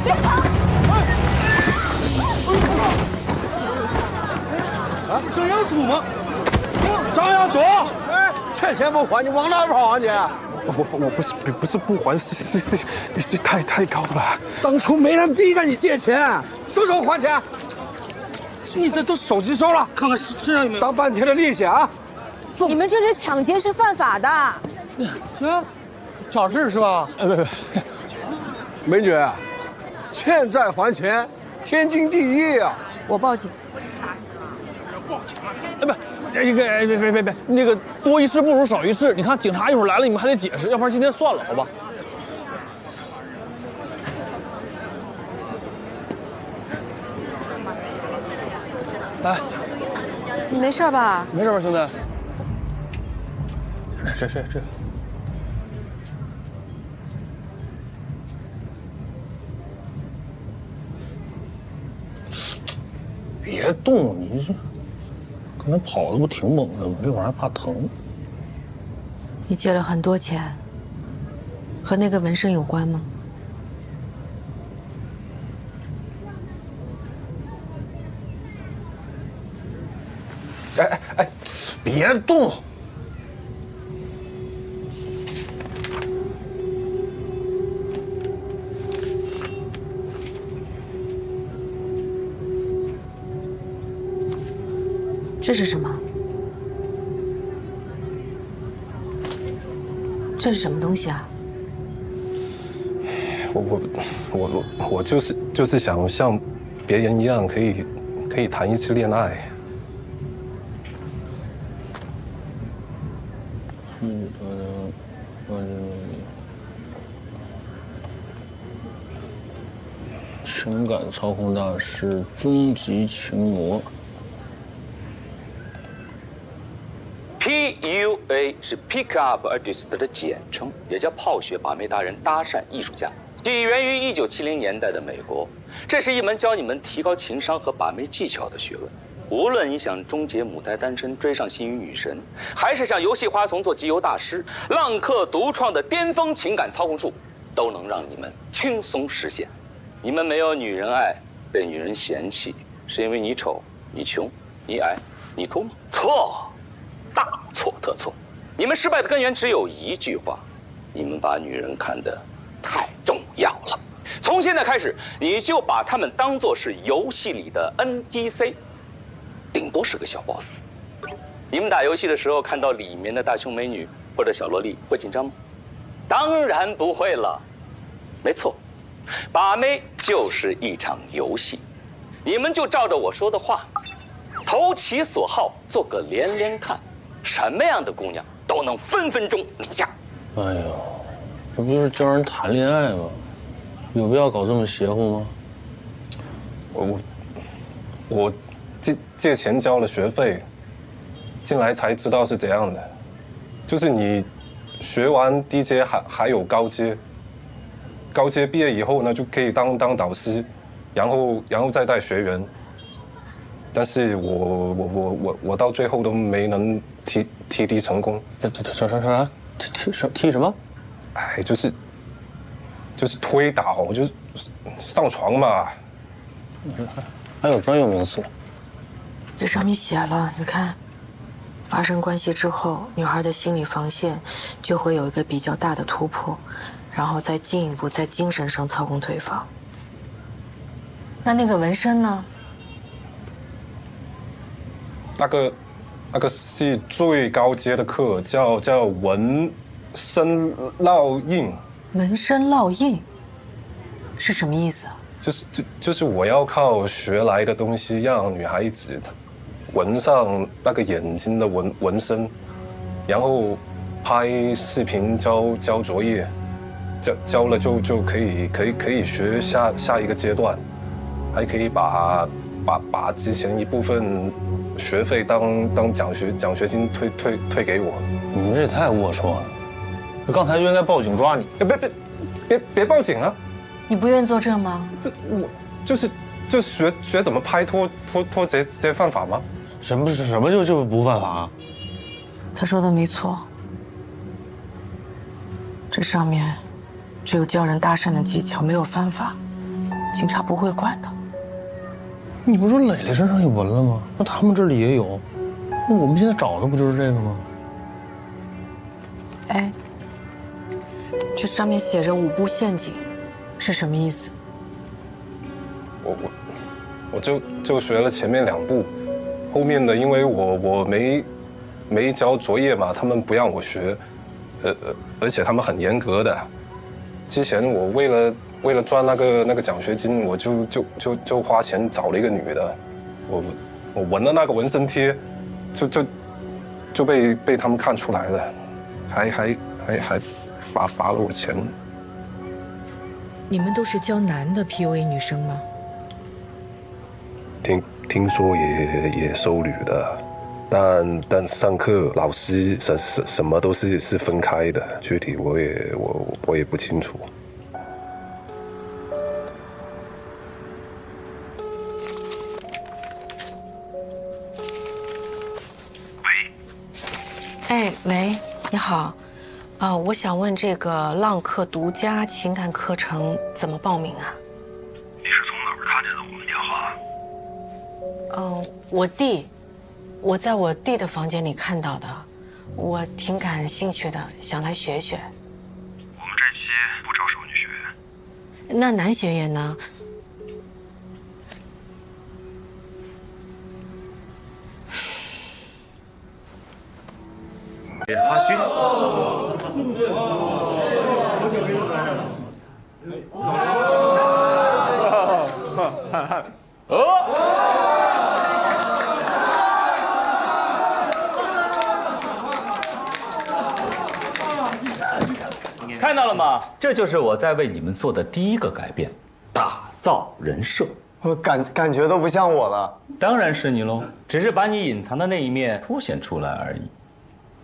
别跑！啊，这要出吗？张耀祖，哎，欠钱不还，你往哪跑啊你？我不是不还，是太高了。当初没人逼着你借钱，什么时候还钱？你这都手机收了，看看身上有没有。当半天的利息啊！你们这是抢劫，是犯法的。行，找事是吧？美女，欠债还钱，天经地义啊！我报警。哎，不，别，那个多一事不如少一事。你看警察一会儿来了，你们还得解释，要不然今天算了，好吧？来，你没事吧？没事吧，兄弟？这。别动，你这刚才跑的不挺猛的吗？这玩意儿还怕疼？你借了很多钱，和那个纹身有关吗？哎，别动！这是什么？这是什么东西啊？我就是想像别人一样，可以谈一次恋爱。情感操控大师，终极情魔。PUA 是 Pick Up Artist 的简称，也叫泡雪把妹达人、搭讪艺术家，起源于1970年代的美国。这是一门教你们提高情商和把妹技巧的学问。无论你想终结母胎单身，追上心仪女神，还是想游戏花丛做集邮大师，浪客独创的巅峰情感操控术，都能让你们轻松实现。你们没有女人爱，被女人嫌弃，是因为你丑、你穷、你矮、你秃吗？错，大错特错。你们失败的根源只有一句话：你们把女人看得太重要了。从现在开始，你就把她们当作是游戏里的 NPC， 顶多是个小 boss。你们打游戏的时候看到里面的大胸美女或者小萝莉会紧张吗？当然不会了。没错，把妹就是一场游戏，你们就照着我说的话，投其所好，做个连连看，什么样的姑娘都能分分钟拿下。哎呦，这不就是教人谈恋爱吗？有必要搞这么邪乎吗？我借钱交了学费，进来才知道是怎样的，就是你学完低阶还有高阶。高阶毕业以后呢，就可以当导师，然后再带学员。但是我到最后都没能提成功。啥？踢什么？哎，就是推倒，就是上床嘛。还有专有名词。这上面写了，你看，发生关系之后，女孩的心理防线就会有一个比较大的突破。然后再进一步在精神上操控对方。那个纹身呢？那个是最高阶的课，叫纹身烙印。纹身烙印是什么意思啊？就是我要靠学来的东西，让女孩子纹上那个眼睛的纹身，然后拍视频交作业。交了就可以学下一个阶段，还可以把之前一部分学费当奖学金退给我。你们这也太龌龊了！刚才就应该报警抓你。别报警啊！你不愿意作证吗？我就是学怎么拍拖这犯法吗？什么就不犯法？他说的没错，这上面。只有教人搭讪的技巧，没有犯法，警察不会管的。你不说磊磊身上有纹了吗？那他们这里也有，那我们现在找的不就是这个吗？哎，这上面写着5步陷阱，是什么意思？我就学了前面2步，后面的因为我没交作业嘛，他们不让我学，而且他们很严格的。之前我为了赚那个奖学金，我就花钱找了一个女的，我纹了那个纹身贴，就被他们看出来了，还罚了我钱。你们都是教男的 PUA 女生吗？听说也收女的，但上课老师什么都是分开的，具体我也不清楚。哎，喂，你好，我想问这个浪客独家情感课程怎么报名啊？你是从哪儿看见的我们电话？我在我弟的房间里看到的，我挺感兴趣的，想来学学。我们这期不招收女学员。那男学员呢？哈军。看到了吗？这就是我在为你们做的第一个改变，打造人设。我感觉都不像我了。当然是你喽，只是把你隐藏的那一面凸显出来而已。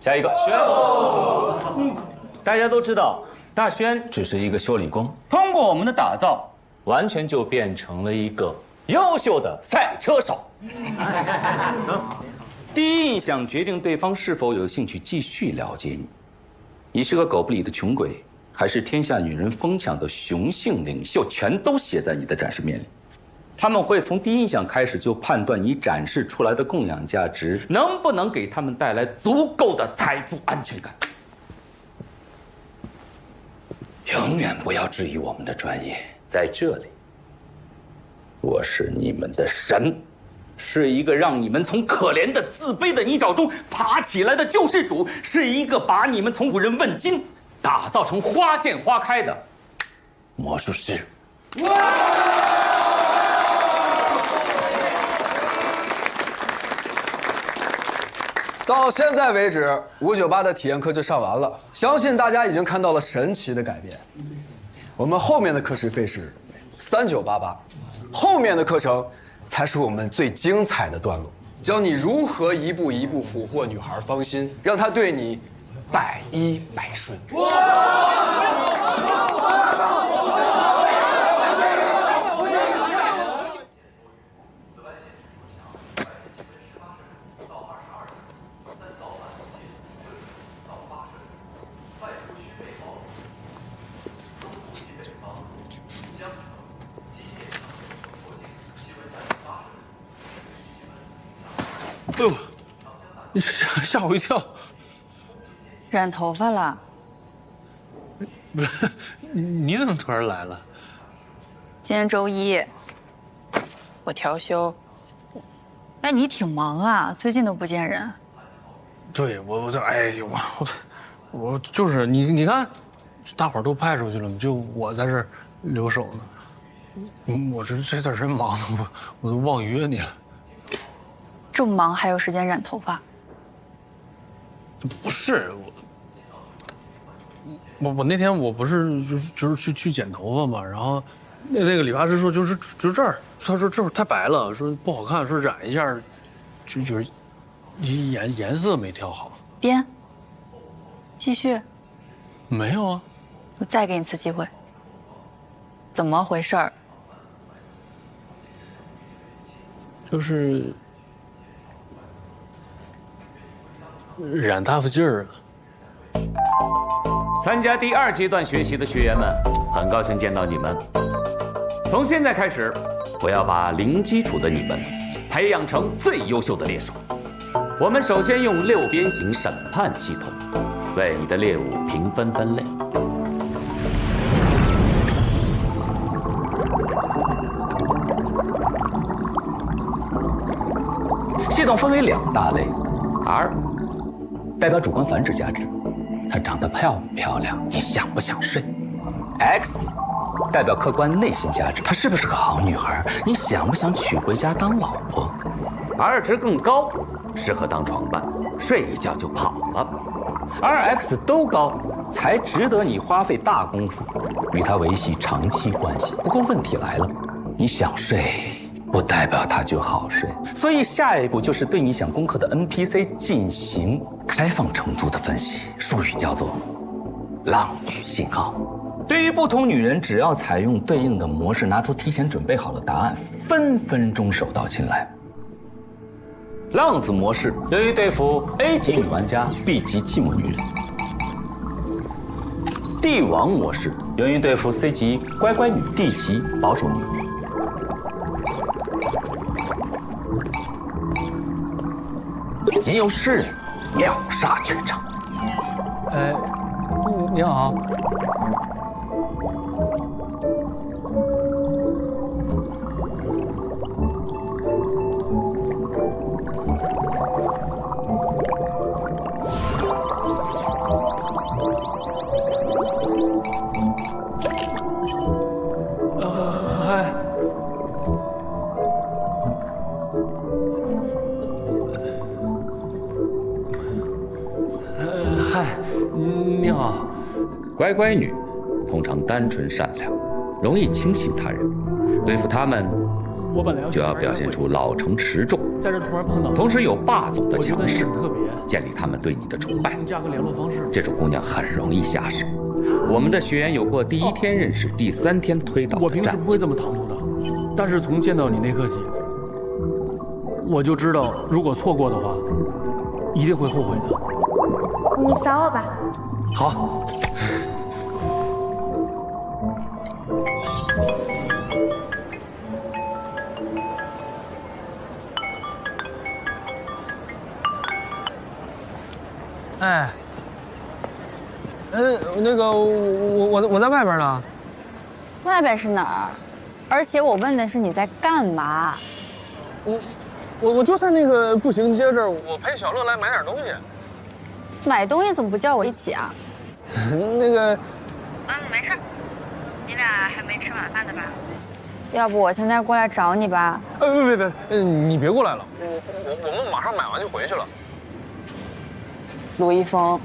下一个轩，大家都知道，大轩只是一个修理工，通过我们的打造，完全就变成了一个优秀的赛车手。第一印象决定对方是否有兴趣继续了解你。你是个狗不理的穷鬼，还是天下女人疯抢的雄性领袖，全都写在你的展示面里。他们会从第一印象开始就判断你展示出来的供养价值能不能给他们带来足够的财富安全感。永远不要质疑我们的专业，在这里，我是你们的神，是一个让你们从可怜的自卑的泥沼中爬起来的救世主，是一个把你们从无人问津打造成花见花开的魔术师。到现在为止，598的体验课就上完了，相信大家已经看到了神奇的改变。我们后面的课时费是3988，后面的课程才是我们最精彩的段落，教你如何一步一步俘获女孩芳心，让她对你百依百顺。哎呦，你吓我一跳！染头发了？不是，你怎么突然来了？今天周一，我调休。哎，你挺忙啊，最近都不见人。对，我这，哎呦我就是你看，大伙儿都派出去了，就我在这儿留守呢。我这段时间忙的我都忘约你了。这么忙还有时间染头发？不是我那天我不是就是去剪头发嘛，然后那个理发师说就这儿，他说这会儿太白了，说不好看，说染一下，就是颜色没调好。编，继续。没有啊。我再给你次机会。怎么回事儿？就是染大发劲儿了。参加第2阶段学习的学员们，很高兴见到你们。从现在开始，我要把零基础的你们培养成最优秀的猎手。我们首先用6边形审判系统为你的猎物评分分类。种分为2大类 ：R 代表主观繁殖价值，她长得漂不漂亮，你想不想睡 ；X 代表客观内心价值，她是不是个好女孩，你想不想娶回家当老婆。R 值更高，适合当床伴，睡一觉就跑了。R、X 都高，才值得你花费大功夫与他维系长期关系。不过问题来了，你想睡，不代表他就好睡。所以下一步就是对你想攻克的 NPC 进行开放程度的分析，术语叫做浪女信号。对于不同女人，只要采用对应的模式，拿出提前准备好的答案，分分钟手到擒来。浪子模式用于对付 A 级女玩家、B 级寂寞女人；帝王模式用于对付 C 级乖乖女、D 级保守女。吟游诗人秒杀全场。你好。嗨。嗨，你好。乖乖女通常单纯善良，容易轻信他人，对付他们就要表现出老成持重，在这突然碰到，同时有霸总的强势，建立他们对你的崇拜。加个联络方式。这种姑娘很容易下手。我们的学员有过第1天认识、第3天推倒的我平时不会这么唐突的，但是从见到你那刻起，我就知道，如果错过的话，一定会后悔的。你扫我吧。好。哎，那个我在外边呢。外边是哪儿？而且我问的是你在干嘛？我就在那个步行街这儿，我陪小乐来买点东西。买东西怎么不叫我一起啊？那个，没事，你俩还没吃晚饭的吧？要不我现在过来找你吧？别，你别过来了，我们马上买完就回去了。卢一峰，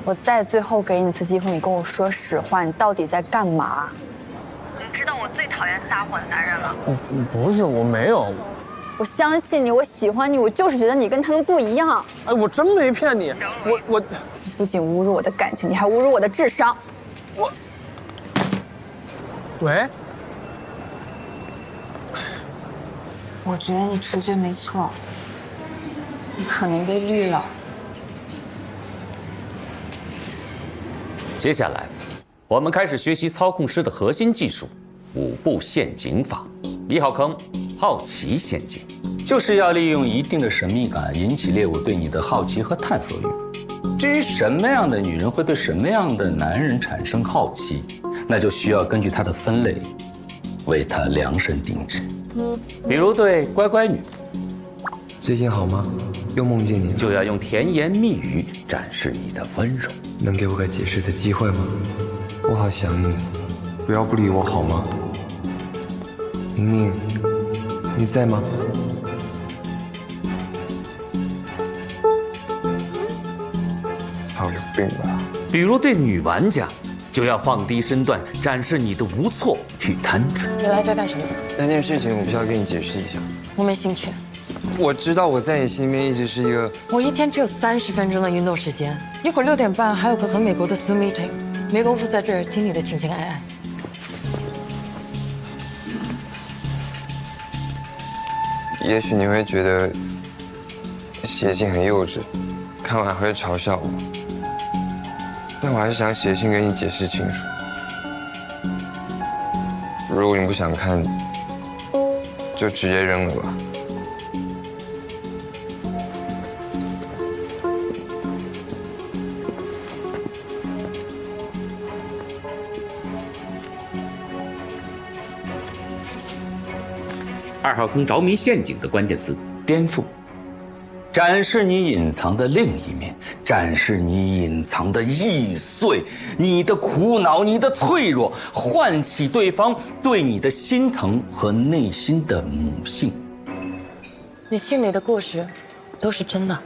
我再最后给你一次机会，你跟我说实话，你到底在干嘛？你知道我最讨厌撒谎的男人了。不是，我没有。我相信你，我喜欢你，我就是觉得你跟他们不一样。哎，我真没骗你，我不仅侮辱我的感情，你还侮辱我的智商。喂。我觉得你直觉没错，你可能被绿了。接下来，我们开始学习操控师的核心技术5步陷阱法。1号坑，好奇陷阱，就是要利用一定的神秘感，引起猎物对你的好奇和探索欲。至于什么样的女人会对什么样的男人产生好奇，那就需要根据她的分类，为她量身定制。比如对乖乖女，最近好吗？又梦见你，就要用甜言蜜语展示你的温柔。能给我个解释的机会吗？我好想你，不要不理我好吗？宁宁，你在吗？好有病吧？比如对女玩家，就要放低身段，展示你的无措与单纯。你来这干什么？那件事情我必须要跟你解释一下。我没兴趣。我知道我在你心里面一直是一个……我一天只有30分钟的运动时间，一会儿6点半还有个和美国的 Zoom meeting， 没工夫在这儿听你的情情爱爱。也许你会觉得写信很幼稚，看完会嘲笑我，但我还是想写信给你解释清楚。如果你不想看，就直接扔了吧。2号坑着迷陷阱的关键词：颠覆。展示你隐藏的另一面，展示你隐藏的易碎，你的苦恼，你的脆弱，唤起对方对你的心疼和内心的母性。你信里的故事都是真的。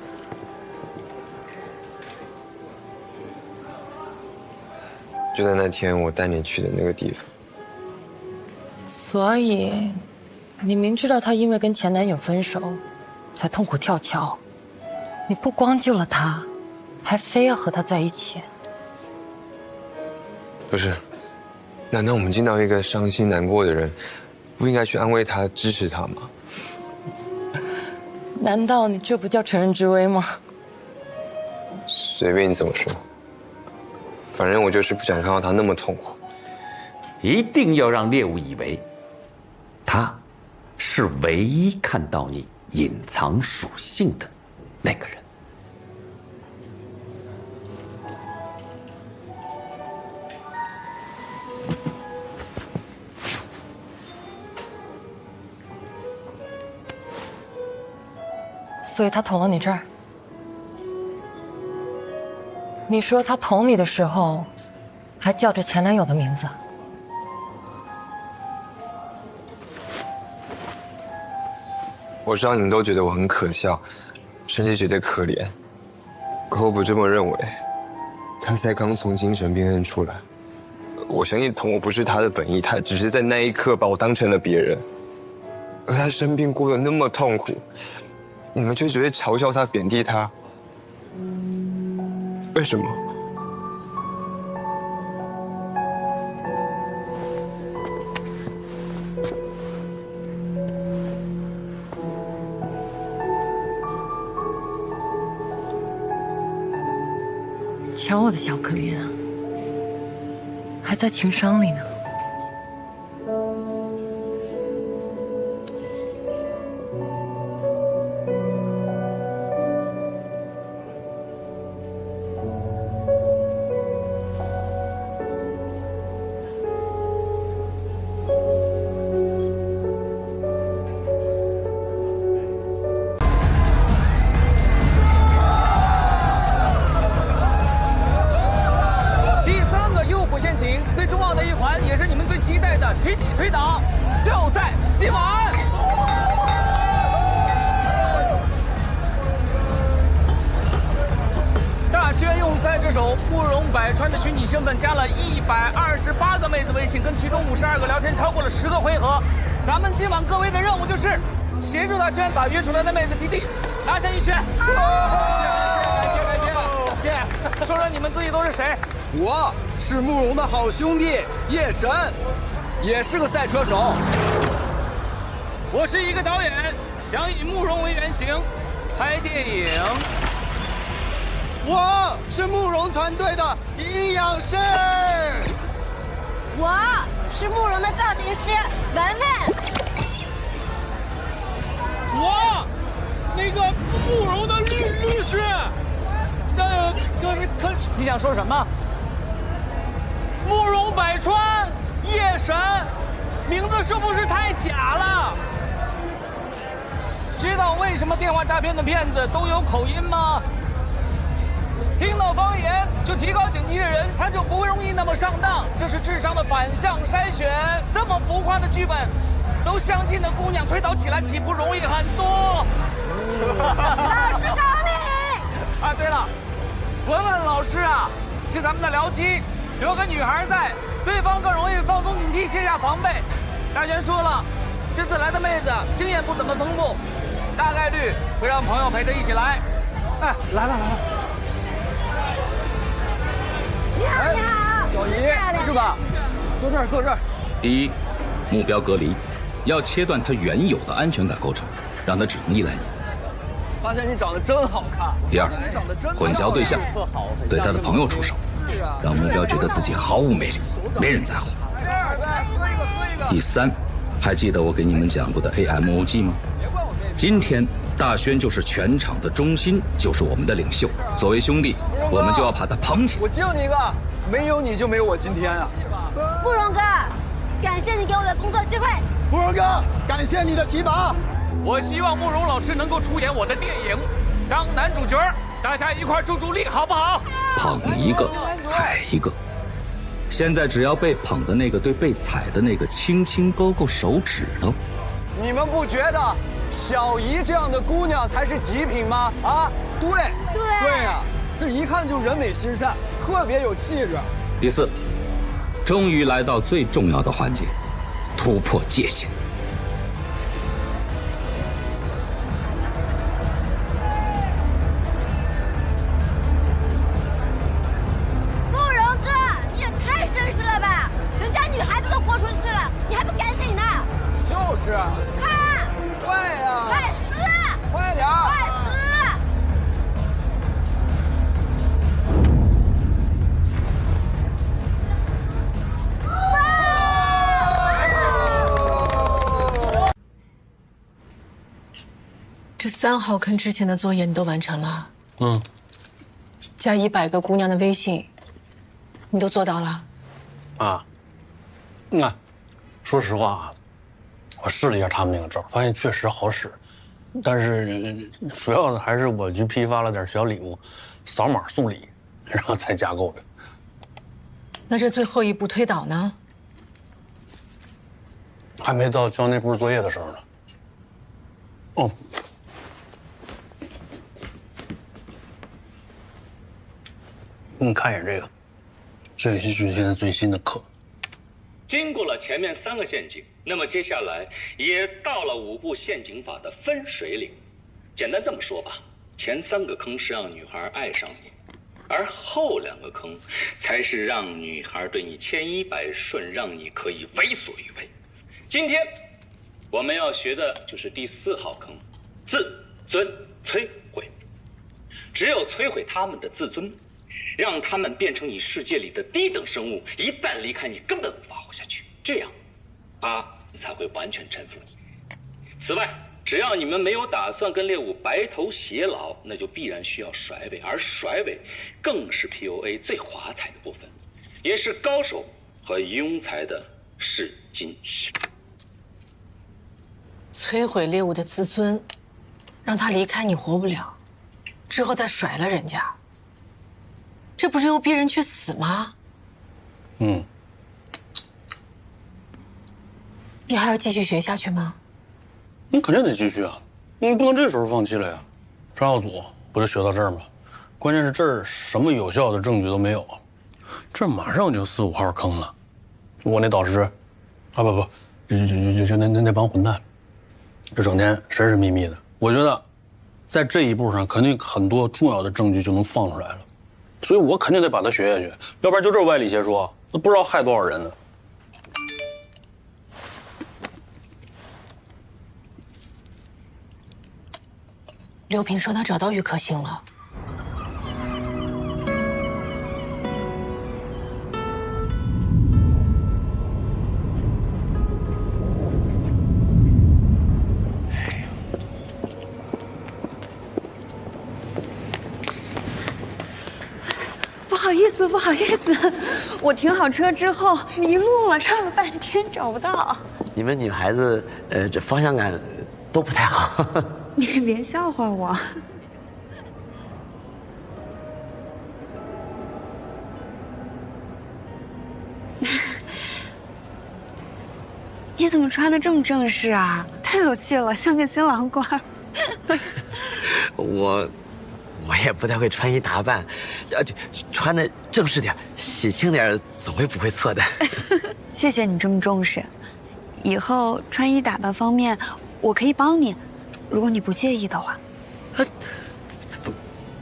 就在那天我带你去的那个地方。所以，你明知道他因为跟前男友分手，才痛苦跳桥，你不光救了他，还非要和他在一起。不是，难道我们见到一个伤心难过的人，不应该去安慰他、支持他吗？难道你这不叫乘人之危吗？随便你怎么说，反正我就是不想看到他那么痛苦。一定要让猎物以为，他是唯一看到你隐藏属性的那个人。所以他捅了你这儿。你说他捅你的时候，还叫着前男友的名字。我知道你们都觉得我很可笑，甚至觉得可怜，可我不这么认为。他才刚从精神病院出来，我相信捅我不是他的本意，他只是在那一刻把我当成了别人。而他生病过得那么痛苦，你们就只会嘲笑他、贬低他，为什么？瞧我的小可怜啊，还在情伤里呢。最重要的一环，也是你们最期待的群体推倒，就在今晚。大轩用赛之手慕容百川的虚拟身份加了128个妹子微信，跟其中52个聊天，超过了10个回合。咱们今晚各位的任务就是协助大轩把约出来的妹子提地，拿下一轩。谢谢，说说你们自己都是谁？我是慕容的好兄弟叶神，也是个赛车手。我是一个导演，想以慕容为原型拍电影。我是慕容团队的营养师。我是慕容的造型师文文。我那个慕容的律师。可是，你想说什么？慕容百川，夜神，名字是不是太假了？知道为什么电话诈骗的骗子都有口音吗？听到方言就提高警惕的人，他就不容易那么上当。这是智商的反向筛选。这么浮夸的剧本，都相信的姑娘推导起来岂不容易很多？老师高明。啊，对了，文文老师啊，是咱们的僚机，有个女孩在，对方更容易放松警惕，卸下防备。大轩说了，这次来的妹子经验不怎么丰富，大概率会让朋友陪着一起来。哎，来了。你好，小姨是吧？坐这儿。第一，目标隔离，要切断他原有的安全感构成，让他只能依赖你。发现你长得真好看。第二，混淆对象，对他的朋友出手，让目标觉得自己毫无魅力，没人在乎。第三，还记得我给你们讲过的 AMOG 吗？今天大轩就是全场的中心，就是我们的领袖。作为兄弟，我们就要把他捧起来。我敬你一个，没有你就没有我今天啊！慕容哥，感谢你给我的工作机会。慕容哥，感谢你的提拔。我希望慕容老师能够出演我的电影，当男主角，大家一块助助力，好不好？捧一个，踩一个。现在只要被捧的那个对被踩的那个轻轻勾勾手指头。你们不觉得小姨这样的姑娘才是极品吗？啊，对呀，这一看就人美心善，特别有气质。第四，终于来到最重要的环节，突破界限。慕容哥，你也太绅士了吧！人家女孩子都豁出去了，你还不赶紧的？就是，看，快呀！快撕！快点！快撕！这3号坑之前的作业你都完成了？嗯。加100个姑娘的微信，你都做到了？啊。说实话啊，我试了一下他们那个招，发现确实好使，但是主要的还是我去批发了点小礼物，扫码送礼，然后才加购的。那这最后一步推导呢？还没到交那步作业的时候呢。哦。你看一眼这个，这是现在最新的课。经过了前面3个陷阱，那么接下来也到了5步陷阱法的分水岭。简单这么说吧，前3个坑是让女孩爱上你，而后2个坑才是让女孩对你千依百顺，让你可以为所欲为。今天我们要学的就是第4号坑，自尊摧毁。只有摧毁他们的自尊，让他们变成你世界里的低等生物，一旦离开你，根本无法活下去。这样，他才会完全臣服你。此外，只要你们没有打算跟猎物白头偕老，那就必然需要甩尾，而甩尾更是 PUA 最华彩的部分，也是高手和庸才的试金石。摧毁猎物的自尊，让他离开你活不了，之后再甩了人家，这不是又逼人去死吗？嗯。你还要继续学下去吗？你肯定得继续啊，你不能这时候放弃了呀。抓药组不就学到这儿吗？关键是这儿什么有效的证据都没有，这马上就4、5号坑了。我那导师，啊不，就那帮混蛋，这整天神神秘秘的。我觉得，在这一步上肯定很多重要的证据就能放出来了，所以我肯定得把它学下去，要不然就这歪理邪说，那不知道害多少人呢。刘平说他找到郁可欣了。不好意思，我停好车之后迷路了，绕了半天找不到。你们女孩子，这方向感都不太好。你别笑话我。你怎么穿的这么正式啊？太有气了，像个新郎官。我也不太会穿衣打扮，穿的正式点、喜庆点，总会不会错的。谢谢你这么重视，以后穿衣打扮方面，我可以帮你，如果你不介意的话。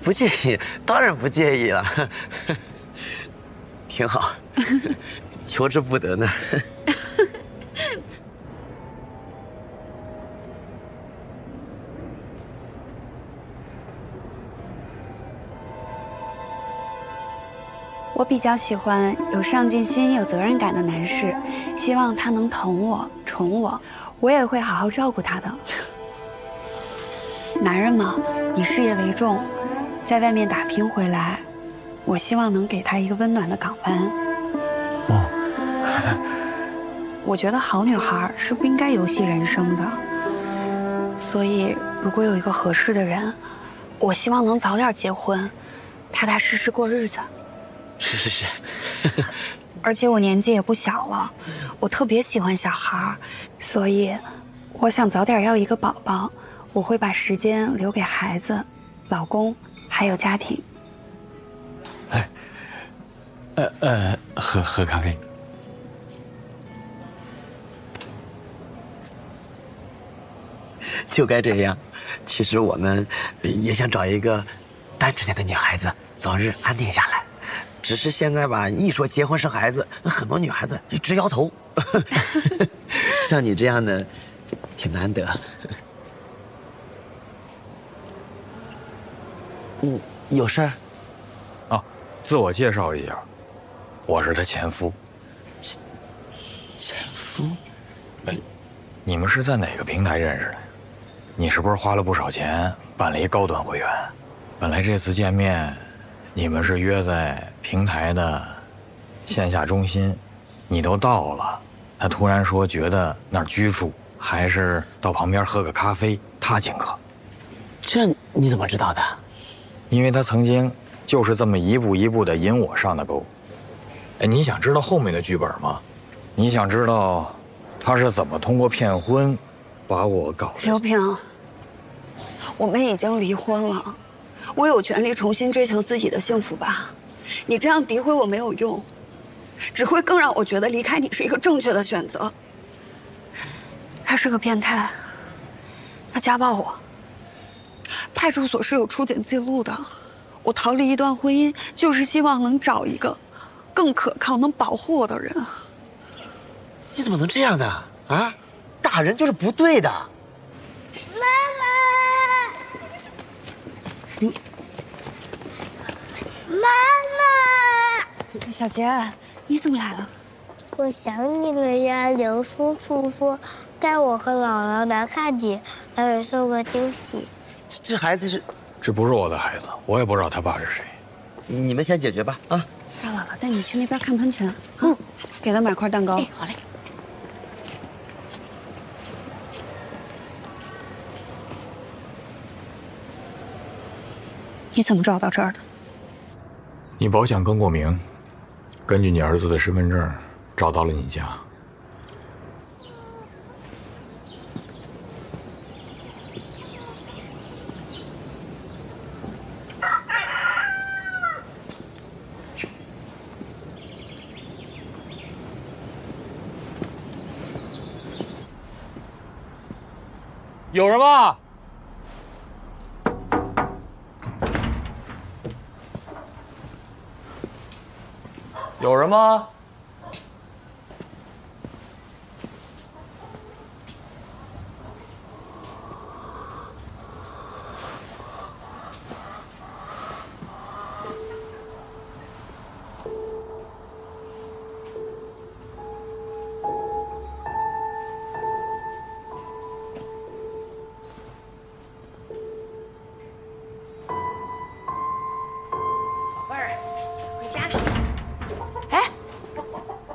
不介意，当然不介意了，挺好，求之不得呢。我比较喜欢有上进心、有责任感的男士，希望他能疼我、宠我，我也会好好照顾他的。男人嘛，以事业为重，在外面打拼回来，我希望能给他一个温暖的港湾。我觉得好女孩是不应该游戏人生的。所以，如果有一个合适的人，我希望能早点结婚，踏踏实实过日子。是。而且我年纪也不小了，我特别喜欢小孩，所以我想早点要一个宝宝。我会把时间留给孩子、老公还有家庭。喝咖啡。就该这样。其实我们也想找一个单纯点的女孩子，早日安定下来。只是现在吧，一说结婚生孩子，很多女孩子就直摇头。像你这样的，挺难得。有事儿？啊，自我介绍一下，我是他前夫。前夫？你们是在哪个平台认识的？你是不是花了不少钱办了一高端会员？本来这次见面，你们是约在平台的线下中心，你都到了，他突然说觉得那儿拘束，还是到旁边喝个咖啡，他请客。这你怎么知道的？因为他曾经就是这么一步一步的引我上的钩。哎，你想知道后面的剧本吗？你想知道他是怎么通过骗婚把我搞？刘平，我们已经离婚了，我有权利重新追求自己的幸福吧？你这样诋毁我没有用，只会更让我觉得离开你是一个正确的选择。他是个变态，他家暴我。派出所是有出警记录的，我逃离一段婚姻，就是希望能找一个更可靠、能保护我的人。你怎么能这样呢？啊，打人就是不对的。妈妈，妈妈，小杰，你怎么来了？我想你了呀，刘叔叔说带我和姥姥来看你，还给送个惊喜。这孩子是……这不是我的孩子，我也不知道他爸是谁。你们先解决吧，啊！让姥姥带你去那边看喷泉，给他买块蛋糕。好嘞。你怎么找到这儿的？你保险更过名，根据你儿子的身份证找到了你家。有人吗？有人吗？宝贝儿，回家了。哎，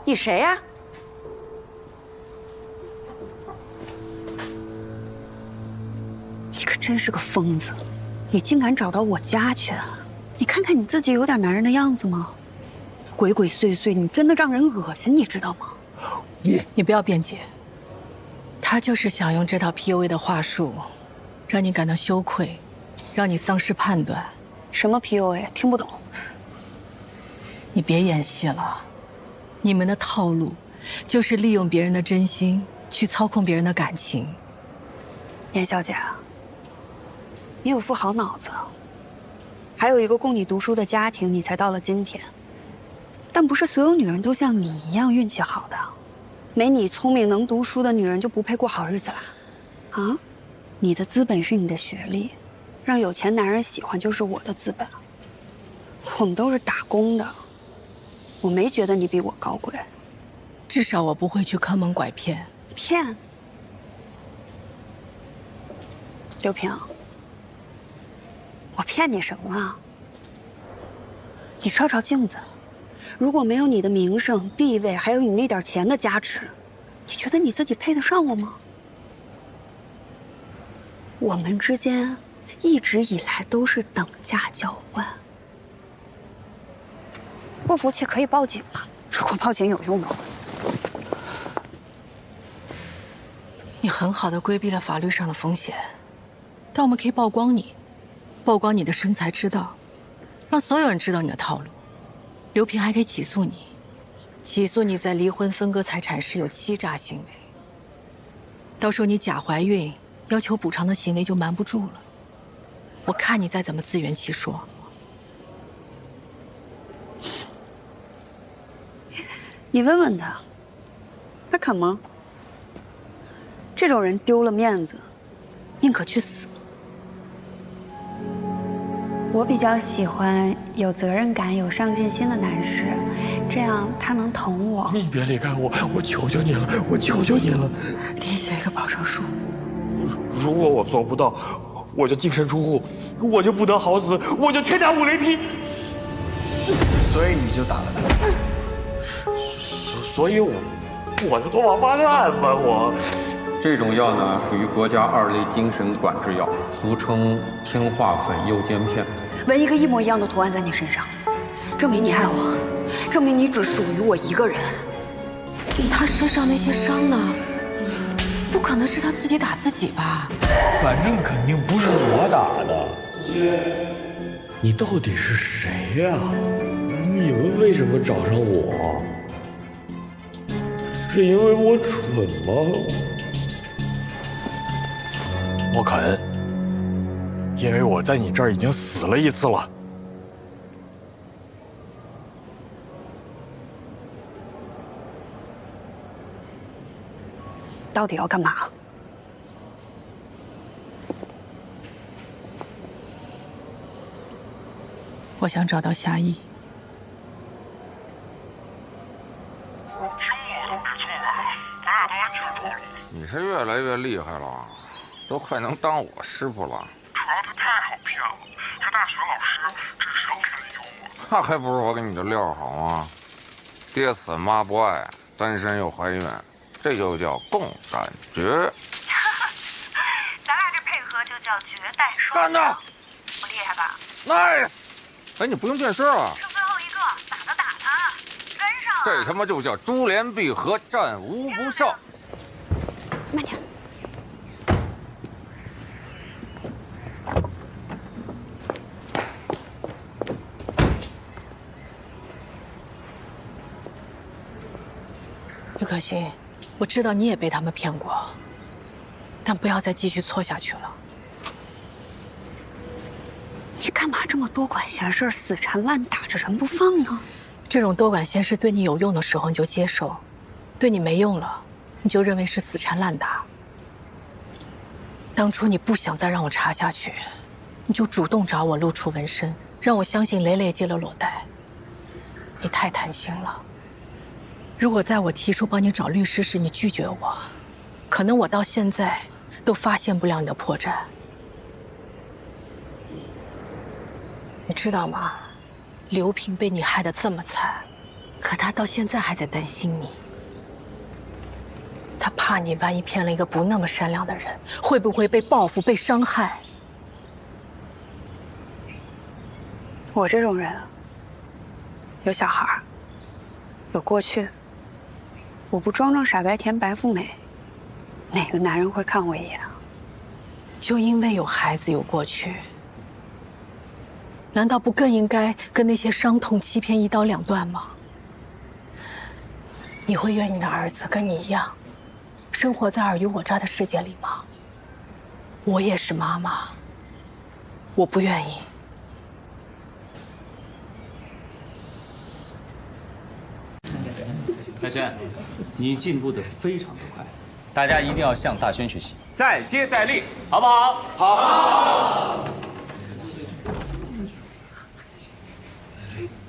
你谁呀？你可真是个疯子，你竟敢找到我家去！你看看你自己，有点男人的样子吗？鬼鬼祟祟，你真的让人恶心，你知道吗？你不要辩解，他就是想用这套 PUA 的话术，让你感到羞愧，让你丧失判断。什么 PUA？ 听不懂。你别演戏了，你们的套路就是利用别人的真心去操控别人的感情。严小姐，你有副好脑子，还有一个供你读书的家庭，你才到了今天。但不是所有女人都像你一样运气好的，没你聪明能读书的女人就不配过好日子啦。啊，你的资本是你的学历，让有钱男人喜欢就是我的资本。我们都是打工的，我没觉得你比我高贵。至少我不会去坑蒙拐骗。骗？刘平，我骗你什么了？你照照镜子，如果没有你的名声、地位，还有你那点钱的加持，你觉得你自己配得上我吗？我们之间一直以来都是等价交换。不服气可以报警嘛，如果报警有用的话。你很好的规避了法律上的风险，但我们可以曝光你，曝光你的生财之道，让所有人知道你的套路。刘平还可以起诉你，起诉你在离婚分割财产时有欺诈行为。到时候你假怀孕要求补偿的行为就瞒不住了。我看你再怎么自圆其说。你问问他，他肯吗？这种人丢了面子，宁可去死。我比较喜欢有责任感、有上进心的男士，这样他能疼我。你别离开我，我求求你了，我求求你了。填写一个保证书。如果我做不到，我就净身出户，我就不得好死，我就天打五雷劈。所以你就打了他？所以我是个王八蛋吧我。这种药呢，属于国家2类精神管制药，俗称氰化粉诱奸片。纹一个一模一样的图案在你身上，证明你爱我，证明你只属于我一个人。他身上那些伤呢？不可能是他自己打自己吧？反正肯定不是我打的。你到底是谁呀？你们为什么找上我？是因为我蠢吗？我肯，因为我在你这儿已经死了一次了。到底要干嘛？我想找到夏意。你是越来越厉害了，都快能当我师傅了。主要他太好骗了，是大学老师，这是小品的幽默。那还不是我给你的料好吗？爹死妈不爱，单身又怀孕，这就叫共感觉。咱俩这配合就叫绝代双干的，不厉害吧 ？Nice！ 哎，你不用变身啊！剩最后一个，打他，跟上！这他妈就叫珠联璧合，战无不胜。慢点。于可欣，我知道你也被他们骗过，但不要再继续错下去了。你干嘛这么多管闲事，死缠烂打着人不放呢？这种多管闲事对你有用的时候你就接受，对你没用了，你就认为是死缠烂打。当初你不想再让我查下去，你就主动找我露出纹身，让我相信蕾蕾接了裸贷。你太贪心了。如果在我提出帮你找律师时你拒绝我，可能我到现在都发现不了你的破绽。你知道吗？刘平被你害得这么惨，可他到现在还在担心你。他怕你万一骗了一个不那么善良的人，会不会被报复、被伤害？我这种人，有小孩，有过去，我不装装傻白甜白富美，哪个男人会看我一眼啊？就因为有孩子有过去，难道不更应该跟那些伤痛欺骗一刀两断吗？你会愿你的儿子跟你一样，生活在尔虞我诈的世界里吗？我也是妈妈，我不愿意。大轩，你进步的非常的快，大家一定要向大轩学习，再接再厉，好不好？好。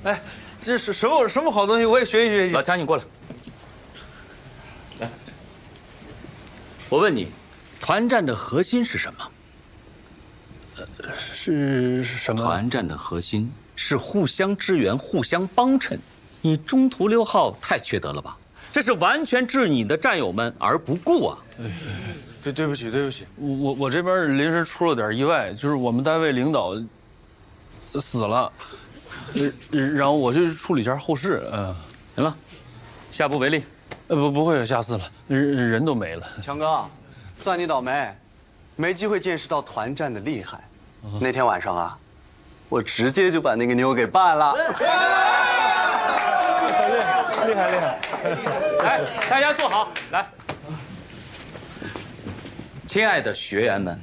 哎，这是什么好东西？我也学习学习。老强，你过来。来，我问你，团战的核心是什么？是什么？团战的核心是互相支援、互相帮衬。你中途溜号太缺德了吧？这是完全置你的战友们而不顾啊！对不起，我这边临时出了点意外，就是我们单位领导死了，然后我去处理一下后事。行了，下不为例。不会有下次了，人都没了。强哥，算你倒霉，没机会见识到团战的厉害。那天晚上啊，我直接就把那个妞给办了。厉害！来，大家坐好，来。亲爱的学员们，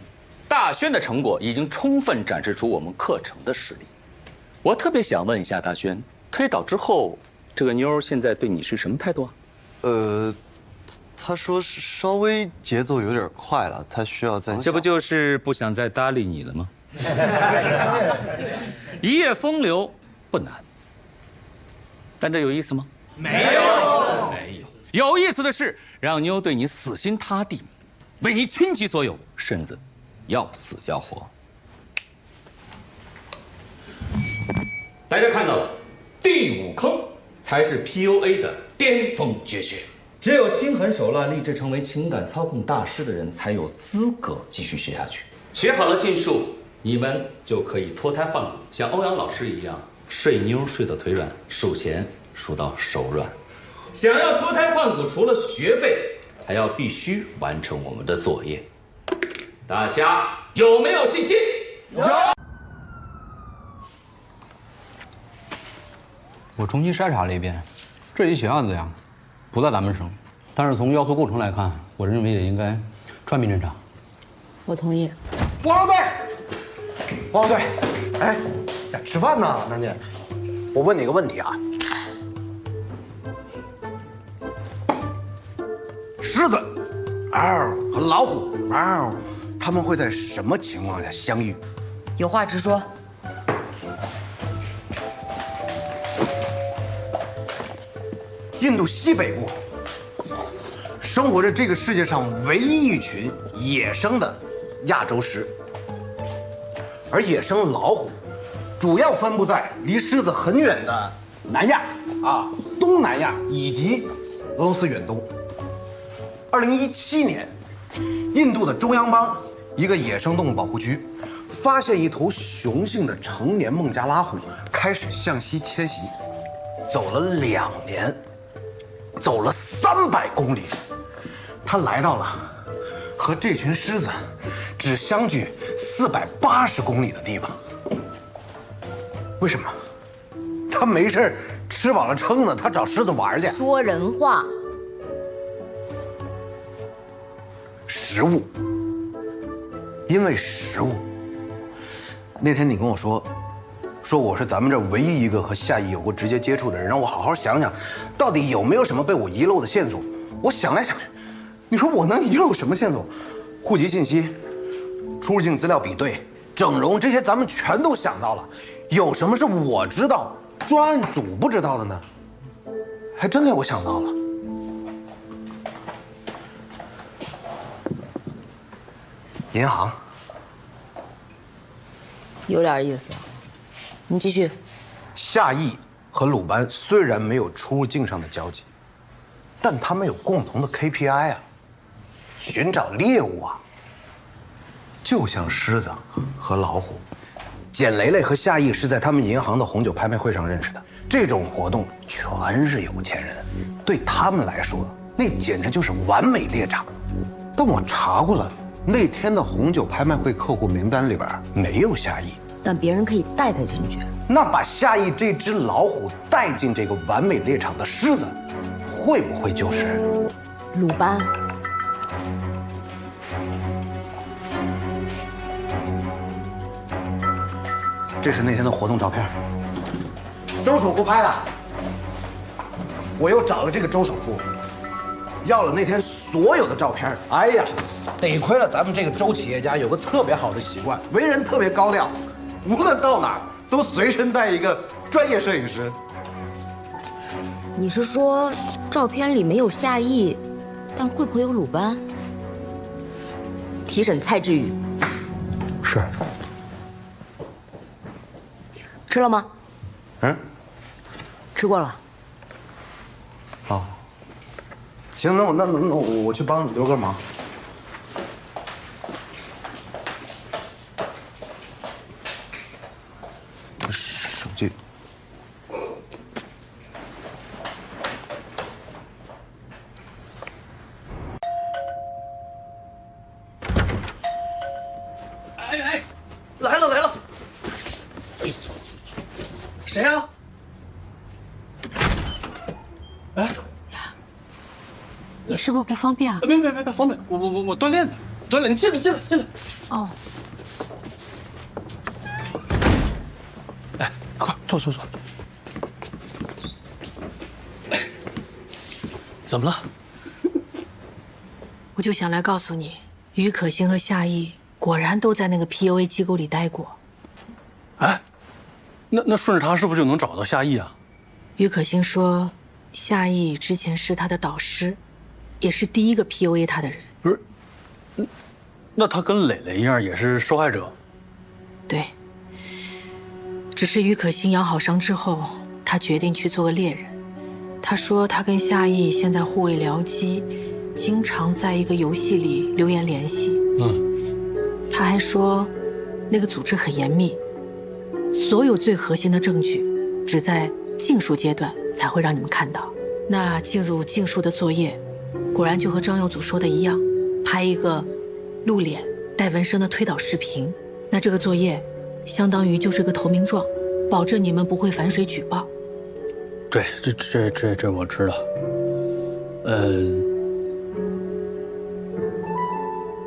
大轩的成果已经充分展示出我们课程的实力。我特别想问一下大轩，推导之后，这个妞现在对你是什么态度啊？他说是稍微节奏有点快了，他需要再。这不就是不想再搭理你了吗？一夜风流不难，但这有意思吗？没有。有意思的是，让妞对你死心塌地，为你倾其所有，甚至要死要活。大家看到了，第5坑才是 PUA 的巅峰绝学。只有心狠手辣、立志成为情感操控大师的人，才有资格继续学下去。学好了禁术，你们就可以脱胎换骨，像欧阳老师一样，睡妞睡到腿软，数钱数到手软。想要脱胎换骨，除了学费，还要必须完成我们的作业。大家有没有信心？有。我重新筛查了一遍，这一起案子呀，不在咱们省，但是从要素构成来看，我认为也应该串并侦查。我同意。王队，王队，哎，吃饭呢，楠姐。我问你个问题啊，狮子，和老虎，他们会在什么情况下相遇？有话直说。印度西北部生活着这个世界上唯一一群野生的亚洲狮，而野生老虎主要分布在离狮子很远的南亚、东南亚以及俄罗斯远东。2017年，印度的中央邦一个野生动物保护区发现一头雄性的成年孟加拉虎开始向西迁徙，走了2年。走了300公里，他来到了和这群狮子只相距480公里的地方。为什么？他没事吃饱了撑的，他找狮子玩去。说人话。食物，因为食物。那天你跟我说我是咱们这唯一一个和夏邑有过直接接触的人，让我好好想想，到底有没有什么被我遗漏的线索。我想来想去，你说我能遗漏什么线索？户籍信息、出入境资料比对、整容，这些咱们全都想到了，有什么是我知道专案组不知道的呢？还真给我想到了。银行有点意思。你继续。夏邑和鲁班虽然没有出入境上的交集，但他们有共同的 KPI 啊，寻找猎物啊。就像狮子和老虎，简雷雷和夏邑是在他们银行的红酒拍卖会上认识的。这种活动全是有钱人，对他们来说，那简直就是完美猎场。但我查过了，那天的红酒拍卖会客户名单里边没有夏邑。但别人可以带他进去。那把夏邑这只老虎带进这个完美猎场的狮子，会不会就是鲁班？这是那天的活动照片，周首富拍的。我又找了这个周首富，要了那天所有的照片。哎呀，得亏了咱们这个周企业家有个特别好的习惯，为人特别高调。无论到哪儿都随身带一个专业摄影师。你是说照片里没有夏邑，但会不会有鲁班？提审蔡志宇。是。吃了吗？嗯，吃过了。哦，行，那我去帮你溜个忙。手机。哎，来了！谁呀？哎，你是不是不方便啊？别，方便，我锻炼的，你进来。哦。哎，快坐。哎，怎么了？我就想来告诉你，于可欣和夏意果然都在那个 PUA 机构里待过。哎，那顺着他是不是就能找到夏意啊？于可欣说，夏意之前是他的导师，也是第一个 PUA 他的人。不是，那他跟蕾蕾一样也是受害者？对。只是于可欣养好伤之后，他决定去做个猎人。他说他跟夏意现在互为僚机，经常在一个游戏里留言联系。他还说，那个组织很严密，所有最核心的证据，只在竞术阶段才会让你们看到。那进入竞术的作业，果然就和张耀祖说的一样，拍一个露脸带纹身的推导视频。那这个作业，相当于就是个投名状，保证你们不会反水举报。对，这我知道。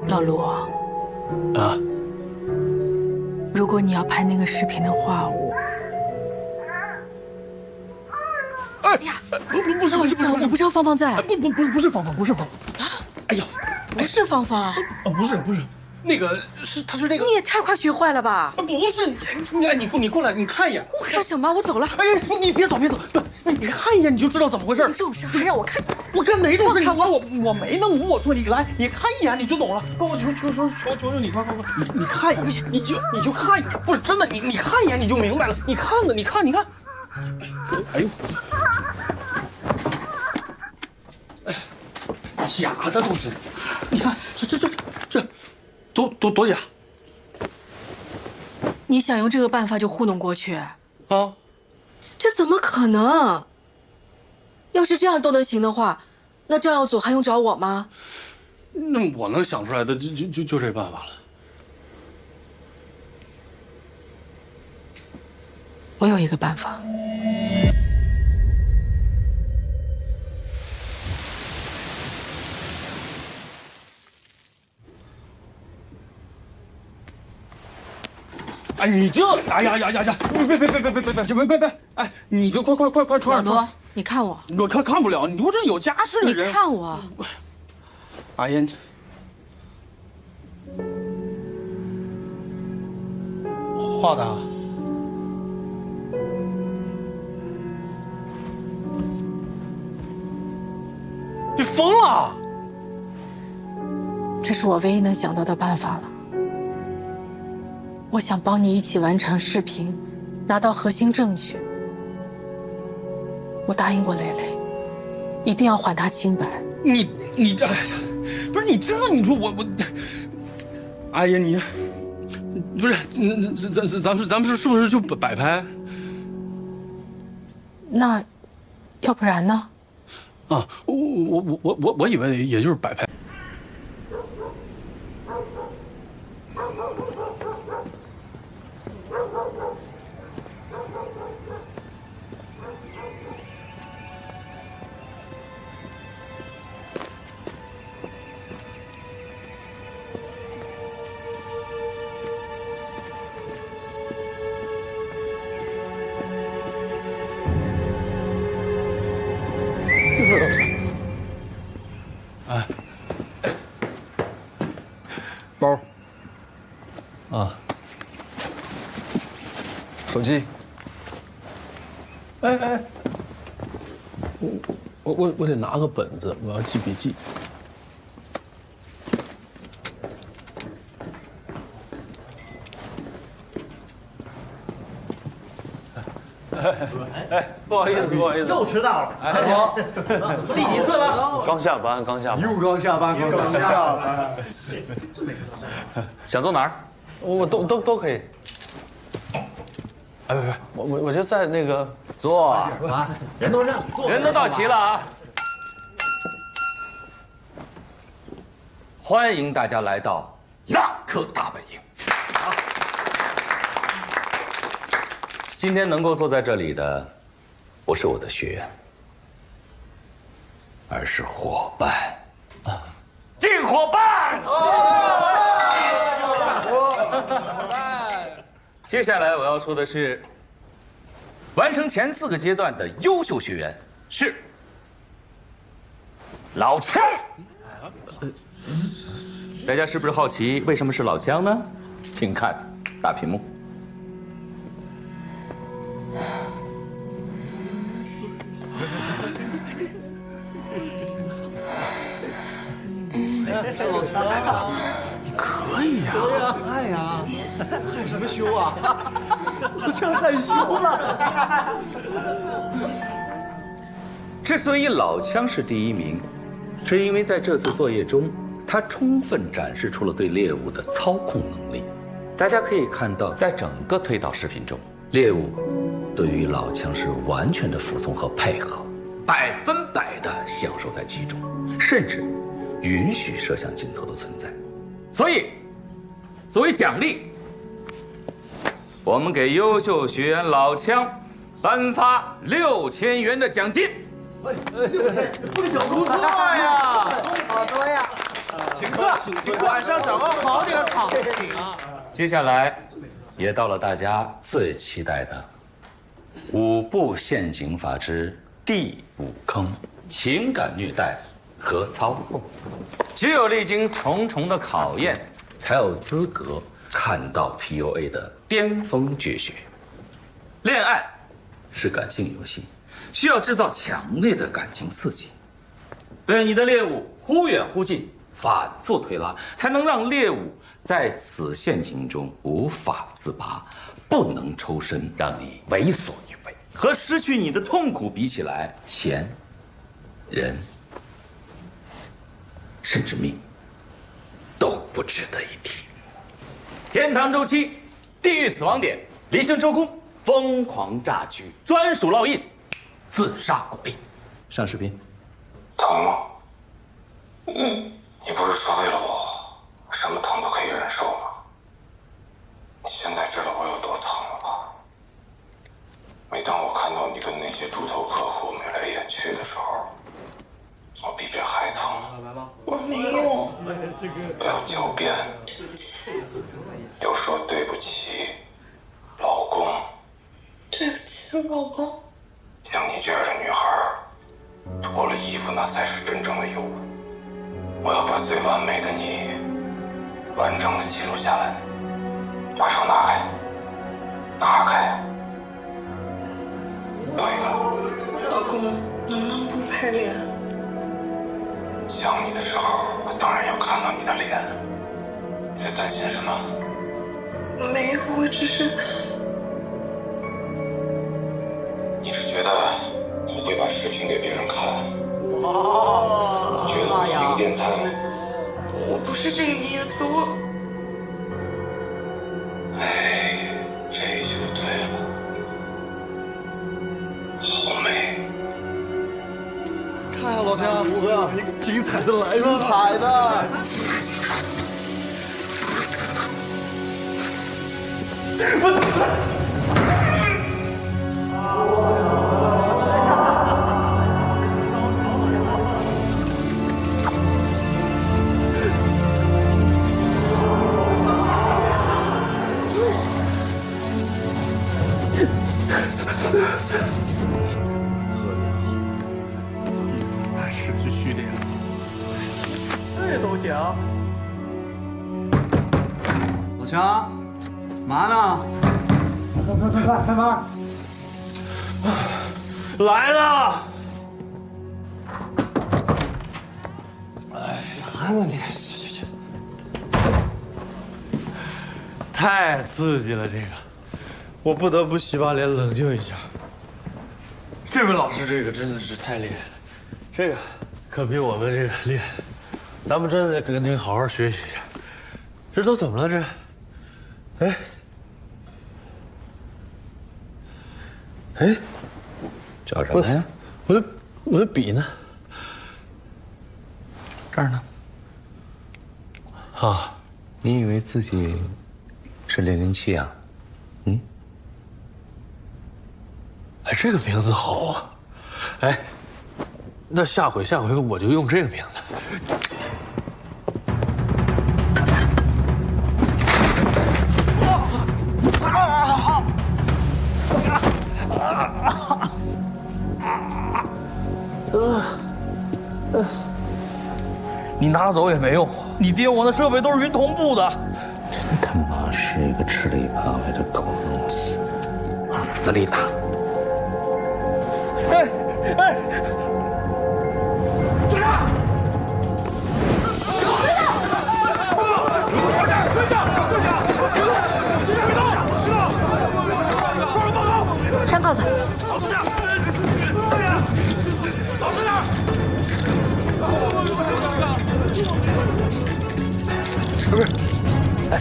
老卢啊，如果你要拍那个视频的话，哎呀，不是，我不知道芳芳在。不是芳芳。哎呀，不是芳芳。不是，那个他是那个。你也太快学坏了吧？不是，你过来，你看一眼。我看什么？我走了。哎，你别走，你看一眼你就知道怎么回事。你这种事还让我看？我跟哪种事？我没那么龌龊。你来，你看一眼你就懂了。我求你，快，你看一眼，你就看一眼。不是真的，你看一眼你就明白了。你看了，你看。哎呦，假的都是。你看这多假。你想用这个办法就糊弄过去？啊？这怎么可能？要是这样都能行的话，那张耀祖还用找我吗？那我能想出来的就这办法了。我有一个办法。哎，你这，哎呀，别，哎，你就快穿。老罗，你看我。我看不了，我这有家室的人。你看我。阿烟，画的。你疯了！这是我唯一能想到的办法了。我想帮你一起完成视频，拿到核心证据。我答应过蕾蕾，一定要还她清白。你这，不是你这，你说我，阿姨你，不是咱们是不是就摆拍？那，要不然呢？啊，我以为也就是摆拍。哎，包，啊，手机，哎，我得拿个本子，我要记笔记。哎，不好意思，不好意思，又迟到了。哎，第几次了？刚下班，刚下班，又刚下班，刚下班。想坐哪儿？我都可以。哎，我就在那个坐啊，人都让坐，人都到齐了啊！欢迎大家来到纳克大本营。今天能够坐在这里的，不是我的学员，而是伙伴，劲伙伴！接下来我要说的是，完成前4个阶段的优秀学员是老枪。大家是不是好奇为什么是老枪呢？请看大屏幕。老强啊，你可以呀！对呀，害呀，害什么羞啊？老强害羞了。之所以老枪是第1名，是因为在这次作业中，他充分展示出了对猎物的操控能力。大家可以看到，在整个推导视频中，猎物对于老枪是完全的服从和配合，100%的享受在其中，甚至允许摄像镜头的存在。所以，作为奖励，我们给优秀学员老枪颁发6000元的奖金。不小不错呀，好多呀！请客，晚上找个好点的场子请啊。接下来，也到了大家最期待的5部陷阱法之第5坑——情感虐待和操控。只有历经重重的考验，才有资格看到 PUA 的巅峰绝学。恋爱是感性游戏，需要制造强烈的感情刺激，对你的猎物忽远忽近，反复推拉，才能让猎物在此陷阱中无法自拔，不能抽身，让你为所欲为。和失去你的痛苦比起来，钱、人，甚至命，都不值得一提。天堂周期，地狱死亡点，离生周公，疯狂榨取，专属烙印，自杀鼓励。上视频。疼吗？你不是说为了我，什么疼都可以忍受吗？你现在知道我有多疼了吧？每当我看到你跟那些猪头客户眉来眼去的时候，我比这还疼。我没有。不要狡辩。又说对不起，老公。对不起，老公。像你这样的女孩，脱了衣服那才是真正的有。我要把最完美的你完整的记录下来，把手拿开，拿开。对了，老公，能不能不拍脸？想你的时候，我当然要看到你的脸。你在担心什么？没有，我只是……你是觉得我会把视频给别人看？哦，觉得我是一个变态？我不是这个意思，哎，这就对了，好美。看呀，老强，精彩的来了，精彩的。失去虚点，这都行。老强，嘛呢？快开门！来了。哎，嘛呢你？太刺激了，这个。我不得不洗把脸，冷静一下。这位老师，这个真的是太厉害了，这个可比我们这个厉害。咱们真的跟您好好学习一下。这都怎么了？这，哎，找什么呀？我的笔呢？这儿呢。啊，你以为自己是007啊？嗯。哎，这个名字好啊！哎，那下回我就用这个名字。你拿走也没用，你爹我的设备都是云同步的。真他妈是一个吃里扒外的狗东西，往死里打！哎！队长！山靠他。是不是？哎，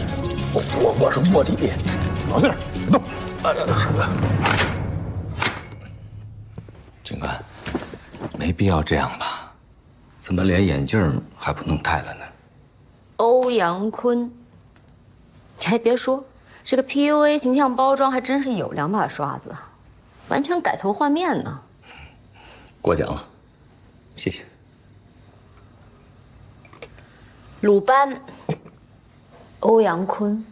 我是卧底，老弟，别动。警官，没必要这样吧？怎么连眼镜还不能戴了呢？欧阳坤，你还别说，这个 PUA 形象包装还真是有2把刷子，完全改头换面呢。过奖了，谢谢。鲁班，欧阳坤，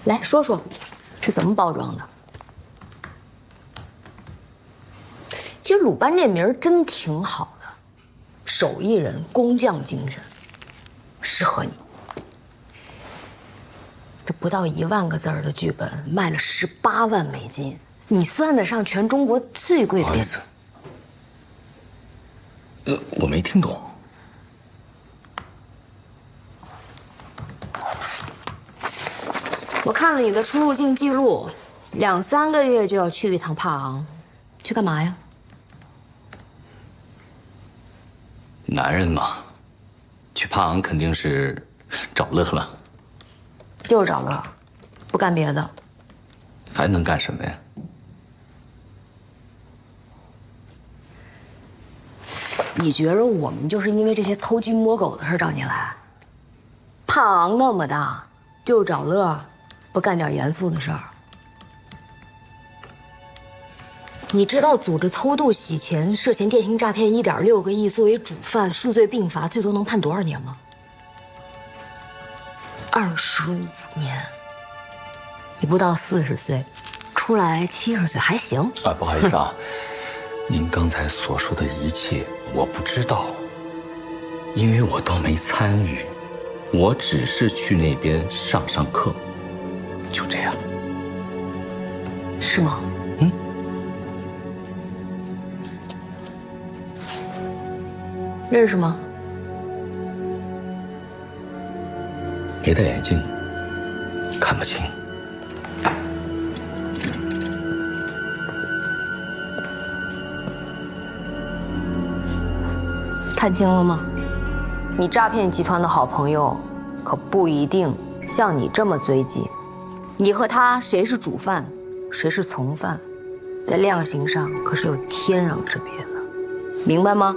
来说说，是怎么包装的？其实鲁班这名儿真挺好的，手艺人，工匠精神，适合你。这不到1万个字的剧本卖了18万美金，你算得上全中国最贵的编剧。我没听懂。我看了你的出入境记录，2、3个月就要去一趟帕昂，去干嘛呀？男人嘛，去帕昂肯定是找乐了。就是找乐，不干别的。还能干什么呀？你觉着我们就是因为这些偷鸡摸狗的事找你来？帕昂那么大，就找乐，不干点严肃的事儿？你知道组织偷渡、洗钱、涉嫌电信诈骗1.6个亿，作为主犯，数罪并罚，最多能判多少年吗？25年。你不到40岁，出来70岁还行。啊，不好意思啊，您刚才所说的一切我不知道，因为我都没参与，我只是去那边上课，就这样。是吗？嗯。认识吗？没戴眼镜，看不清。看清了吗？你诈骗集团的好朋友，可不一定像你这么追击。你和他谁是主犯，谁是从犯，在量刑上可是有天壤之别的，明白吗？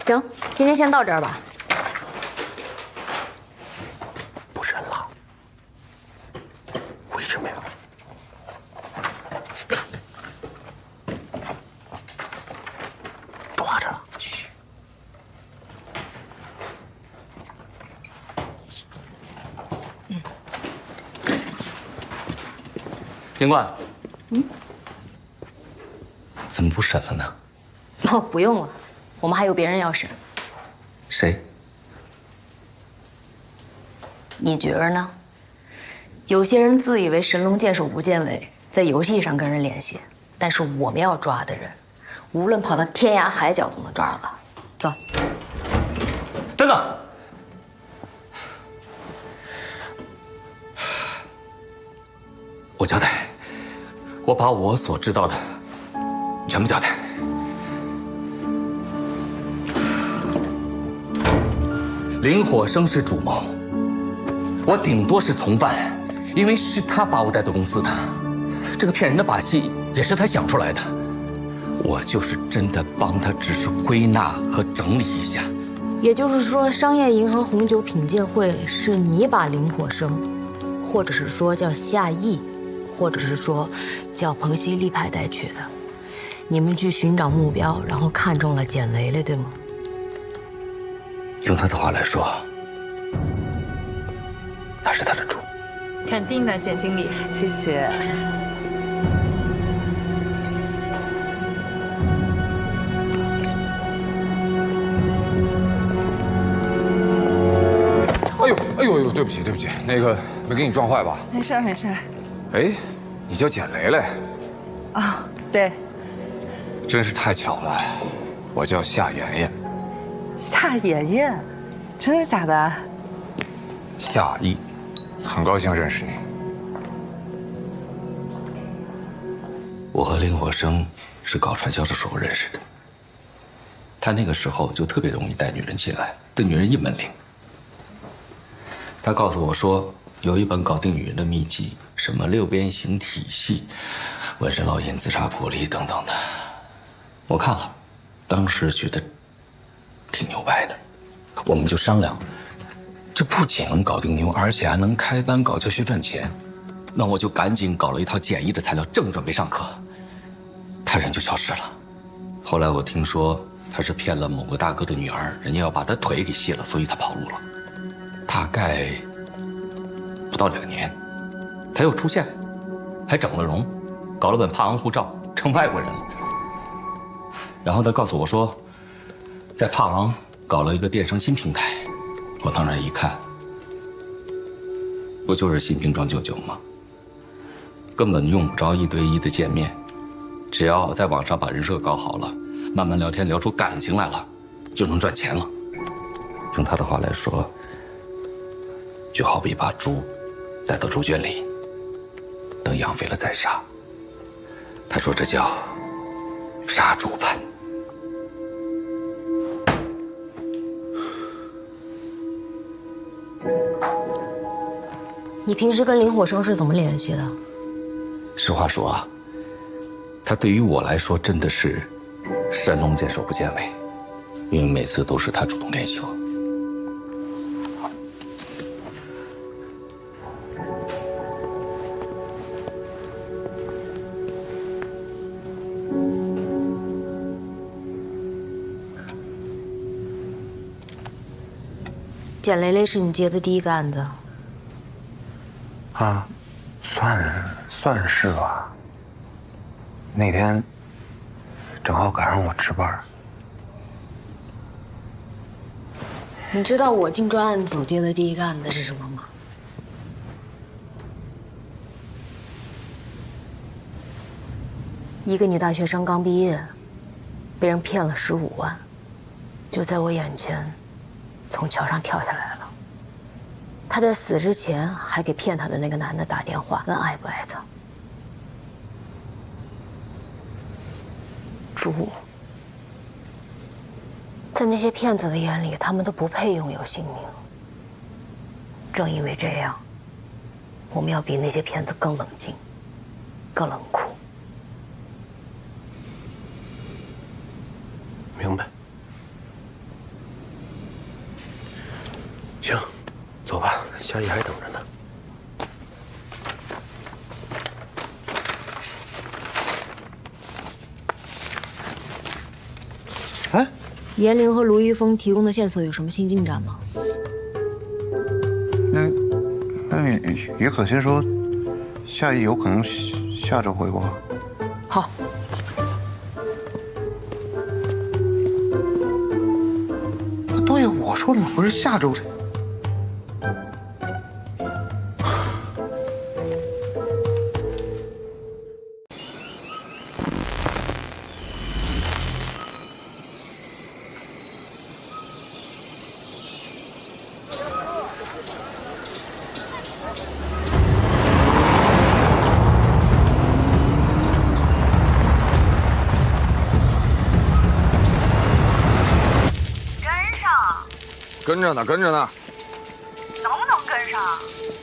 行，今天先到这儿吧。不审了，我一直没有。抓着了，嘘。警官，怎么不审了呢？哦，不用了，我们还有别人要审。谁？你觉着呢？有些人自以为神龙见首不见尾，在游戏上跟人联系，但是我们要抓的人，无论跑到天涯海角都能抓到。走。等等。我交代，我把我所知道的全部交代。林火生是主谋，我顶多是从犯，因为是他把我带到公司的，这个骗人的把戏也是他想出来的。我就是真的帮他，只是归纳和整理一下。也就是说，商业银行红酒品鉴会是你把林火生，或者是说叫夏意，或者是说叫彭熙立派带去的。你们去寻找目标，然后看中了简雷雷，对吗？用他的话来说，他是他的猪。肯定的，简经理，谢谢。哎呦，对不起，那个没给你撞坏吧？没事没事。哎，你叫简雷雷？啊，对。真是太巧了，我叫夏妍妍。夏妍妍，真的假的？夏意，很高兴认识你。我和林火生是搞传销的时候认识的，他那个时候就特别容易带女人进来，对女人一门灵。他告诉我说，有一本搞定女人的秘籍，什么6边形体系、纹身烙印、自杀破例等等的。我看了，当时觉得挺牛掰的，我们就商量，这不仅能搞定妞，而且还能开班搞教学赚钱。那我就赶紧搞了一套简易的材料，正准备上课，他人就消失了。后来我听说他是骗了某个大哥的女儿，人家要把他腿给卸了，所以他跑路了。大概不到2年，他又出现，还整了容，搞了本帕昂护照，成外国人了。然后他告诉我说，在帕昂搞了一个电商新平台。我当然一看，不就是新瓶装旧酒吗？根本用不着1对1的见面，只要在网上把人设搞好了，慢慢聊天聊出感情来了，就能赚钱了。用他的话来说，就好比把猪带到猪圈里，等养肥了再杀。他说这叫杀猪盘。你平时跟林火生是怎么联系的？实话说啊，他对于我来说真的是神龙见首不见尾，因为每次都是他主动联系我。简雷雷是你接的第一个案子。啊，算是吧。那天正好赶上我值班。你知道我进专案组接的第一个案子是什么吗？一个女大学生刚毕业，被人骗了15万，就在我眼前从桥上跳下来了。她在死之前还给骗她的那个男的打电话，问爱不爱她。猪，在那些骗子的眼里，他们都不配拥有性命。正因为这样，我们要比那些骗子更冷静，更冷酷。明白。行，走吧，夏意还等着呢。哎，严玲和卢一峰提供的线索有什么新进展吗？那于可欣说，夏意有可能下周回国。好。对呀，我说的不是下周这。跟着呢，跟着呢。能不能跟上？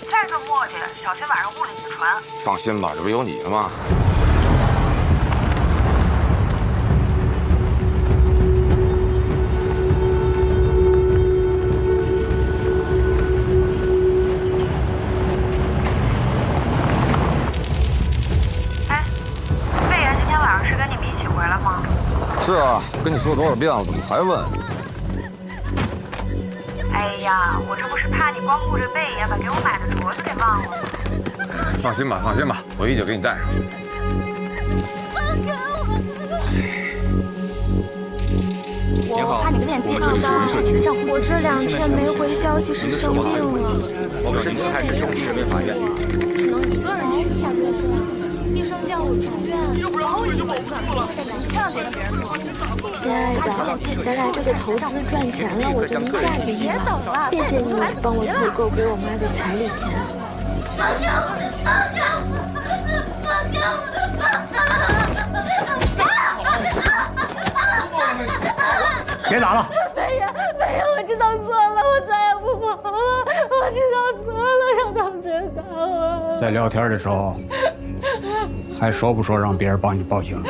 再这么磨叽，小心晚上误了你的船。放心吧，这不有你吗？哎，魏爷今天晚上是跟你们一起回来吗？是啊，跟你说多少遍了，怎么还问？哎呀，我这不是怕你光顾着魏爷，把给我买的镯子给忘了吗？放心吧，放心吧，回去就给你带上。我怕你的链接。爸爸，我这2天没回消息是生病了。我们今天还是中级人民法院，只能一个人去下月子。医生叫我住院，然后我就保不住了。千万别跟别人说。亲爱的，咱俩这个投资赚钱了，我就能嫁给你了。谢谢你帮我凑够给我妈的彩礼钱。放开我的，放开我！放开我的，别打了！没有，我知道错了，我再也不跑了。我知道错了，让他们别打我。在聊天的时候，还说不说让别人帮你报警？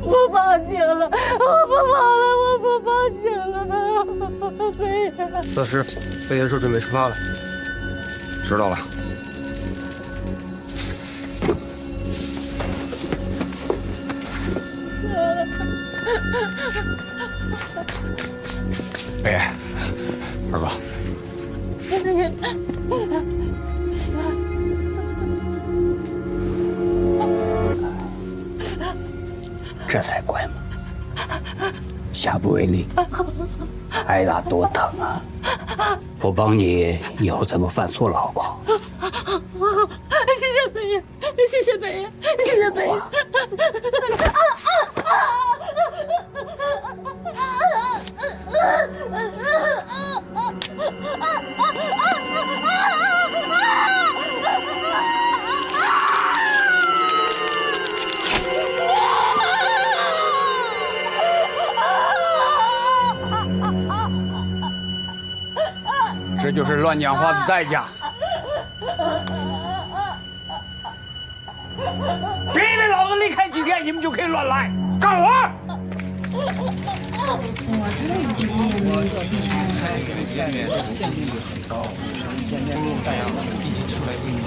不报警了，我不跑了，我不报警了。飞爷，老师，魏爷说准备出发了。知道了。魏爷，二哥，这才怪嘛！下不为例，挨打多疼啊！我帮你以后再不犯错了，好不好？谢谢北爷，谢谢北爷，谢谢北爷。这就是乱讲话的代价。别以为老子离开几天，你们就可以乱来，干活！我知道你之前也没有见面的限定率很高，见面录大家一起出来见面。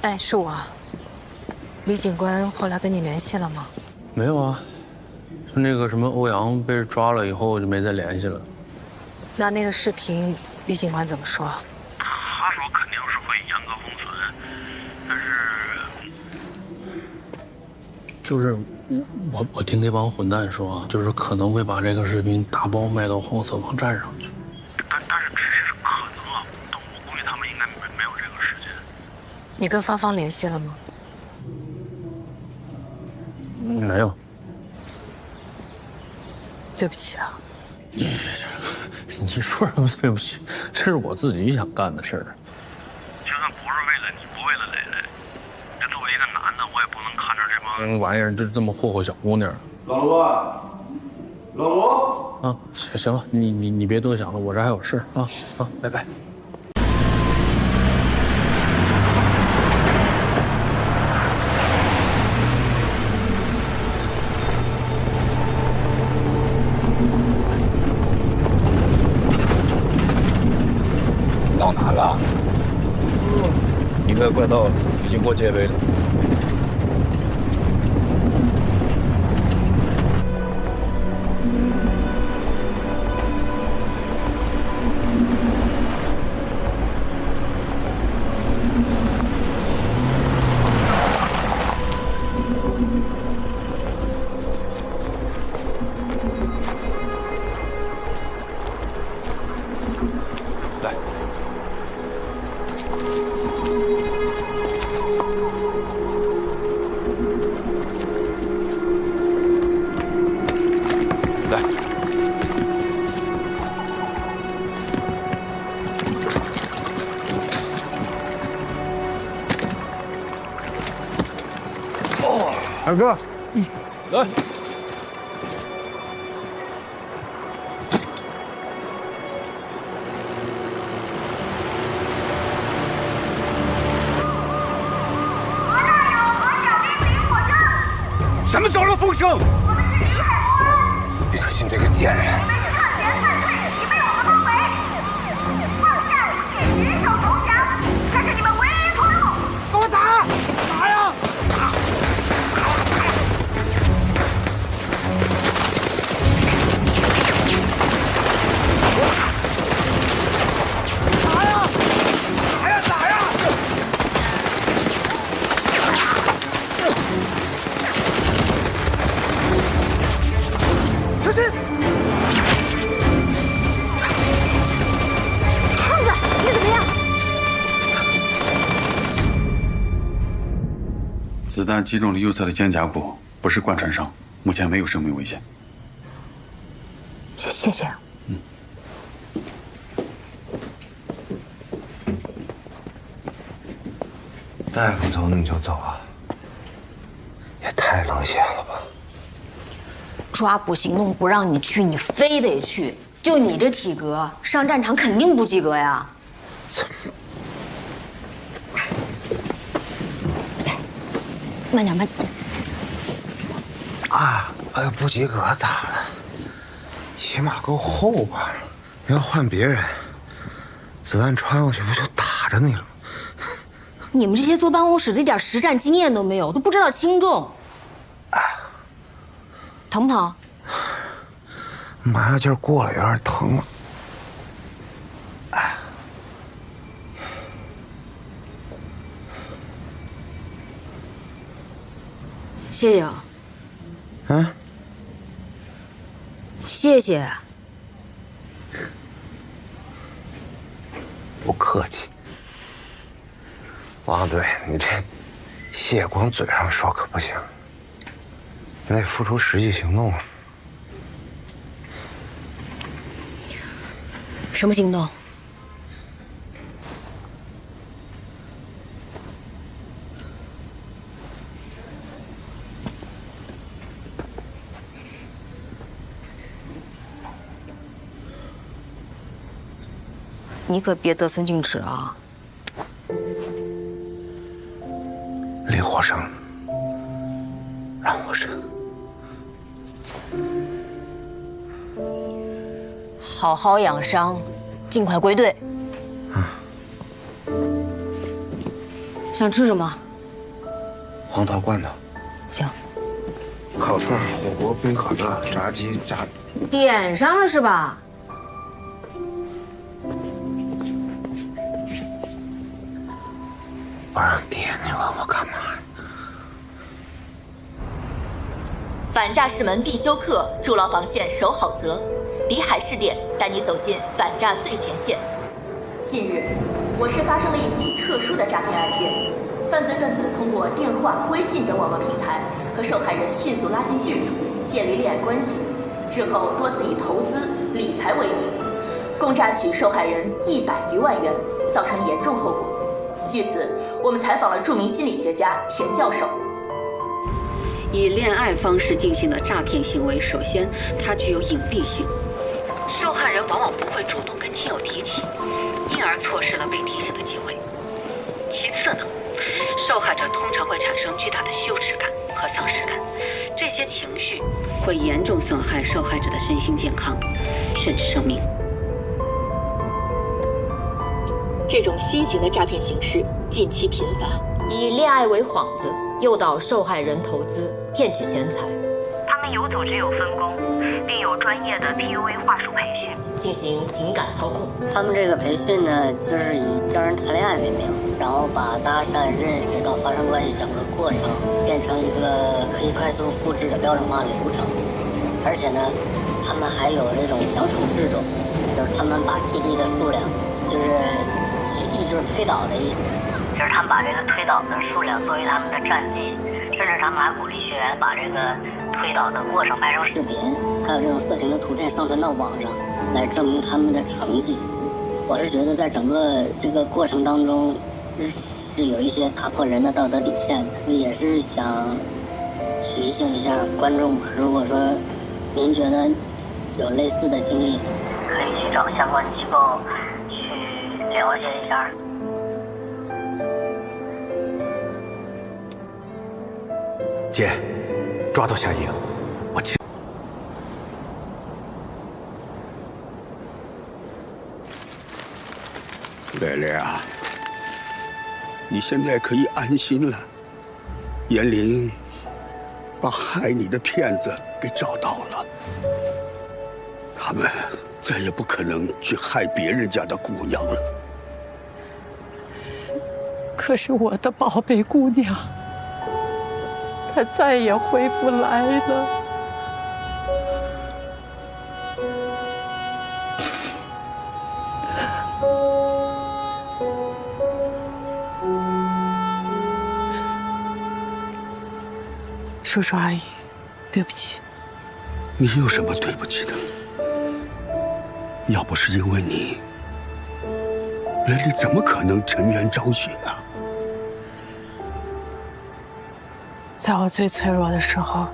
哎，是我。李警官后来跟你联系了吗？没有啊，就那个什么欧阳被抓了以后就没再联系了。那个视频，李警官怎么说？他说肯定是会严格封存，但是就是我听那帮混蛋说，就是可能会把这个视频打包卖到黄色网站上去。但是只是可能啊，但我估计他们应该没有这个时间。你跟芳芳联系了吗？没有。对不起啊。你说什么对不起？这是我自己想干的事儿。就算不是为了你，不为了蕾蕾，这作为一个男的，我也不能看着这帮玩意儿就这么霍霍小姑娘。老卢啊，老卢啊，行了，你别多想了，我这还有事啊，拜拜。到哪了？应该快到了，已经过界碑了。二哥，来。什么走漏风声？李可欣这个贱人！给我打！打呀！打呀！打呀！打呀！小心！胖子，你怎么样？子弹击中了右侧的肩胛骨，不是贯穿伤，目前没有生命危险。谢谢。大夫走你就走啊？也太冷血了吧！抓捕行动不让你去，你非得去。就你这体格，上战场肯定不及格呀。慢点，慢点。啊，哎呀，不及格咋了？起码够厚吧？要换别人，子弹穿过去不就打着你了吗？你们这些坐办公室的一点实战经验都没有，都不知道轻重。疼不疼？麻药劲儿过了，有点疼了。谢谢啊。嗯。谢谢。不客气。王队，你这谢光嘴上说可不行，你得付出实际行动啊。什么行动？你可别得寸进尺啊！李火生，让我审。好好养伤，尽快归队。想吃什么？黄桃罐头。行。烤串、火锅、冰可乐、炸鸡、炸。点上了是吧？我让爹，你问我干嘛？反诈士们必修课，筑牢防线守好则。李海试点带你走进反诈最前线。近日，我市发生了一起特殊的诈骗案件，犯罪分子通过电话、微信等网络平台和受害人迅速拉近距离，建立恋爱关系，之后多次以投资、理财为名，共榨取受害人100余万元，造成严重后果。据此，我们采访了著名心理学家田教授。以恋爱方式进行的诈骗行为，首先它具有隐蔽性，受害人往往不会主动跟亲友提起，因而错失了被提醒的机会。其次呢，受害者通常会产生巨大的羞耻感和丧失感，这些情绪会严重损害受害者的身心健康，甚至生命。这种新型的诈骗形式近期频发，以恋爱为幌子，诱导受害人投资，骗取钱财。他们有组织有分工，并有专业的 PUA 话术培训，进行情感操控。他们这个培训呢，就是以教人谈恋爱为名，然后把搭讪、认识到发生关系整个过程变成一个可以快速复制的标准化流程。而且呢，他们还有这种奖惩制度，就是他们把 TD 的数量，就是 TD 就是推导的意思，就是他们把这个推导的数量作为他们的战绩，甚至他们还鼓励学员把这个推导的过程拍成视频，还有这种色情的图片上传到网上，来证明他们的成绩。我是觉得在整个这个过程当中，是有一些打破人的道德底线的，也是想提醒一下观众吧。如果说您觉得有类似的经历，可以去找相关机构去了解一下。姐，抓到夏意了，我去。蕾蕾啊，你现在可以安心了。严玲把害你的骗子给找到了，他们再也不可能去害别人家的姑娘了。可是我的宝贝姑娘，她再也回不来了。叔叔阿姨，对不起。你有什么对不起的？要不是因为你，蕾蕾怎么可能沉冤昭雪啊？在我最脆弱的时候，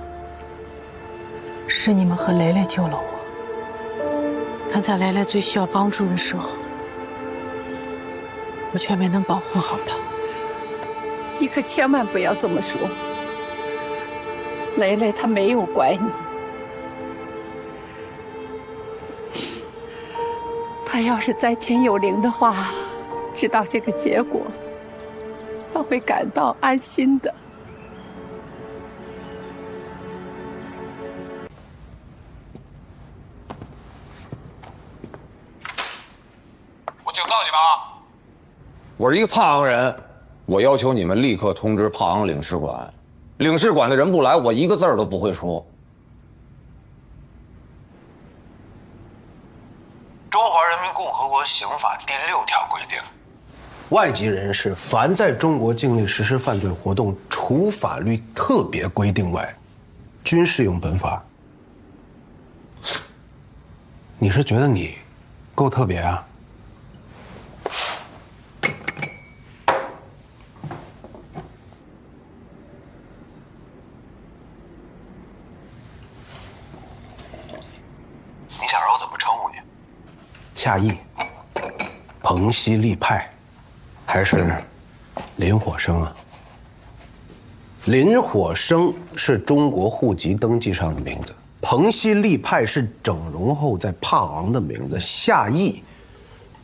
是你们和蕾蕾救了我。但在蕾蕾最需要帮助的时候，我却没能保护好她。你可千万不要这么说。蕾蕾她没有怪你，她要是在天有灵的话，知道这个结果，她会感到安心的。我警告你们啊！我是一个帕昂人，我要求你们立刻通知帕昂领事馆。领事馆的人不来，我一个字儿都不会说。中华人民共和国刑法第6条规定，外籍人士凡在中国境内实施犯罪活动，除法律特别规定外，均适用本法。你是觉得你够特别啊？你想让我怎么称呼你？夏意、彭熙立派，还是林火生啊？林火生是中国户籍登记上的名字，彭熙立派是整容后在帕昂的名字，夏意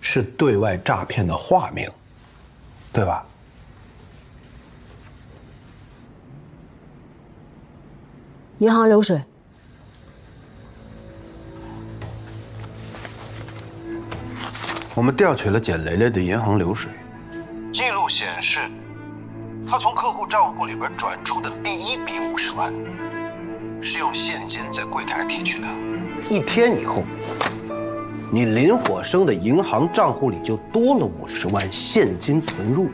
是对外诈骗的化名，对吧？银行流水。我们调取了简蕾蕾的银行流水，记录显示，他从客户账户里边转出的第一笔50万，是用现金在柜台提取的。1天以后，你林火生的银行账户里就多了50万现金存入。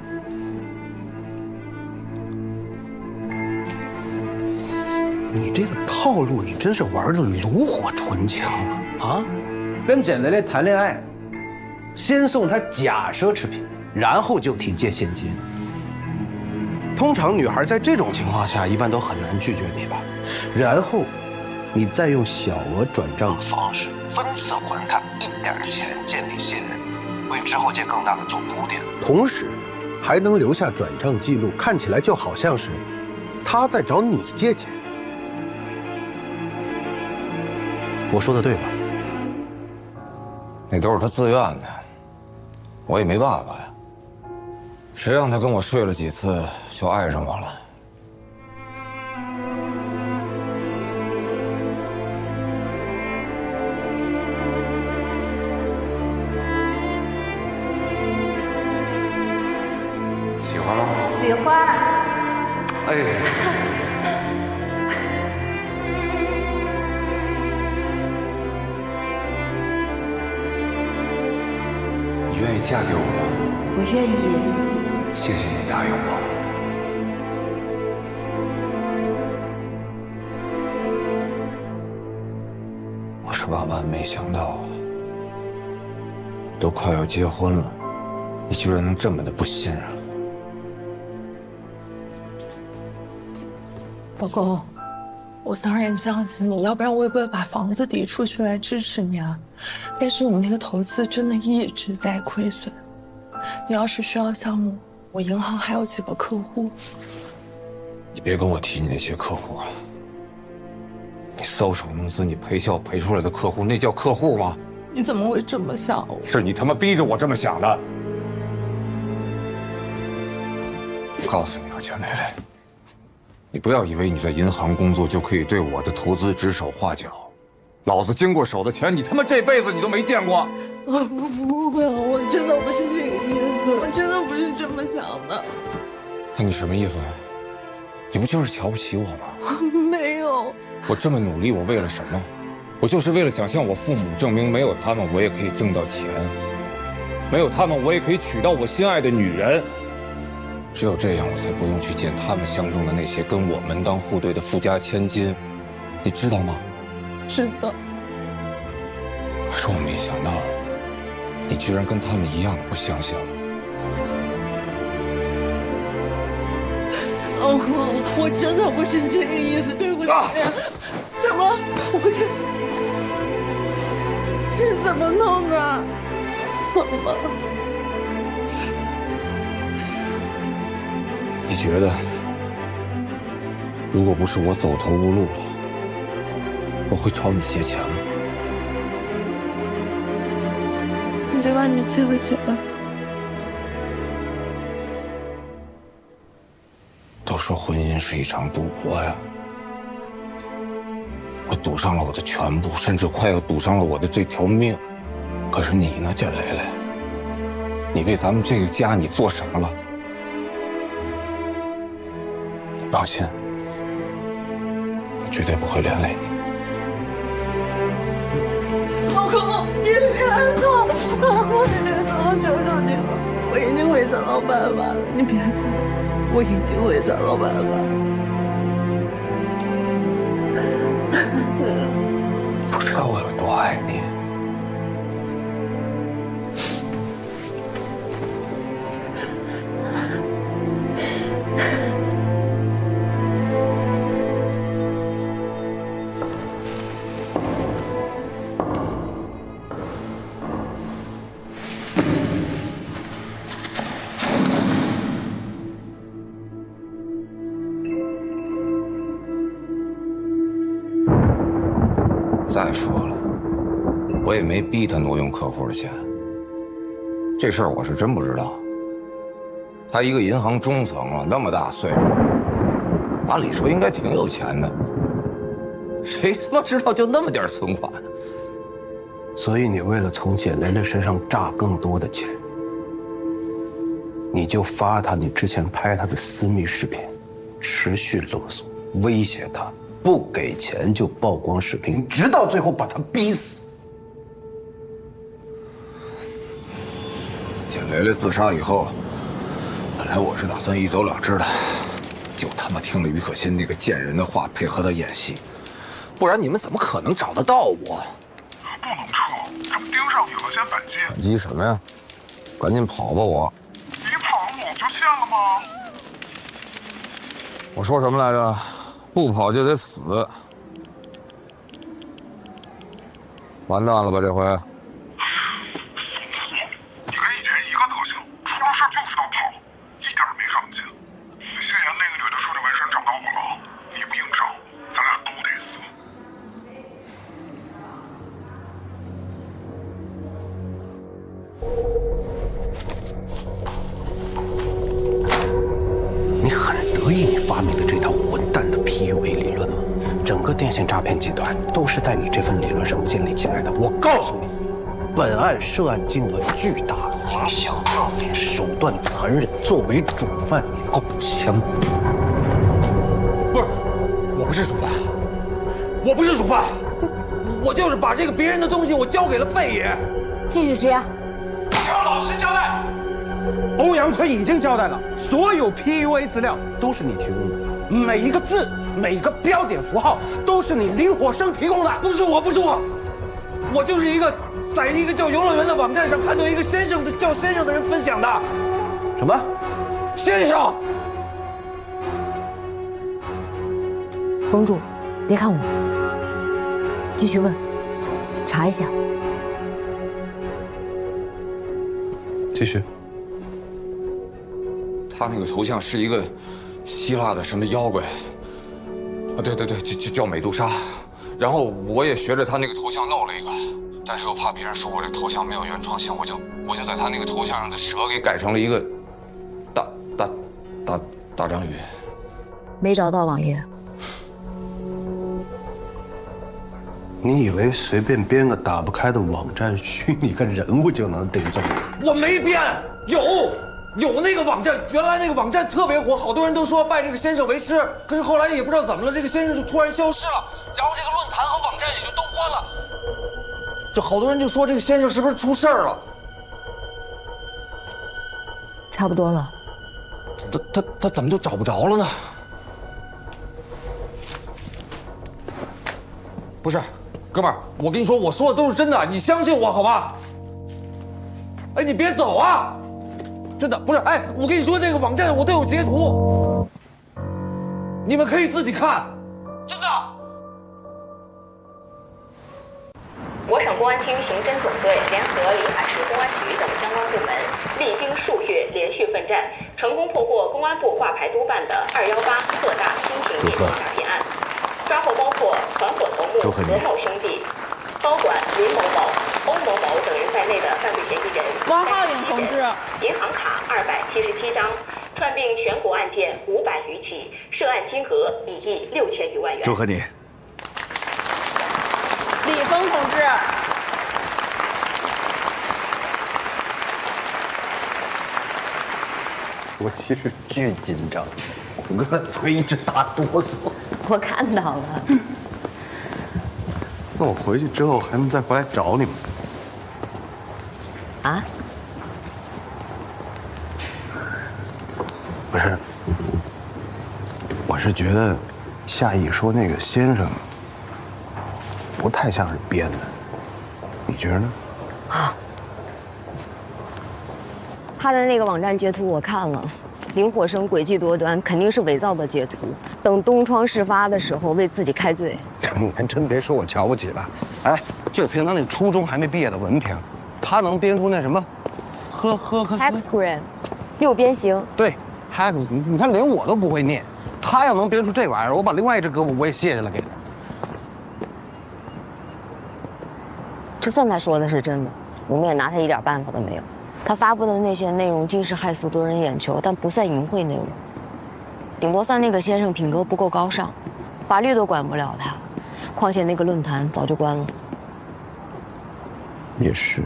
你这个套路，你真是玩的炉火纯青啊！跟简蕾蕾谈恋爱，先送她假奢侈品，然后就提借现金。通常女孩在这种情况下，一般都很难拒绝你吧？然后，你再用小额转账方式分次还他一点钱，建立信任，为之后借更大的做铺垫。同时，还能留下转账记录，看起来就好像是他在找你借钱。我说的对吧？那都是他自愿的，我也没办法呀。谁让他跟我睡了几次就爱上我了？喜欢吗？喜欢。哎。你愿意嫁给我吗？我愿意。谢谢你答应我。我是万万没想到，都快要结婚了，你居然能这么的不信任。老公，我当然相信你，要不然我也不会把房子抵出去来支持你啊。但是你那个投资真的一直在亏损，你要是需要项目，我银行还有几个客户。你别跟我提你那些客户啊！你搔首弄姿，你赔笑赔出来的客户，那叫客户吗？你怎么会这么想？是你他妈逼着我这么想的。我告诉你啊，钱蕾蕾，你不要以为你在银行工作就可以对我的投资指手画脚。老子经过手的钱，你他妈这辈子你都没见过。不会，我真的不是这个意思，我真的不是这么想的。那你什么意思？你不就是瞧不起我吗？没有。我这么努力，我为了什么？我就是为了想向我父母证明，没有他们我也可以挣到钱，没有他们我也可以娶到我心爱的女人。只有这样，我才不用去见他们相中的那些跟我门当户对的富家千金，你知道吗？是的。可是我没想到，你居然跟他们一样不相信。我真的不是这个意思，对不起。怎么？这是怎么弄的？妈妈，你觉得，如果不是我走投无路了，我会朝你借钱吗？你再把你借回去吧。都说婚姻是一场赌博呀，我赌上了我的全部，甚至快要赌上了我的这条命。可是你呢，简蕾蕾？你为咱们这个家你做什么了？你放心，我绝对不会连累你。老公，你别走！老公，你别走！我求求你了，我一定会找到办法的。你别走，我一定会找到办法。不知道我有多爱你。再说了，我也没逼他挪用客户的钱，这事儿我是真不知道。他一个银行中层了，那么大岁数，按理说应该挺有钱的，谁他妈知道就那么点存款？所以你为了从简蕾蕾身上榨更多的钱，你就发他你之前拍他的私密视频，持续勒索、威胁他。不给钱就曝光视频，直到最后把他逼死。简蕾蕾自杀以后，本来我是打算一走了之的，就他妈听了于可欣那个贱人的话，配合他演戏，不然你们怎么可能找得到我？不能撤，这不盯上你了，先反击。反击什么呀？赶紧跑吧我！你跑了我就欠了吗？我说什么来着？不跑就得死，完蛋了吧这回？怂货，你跟以前一个德行，出了事就知道跑，一点没长进。谢岩那个女的说这纹身找到我了，你不硬上，咱俩都得死。发明的这套混蛋的 PUA 理论吗？整个电信诈骗集团都是在你这份理论上建立起来的。我告诉你，本案涉案金额巨大，影响恶劣，手段残忍，作为主犯，你够呛吗？不是，我不是主犯，我不是主犯，我就是把这个别人的东西我交给了贝爷。这是谁啊？向老实交代。欧阳坤已经交代了，所有 PUA 资料都是你提供的，每一个字、每个标点符号都是你林火生提供的。不是我，不是我，我就是在一个叫游乐园的网站上看到一个叫先生的人分享的。什么？先生？绷住，别看我，继续问，查一下。继续。他那个头像是一个希腊的什么妖怪啊？对，就叫美杜莎。然后我也学着他那个头像弄了一个，但是又怕别人说我这头像没有原创性，我就在他那个头像上的蛇给改成了一个大章鱼。没找到网页。你以为随便编个打不开的网站虚拟个人物就能顶罪？我没编，有那个网站，原来那个网站特别火，好多人都说拜这个先生为师。可是后来也不知道怎么了，这个先生就突然消失了，然后这个论坛和网站也就都关了。就好多人就说这个先生是不是出事儿了？差不多了。他怎么就找不着了呢？不是，哥们儿，我跟你说，我说的都是真的，你相信我好吧？哎，你别走啊！真的不是，哎，我跟你说，那个网站我都有截图，你们可以自己看，真的。我省公安厅刑侦总队联合临海市公安局等相关部门，历经数月连续奋战，成功破获公安部挂牌督办的218特大新型电信诈骗案，抓获包括团伙头目何某兄弟、高管林某某、欧某某等人在内的犯罪嫌疑人王浩颖同志，银行卡277张，串并全国案件500余起，涉案金额1亿6000余万元。祝贺你。李峰同志，我其实巨紧张，我个腿一直打哆嗦。我看到了。那我回去之后还能再回来找你们？啊？不是，我是觉得夏意说那个先生不太像是编的，你觉得呢？啊，他的那个网站截图我看了，林火生诡计多端，肯定是伪造的截图，等东窗事发的时候为自己开罪。你还真别说我瞧不起他，哎，就凭他那初中还没毕业的文凭，他能编出那什么Hexagram 6边形。对 ，Hex， 你看连我都不会念，他要能编出这玩意儿，我把另外一只胳膊我也卸下来给他。就算他说的是真的，我们也拿他一点办法都没有。他发布的那些内容惊世骇俗夺人眼球，但不算淫秽内容，顶多算那个先生品格不够高尚，法律都管不了他。况且那个论坛早就关了。也是，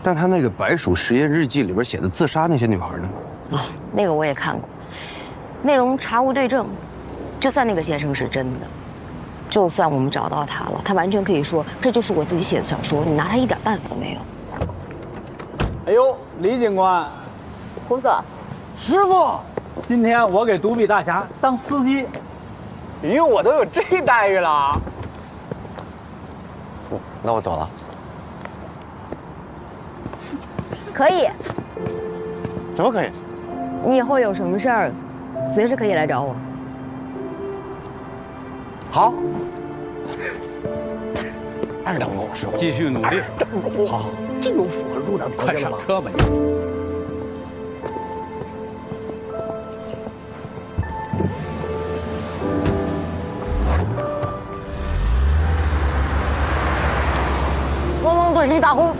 但他那个白鼠实验日记里边写的自杀那些女孩呢？啊，那个我也看过，内容查无对证。就算那个先生是真的，就算我们找到他了，他完全可以说这就是我自己写的小说，你拿他一点办法都没有。哎呦，李警官，胡总，师傅，今天我给独臂大侠当司机，哟，我都有这待遇了。那我走了。可以。什么可以？你以后有什么事儿，随时可以来找我。好。二等功，师傅，继续努力。好，这种符合入党条件了。快上车吧你。汪汪队立大功。